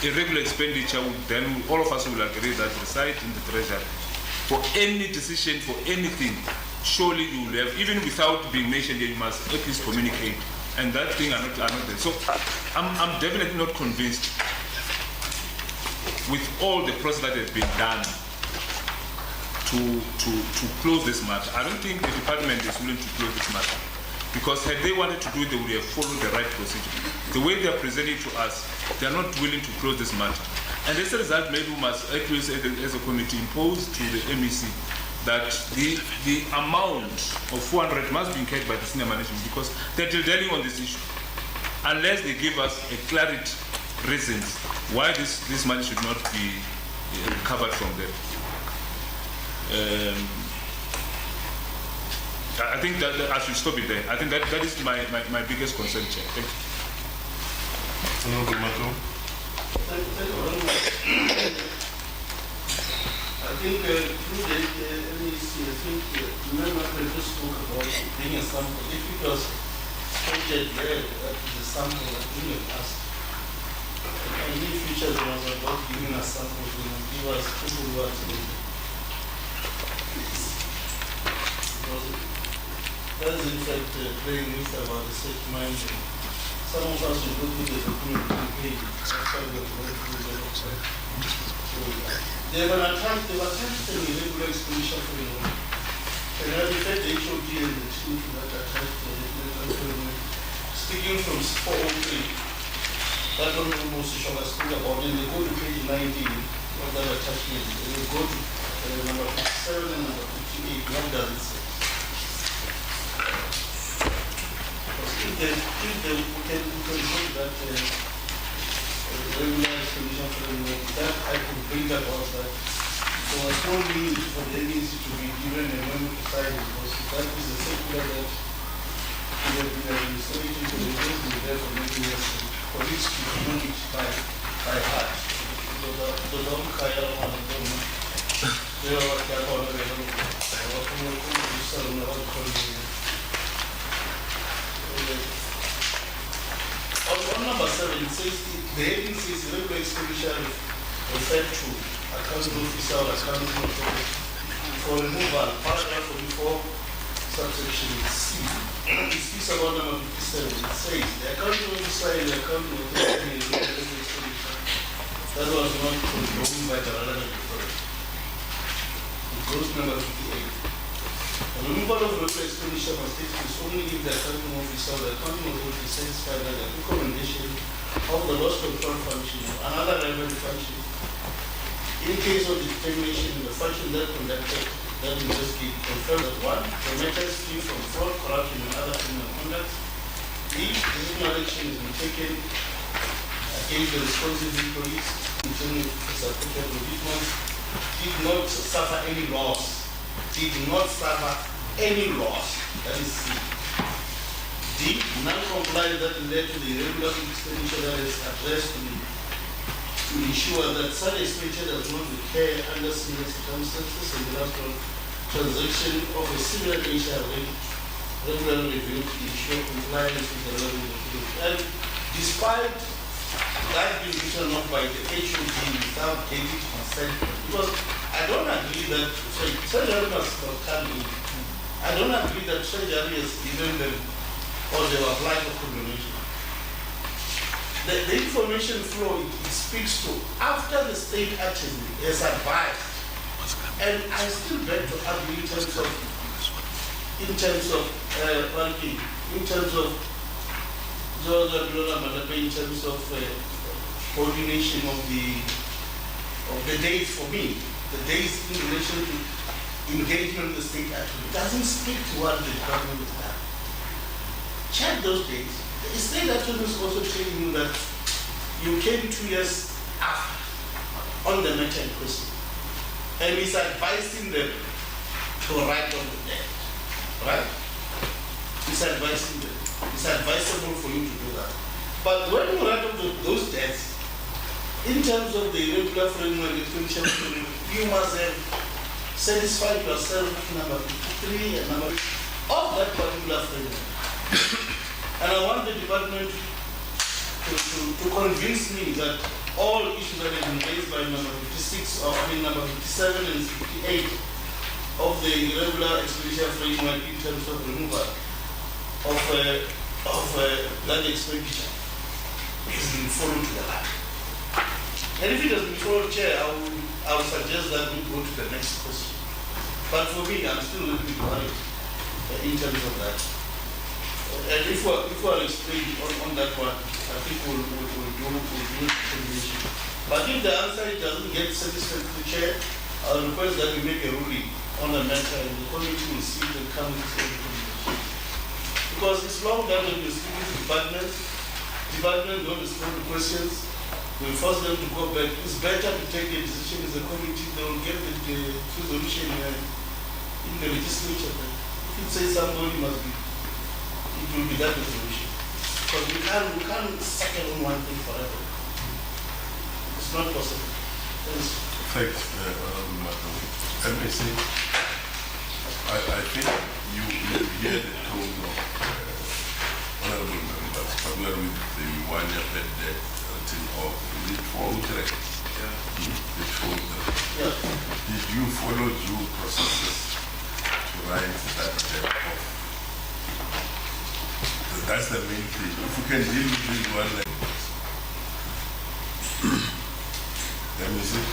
irregular expenditure, then all of us will agree that reside in the Treasury. For any decision, for anything, surely you will have, even without being mentioned here, you must at least communicate. And that thing are not there. So I'm definitely not convinced with all the process that has been done to close this matter. I don't think the department is willing to close this matter, because had they wanted to do it, they would have followed the right procedure. The way they are presenting it to us, they are not willing to close this matter. And as a result, maybe we must, at least as a committee, impose to the MEC that the amount of 400 must be incurred by the senior management, because they're dealing on this issue. Unless they give us a clarity reasons why this money should not be recovered from them. I think that I should stop it there. I think that is my biggest concern, Chair. Thank you. Thank you very much. I think through the MEC, I think remember when we spoke about being a sample. If it was stated there that the sample that we have asked, and in the future there was about giving us samples, they will give us people who are that is in fact playing with about the state mind. Some of us will go through the document and pay. They've attached an irregular expenditure framework. And I refer the HOD and the chief that attached the irregular framework. Speaking from 403, that one almost shall speak about, and they go to page 19 of that attachment, and they go to number 57 and number 58. What does it say? If they can put that regular expenditure framework, that I could bring about that. So I still need for the agency to be given a memo to sign, because that is a circular that we have been administrating to the agency there for many years, for which to know it by heart. So don't carry on the government. They are what they are going to do. On number 7, it says the agency is regular expenditure referred to accounting officer or accounting authority for removal. Paragraph 44, subsection C. It speaks about number 57. It says the accounting officer and the accounting authority is regular expenditure that was not condoned by the relevant authority. It goes to number 58. Removal of local expenditure must take place only if the accounting officer or the accounting authority is satisfied that the recommendation of the loss control function or another relevant function, in case of the determination in the function that conducted that investigate confirm that 1. The matter is free from fraud, corruption, and other criminal conduct. B. Disciplinary action has been taken against the responsible employees concerning the subject of commitments, did not suffer any loss. Did not suffer any loss. That is C. D. Non-compliance that led to the irregular expenditure that is addressed to ensure that such expenditure does not recur under similar circumstances, and the last one, transaction of a similar nature regularly reviewed to ensure compliance with the relevant authority. And despite that being written off by the HOD without getting consent, because I don't agree that Treasury must come in. I don't agree that Treasury has given them or they have applied for condonation. The information flow it speaks to after the state actually has advised, and I still beg to argue in terms of coordination of the dates for me, the dates in relation to engagement with the state actually doesn't speak to what the government has done. Check those dates. The state attorney is also telling you that you came 2 years after on the matter in question, and is advising them to write on the debt, right? It's advising them. It's advisable for you to do that. But when you write on those debts, in terms of the irregular framework expenditure, you must have satisfied yourself with number 53 and number of that particular framework. And I want the department to convince me that all issues that have been raised by number 56, or number 57 and 58 of the irregular expenditure framework in terms of removal of that expenditure has been followed to the line. And if it has been followed, Chair, I will suggest that we go to the next question. But for me, I'm still looking at it in terms of that. And if we'll explain on that one, I think we'll do determination. But if the answer doesn't get satisfactory, Chair, I'll request that we make a ruling on the matter and the committee will see the coming determination. Because it's long that when we're speaking to department don't respond to questions, we force them to go back. It's better to take a decision as a committee, they will get the resolution in the legislature. If it says somebody must be, it will be that resolution. Because we can't second on one thing forever. It's not possible. Thanks, let me say, I think you hear the tone of honorable members, particularly with the one-year bed debt of the four Utrecht. Did you follow due processes to write that debt off? That's the main thing. If you can deal with this one like let me see.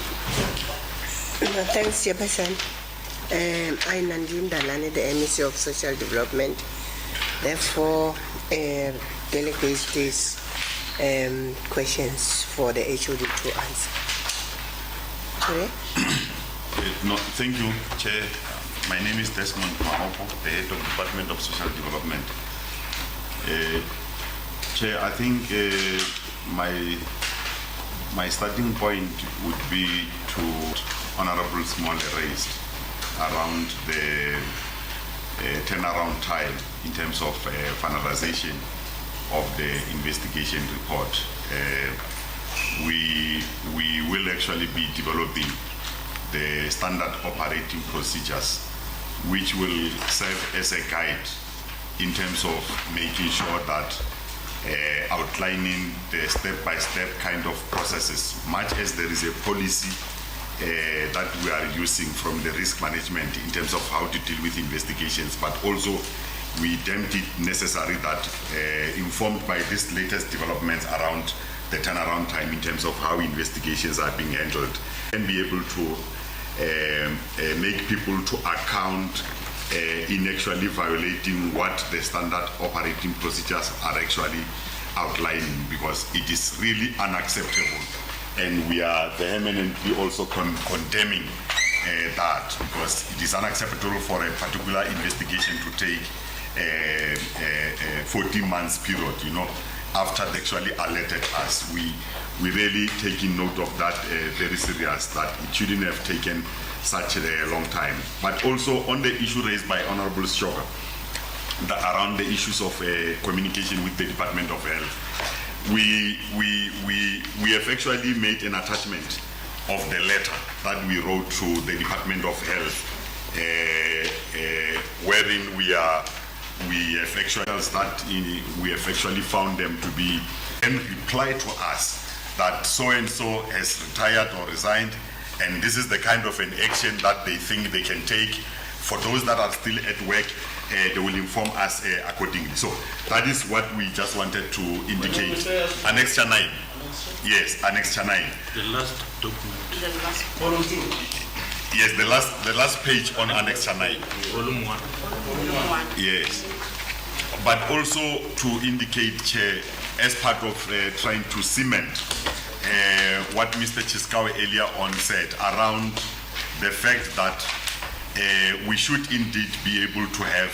Thanks, Chairperson. I'm Nandine Dalani, the MEC of Social Development. Therefore, delegate these questions for the HOD to answer. Okay? No, thank you, Chair. My name is Desmond Mahopo, the Head of Department of Social Development. Chair, I think my starting point would be to Honorable Small raised around the turnaround time in terms of finalization of the investigation report. We will actually be developing the standard operating procedures which will serve as a guide in terms of making sure that outlining the step-by-step kind of processes, much as there is a policy that we are using from the risk management in terms of how to deal with investigations, but also we deemed it necessary that informed by these latest developments around the turnaround time in terms of how investigations are being handled, and be able to make people to account in actually violating what the standard operating procedures are actually outlining, because it is really unacceptable, and we are vehemently also condemning that, because it is unacceptable for a particular investigation to take 14 months period, you know, after they actually alerted us. We really taking note of that very serious, that it shouldn't have taken such a long time. But also on the issue raised by Honorable Shoga, around the issues of communication with the Department of Health, we have actually made an attachment of the letter that we wrote to the Department of Health, wherein we have actually found them to be, and reply to us that so and so has retired or resigned, and this is the kind of an action that they think they can take. For those that are still at work, they will inform us accordingly. So that is what we just wanted to indicate. Annexure 9. Yes, Annexure 9. The last document. Yes, the last page on Annexure 9. Volume 1. Yes. But also to indicate, Chair, as part of trying to cement what Mr. Chiskawe earlier on said around the fact that we should indeed be able to have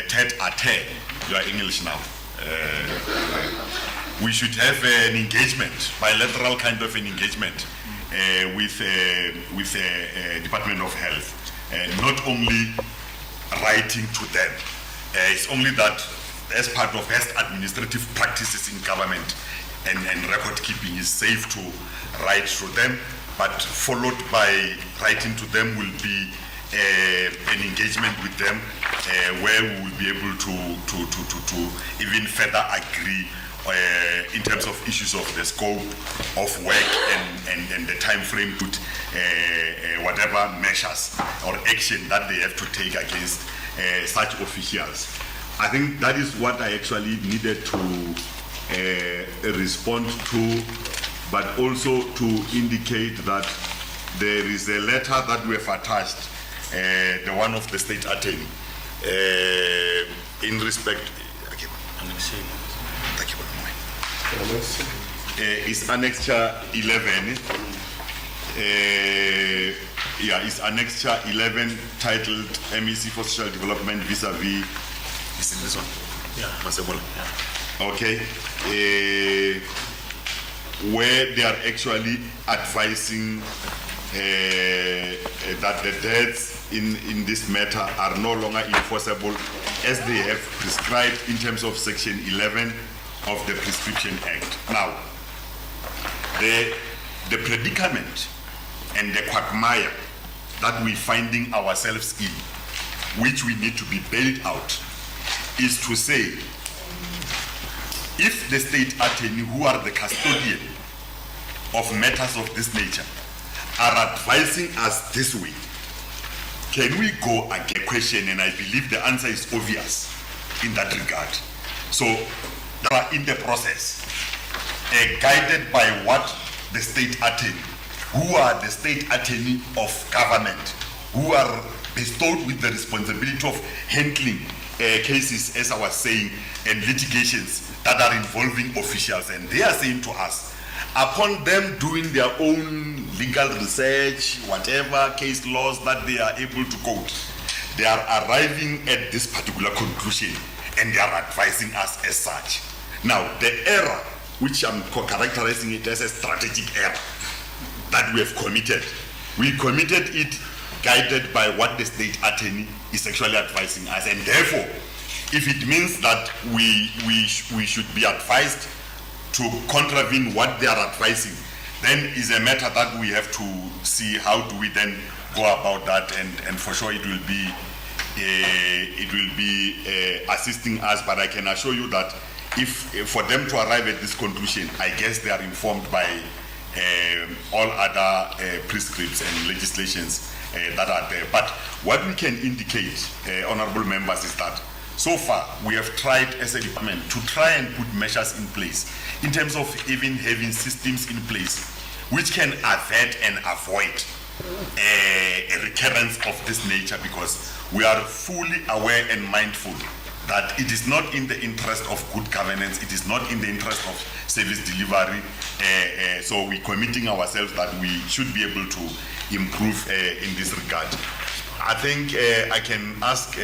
tete-a-tete, you are English now, we should have an engagement, bilateral kind of an engagement with Department of Health, not only writing to them. It's only that as part of best administrative practices in government and record keeping is safe to write to them, but followed by writing to them will be an engagement with them where we will be able to even further agree in terms of issues of the scope of work and the time frame to whatever measures or action that they have to take against such officials. I think that is what I actually needed to respond to, but also to indicate that there is a letter that we have attached, the one of the state attorney, in respect. It's Annexure 11. It's Annexure 11 titled MEC for Social Development vis-a-vis. Is in this one? Yeah. Okay. Where they are actually advising that the deaths in this matter are no longer enforceable as they have prescribed in terms of Section 11 of the Prescription Act. Now, the predicament and the quagmire that we're finding ourselves in, which we need to be bailed out, is to say, if the state attorney, who are the custodian of matters of this nature, are advising us this way, can we go and get a question? And I believe the answer is obvious in that regard. So, they are in the process, guided by what the state attorney, who are the state attorney of government, who are bestowed with the responsibility of handling cases, as I was saying, and litigations that are involving officials. And they are saying to us, upon them doing their own legal research, whatever case laws that they are able to quote, they are arriving at this particular conclusion and they are advising us as such. Now, the error, which I'm characterizing it as a strategic error that we have committed, we committed it guided by what the state attorney is actually advising us, and therefore, if it means that we should be advised to contravene what they are advising, then is a matter that we have to see how do we then go about that, and for sure it will be assisting us. But I can assure you that if for them to arrive at this conclusion, I guess they are informed by all other prescripts and legislations that are there. But what we can indicate, honorable members, is that so far we have tried as a department to try and put measures in place in terms of even having systems in place which can avert and avoid a recurrence of this nature, because we are fully aware and mindful that it is not in the interest of good governance, it is not in the interest of service delivery, so we're committing ourselves that we should be able to improve in this regard. I think I can ask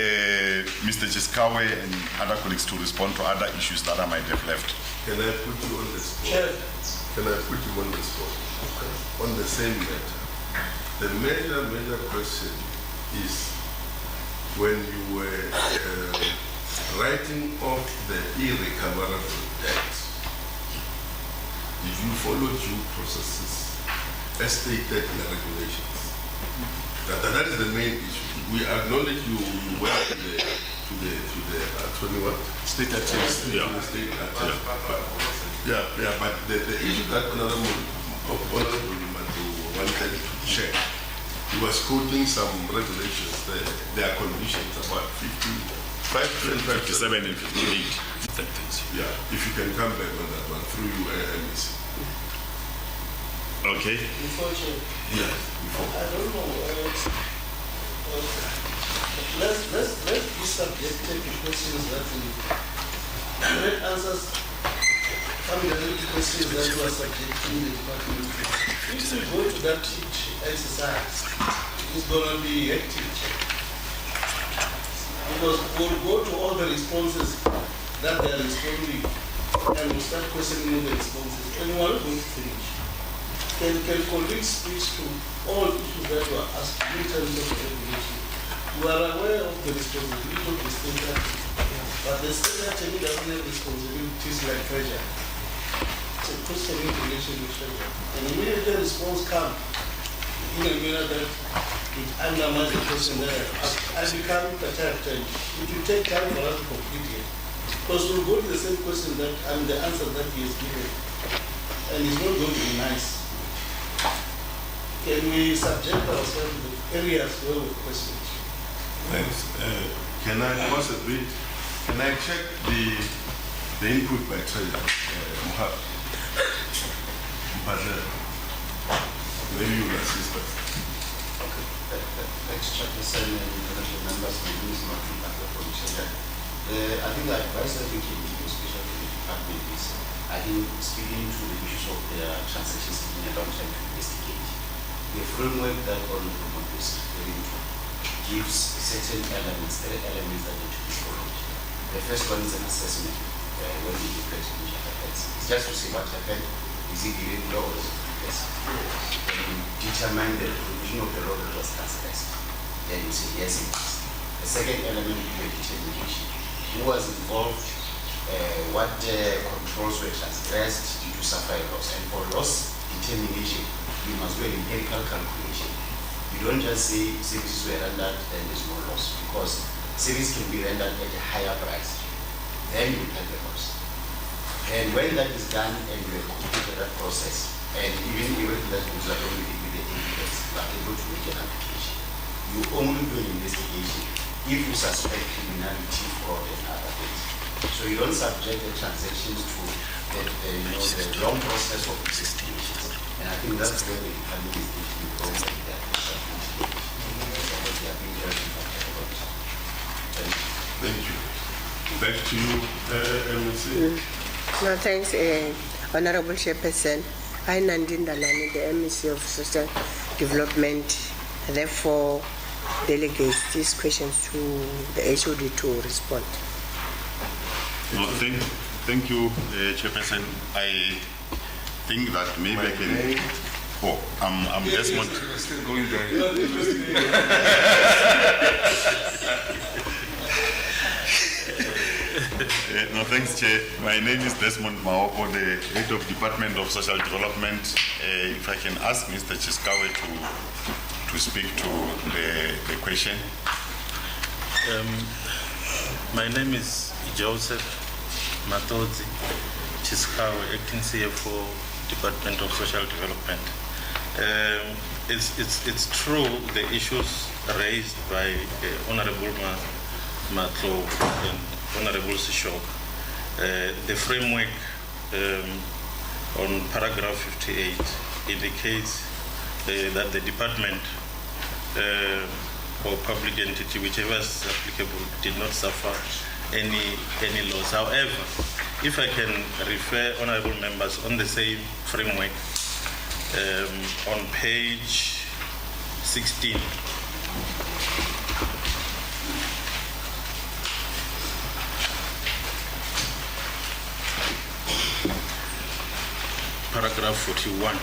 Mr. Chiskawe and other colleagues to respond to other issues that I might have left. Can I put you on the spot? Chair. Can I put you on the spot? On the same matter. The major question is, when you were writing off the irrecoverable debt, did you follow due processes as stated in the regulations? That is the main issue. We acknowledge you went to the attorney what? State attorney. Yeah. The state attorney. Yeah, but the issue that Honorable Matu wanted to check, he was quoting some regulations, there are conditions about 57 and 58. Yeah, if you can come back on that one through you, MEC. Okay. Yes. I don't know. Let's be subjected to questions that great answers. Coming to questions that you are subjecting the department. If you go to that exercise, it's going to be hectic. Because we'll go to all the responses that they are responding, and we'll start questioning the responses, and we are not going to finish. Can colleagues speak to all issues that were asked in terms of regulation? We are aware of the responsibility of the state attorney, but the state attorney doesn't have responsibilities like treasurer. It's a question in relation with treasurer. And immediately the response comes in a manner that it undermines the question that I become perturbed. It will take time for us to complete it. Because we'll go to the same question that and the answer that he has given. And it's not going to be nice. Can we subject ourselves to areas where we question? Thanks. Can I possibly, can I check the input by Treasurer? Maybe you will assist us. Okay. Thanks, Chairperson and honorable members. My name is Martin Baka from Treasurer. I think the advice that we can give, especially to the department, is I think speaking to the issues of their transactions in a long time to investigate. The framework that Honorable Mako is referring to gives certain elements, there are elements that need to be followed. The first one is an assessment when the investigation happens. It's just to see what happened. Is it irregular or is it yes? Then you determine the provision of the law that was transgressed. Then you say yes, it is. The second element is the determination. Who was involved? What controls were transgressed? Did you suffer a loss? And for loss determination, you must do an empirical calculation. You don't just say services were rendered and there's no loss, because service can be rendered at a higher price. Then you have the loss. And when that is done and you have completed that process, and even if that is not only with the evidence, you are able to make an application. You only do an investigation if you suspect criminality, fraud, and other things. So you don't subject the transactions to the long process of investigations. And I think that's where the economy is taking wrong with that. Thank you. Back to you, MEC. No, thanks, Honorable Chairperson. I, Nandin Dalani, the MEC of Social Development, therefore delegates these questions to the HOD to respond. No, thank you, Chairperson. I think that maybe I can. Oh, I'm Desmond. Still going there. No, thanks, Chair. My name is Desmond Maoko, the Head of Department of Social Development. If I can ask Mr. Chiskawe to speak to the question. My name is Joseph Matodzi Chiskawe, Acting CFO, Department of Social Development. It's true the issues raised by Honorable Matlo and Honorable Sishok. The framework on paragraph 58 indicates that the department or public entity, whichever is applicable, did not suffer any loss. However, if I can refer honorable members on the same framework, on page 16, paragraph 41.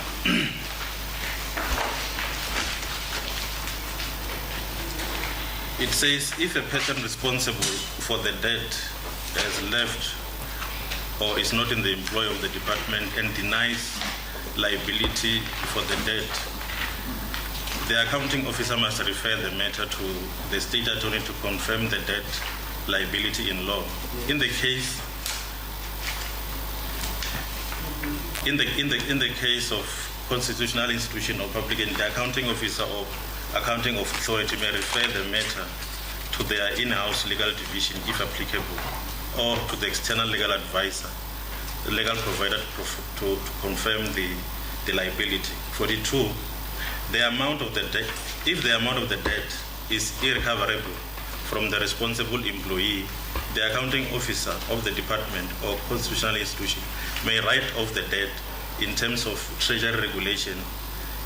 It says, if a person responsible for the debt has left or is not in the employ of the department and denies liability for the debt, the accounting officer must refer the matter to the state attorney to confirm the debt liability in law. In the case of constitutional institution or public entity, the accounting officer or accounting authority may refer the matter to their in-house legal division if applicable, or to the external legal advisor, the legal provider to confirm the liability. 42, the amount of the debt, if the amount of the debt is irrecoverable from the responsible employee, the accounting officer of the department or constitutional institution may write off the debt in terms of Treasury Regulation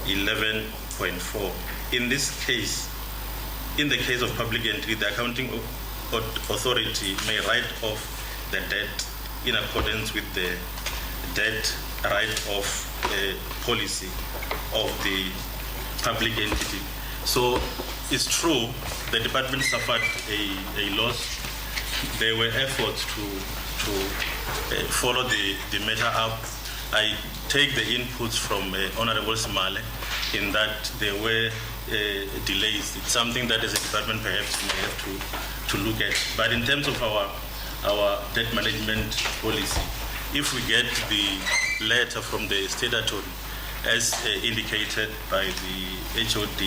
11.4. In this case, in the case of public entity, the accounting authority may write off the debt in accordance with the debt write-off policy of the public entity. So it's true, the department suffered a loss. There were efforts to follow the matter up. I take the inputs from Honorable Smale in that there were delays. It's something that as a department perhaps we may have to look at. But in terms of our debt management policy, if we get the letter from the state attorney, as indicated by the HOD,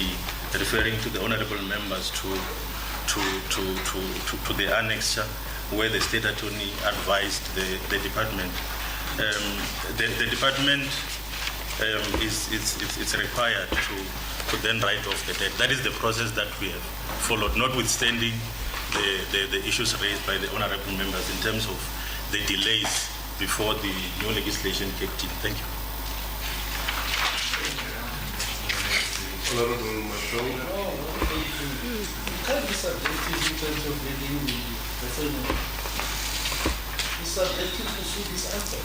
referring to the honorable members to the annexure where the state attorney advised the department, the department is required to then write off the debt. That is the process that we have followed, notwithstanding the issues raised by the honorable members in terms of the delays before the new legislation kicked in. Thank you. Honorable Mashonga. You can't be subjective in terms of reading the framework. It's subjective to see this answer.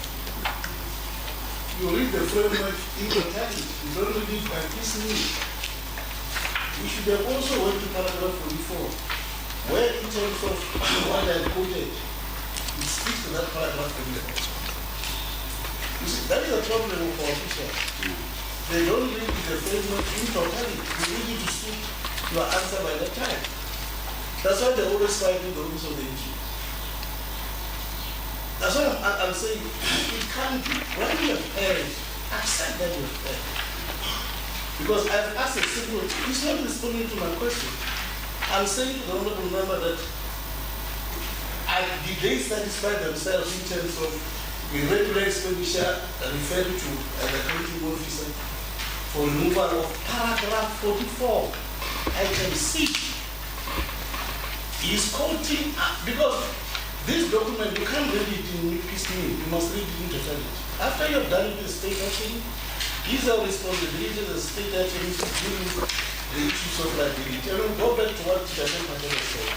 You read the framework in totality. You don't read it by piecemeal. We should have also went to paragraph 44, where in terms of what I quoted, it speaks to that paragraph 44. You see, that is a problem of our officials. They don't read the framework in totality. You read it to suit your answer by that time. That's why they always fight with the office of the issue. That's why I'm saying it can't be. When you have parents, accept that you have parents. Because I've asked a simple, he's not responding to my question. I'm saying to the honorable member that did they satisfy themselves in terms of irregular expenditure referred to as the accounting officer for removal of paragraph 44, item C. He's quoting, because this document, you can't read it in piecemeal, you must read it in totality. After you have done it with the state attorney, these are responsibilities of the state attorney to deal with the issues of liability. And we'll go back to what Chairman Pandela said.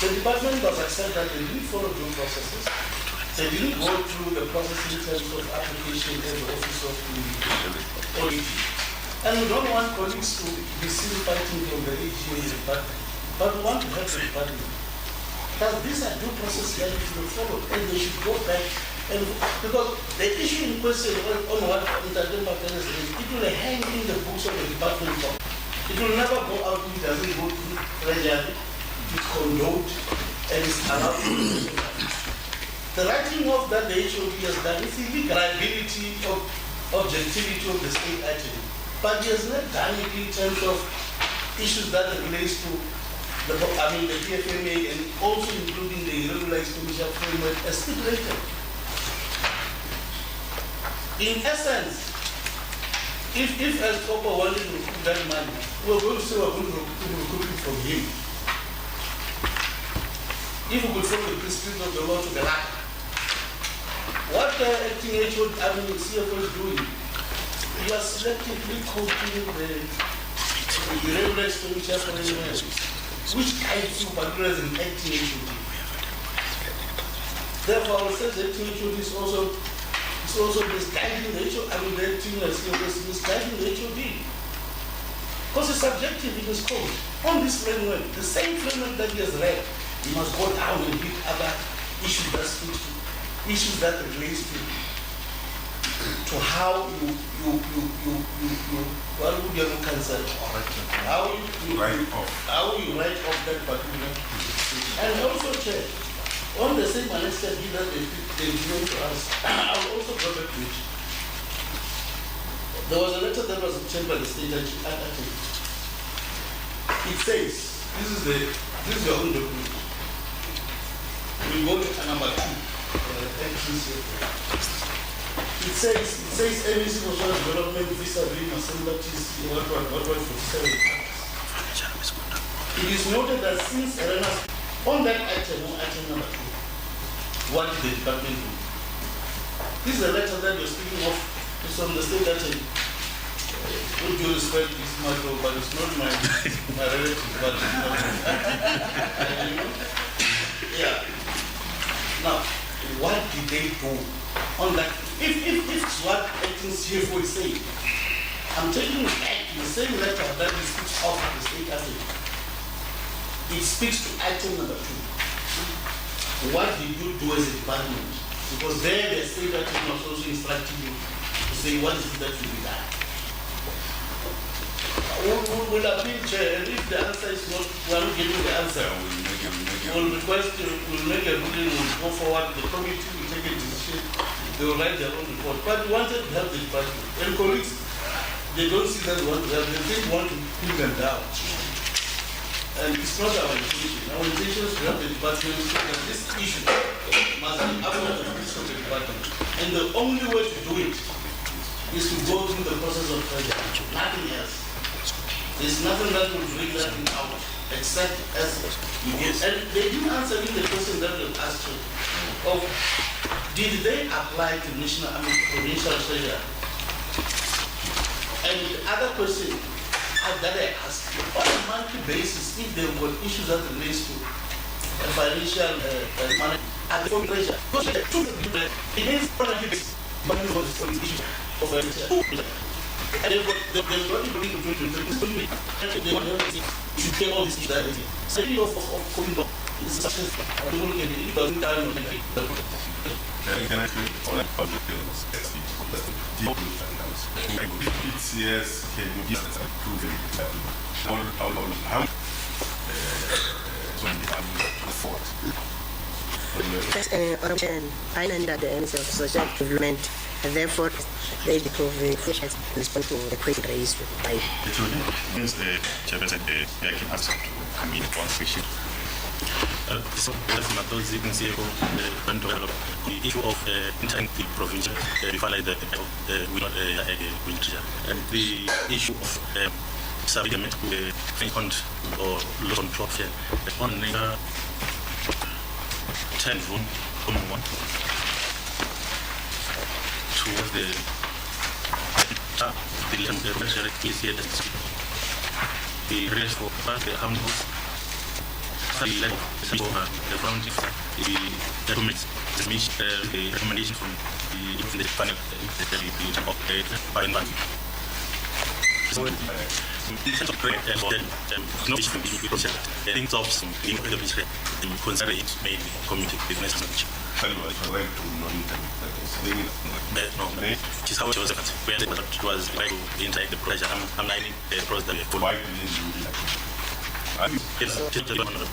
The department does accept that they didn't follow due processes. They didn't go through the process in terms of application as the office of the audit. And we don't want colleagues to be seen fighting from the AGA department, but we want to help the department. Because these are due processes that should be followed, and they should go back. And because the issue in question on what Mr. Pandela said, it will hang in the books of the department. It will never go out, it doesn't go through treasury, it's condoned, and it's allowed to be. The writing of that the HOD has done is the liability of objectivity of the state attorney. But he has not done it in terms of issues that relates to the PFMA and also including the irregular expenditure framework as stipulated. In essence, if SCOPA wanted to recruit that money, we're going to say we're going to recruit it from him. If we could follow the principles of the law to the latter. What the acting HO, CFO is doing, you are selectively copying the regular expenditure for anyone else, which guides you particularly as an acting HOD. Therefore, I would say the acting HOD is also misguiding the HOD, the acting CFO is misguiding the HOD. Because it's subjective in his code. On this framework, the same framework that he has read, you must go down and pick other issues that speak to, issues that relates to how you what would you consider? How you write off that particular. And also check on the same annexed bill that they given to us. I will also go back to it. There was a letter that was obtained by the state attorney. It says, this is your own document. We go to number 2. It says MEC for social development vis-a-vis facilities what 47. It is noted that since Arena on that item number 2, what did the department do? This is a letter that you're speaking of. It's from the state attorney. Would you respect this matter, but it's not my relative, but yeah. Now, what did they do on that? If it's what acting CFO is saying, I'm taking it back to the same letter that it speaks of the state attorney. It speaks to item number 2. What did you do as a department? Because there the state attorney was also instructing you to say what is it that should be done. We'll appeal, Chair, and if the answer is not, we are not getting the answer, we'll request, we'll make a ruling, we'll go forward, the committee will take a decision, they will write their own report. But we wanted to help the department. And colleagues, they don't see that we want to help, they think we want to pin them down. And it's not our intention. Our intention is to help the department so that this issue must be out of the risk of the department. And the only way to do it is to go through the process of pressure, nothing else. There's nothing that will bring that thing out except as you get. And they didn't answer me the question that was asked you of did they apply to provincial treasurer? And the other question that I asked, on a monthly basis, if there were issues that relates to financial management at the treasurer, because the truth it means money for the issue of financial. And there's not even going to do it. They want to you take all this that idea. So you of coming back is such a people can it doesn't time on the can actually all that public yes, can you give us a proof how I under the ends of social development, and therefore they respond to the question raised by means Chairperson, I can answer to come in one question. So that's my thoughts. You can see the issue of entering the provincial before like we not and the issue of supplement fund or loss on profit on 10 room one towards the rest for the house the founding the documents the recommendation from the panel of so in terms of no issue because things of some consider it maybe community business manager. No, which is how it was where it was like to interact the project. I'm lining the project. Why didn't you do that? It's just the one of the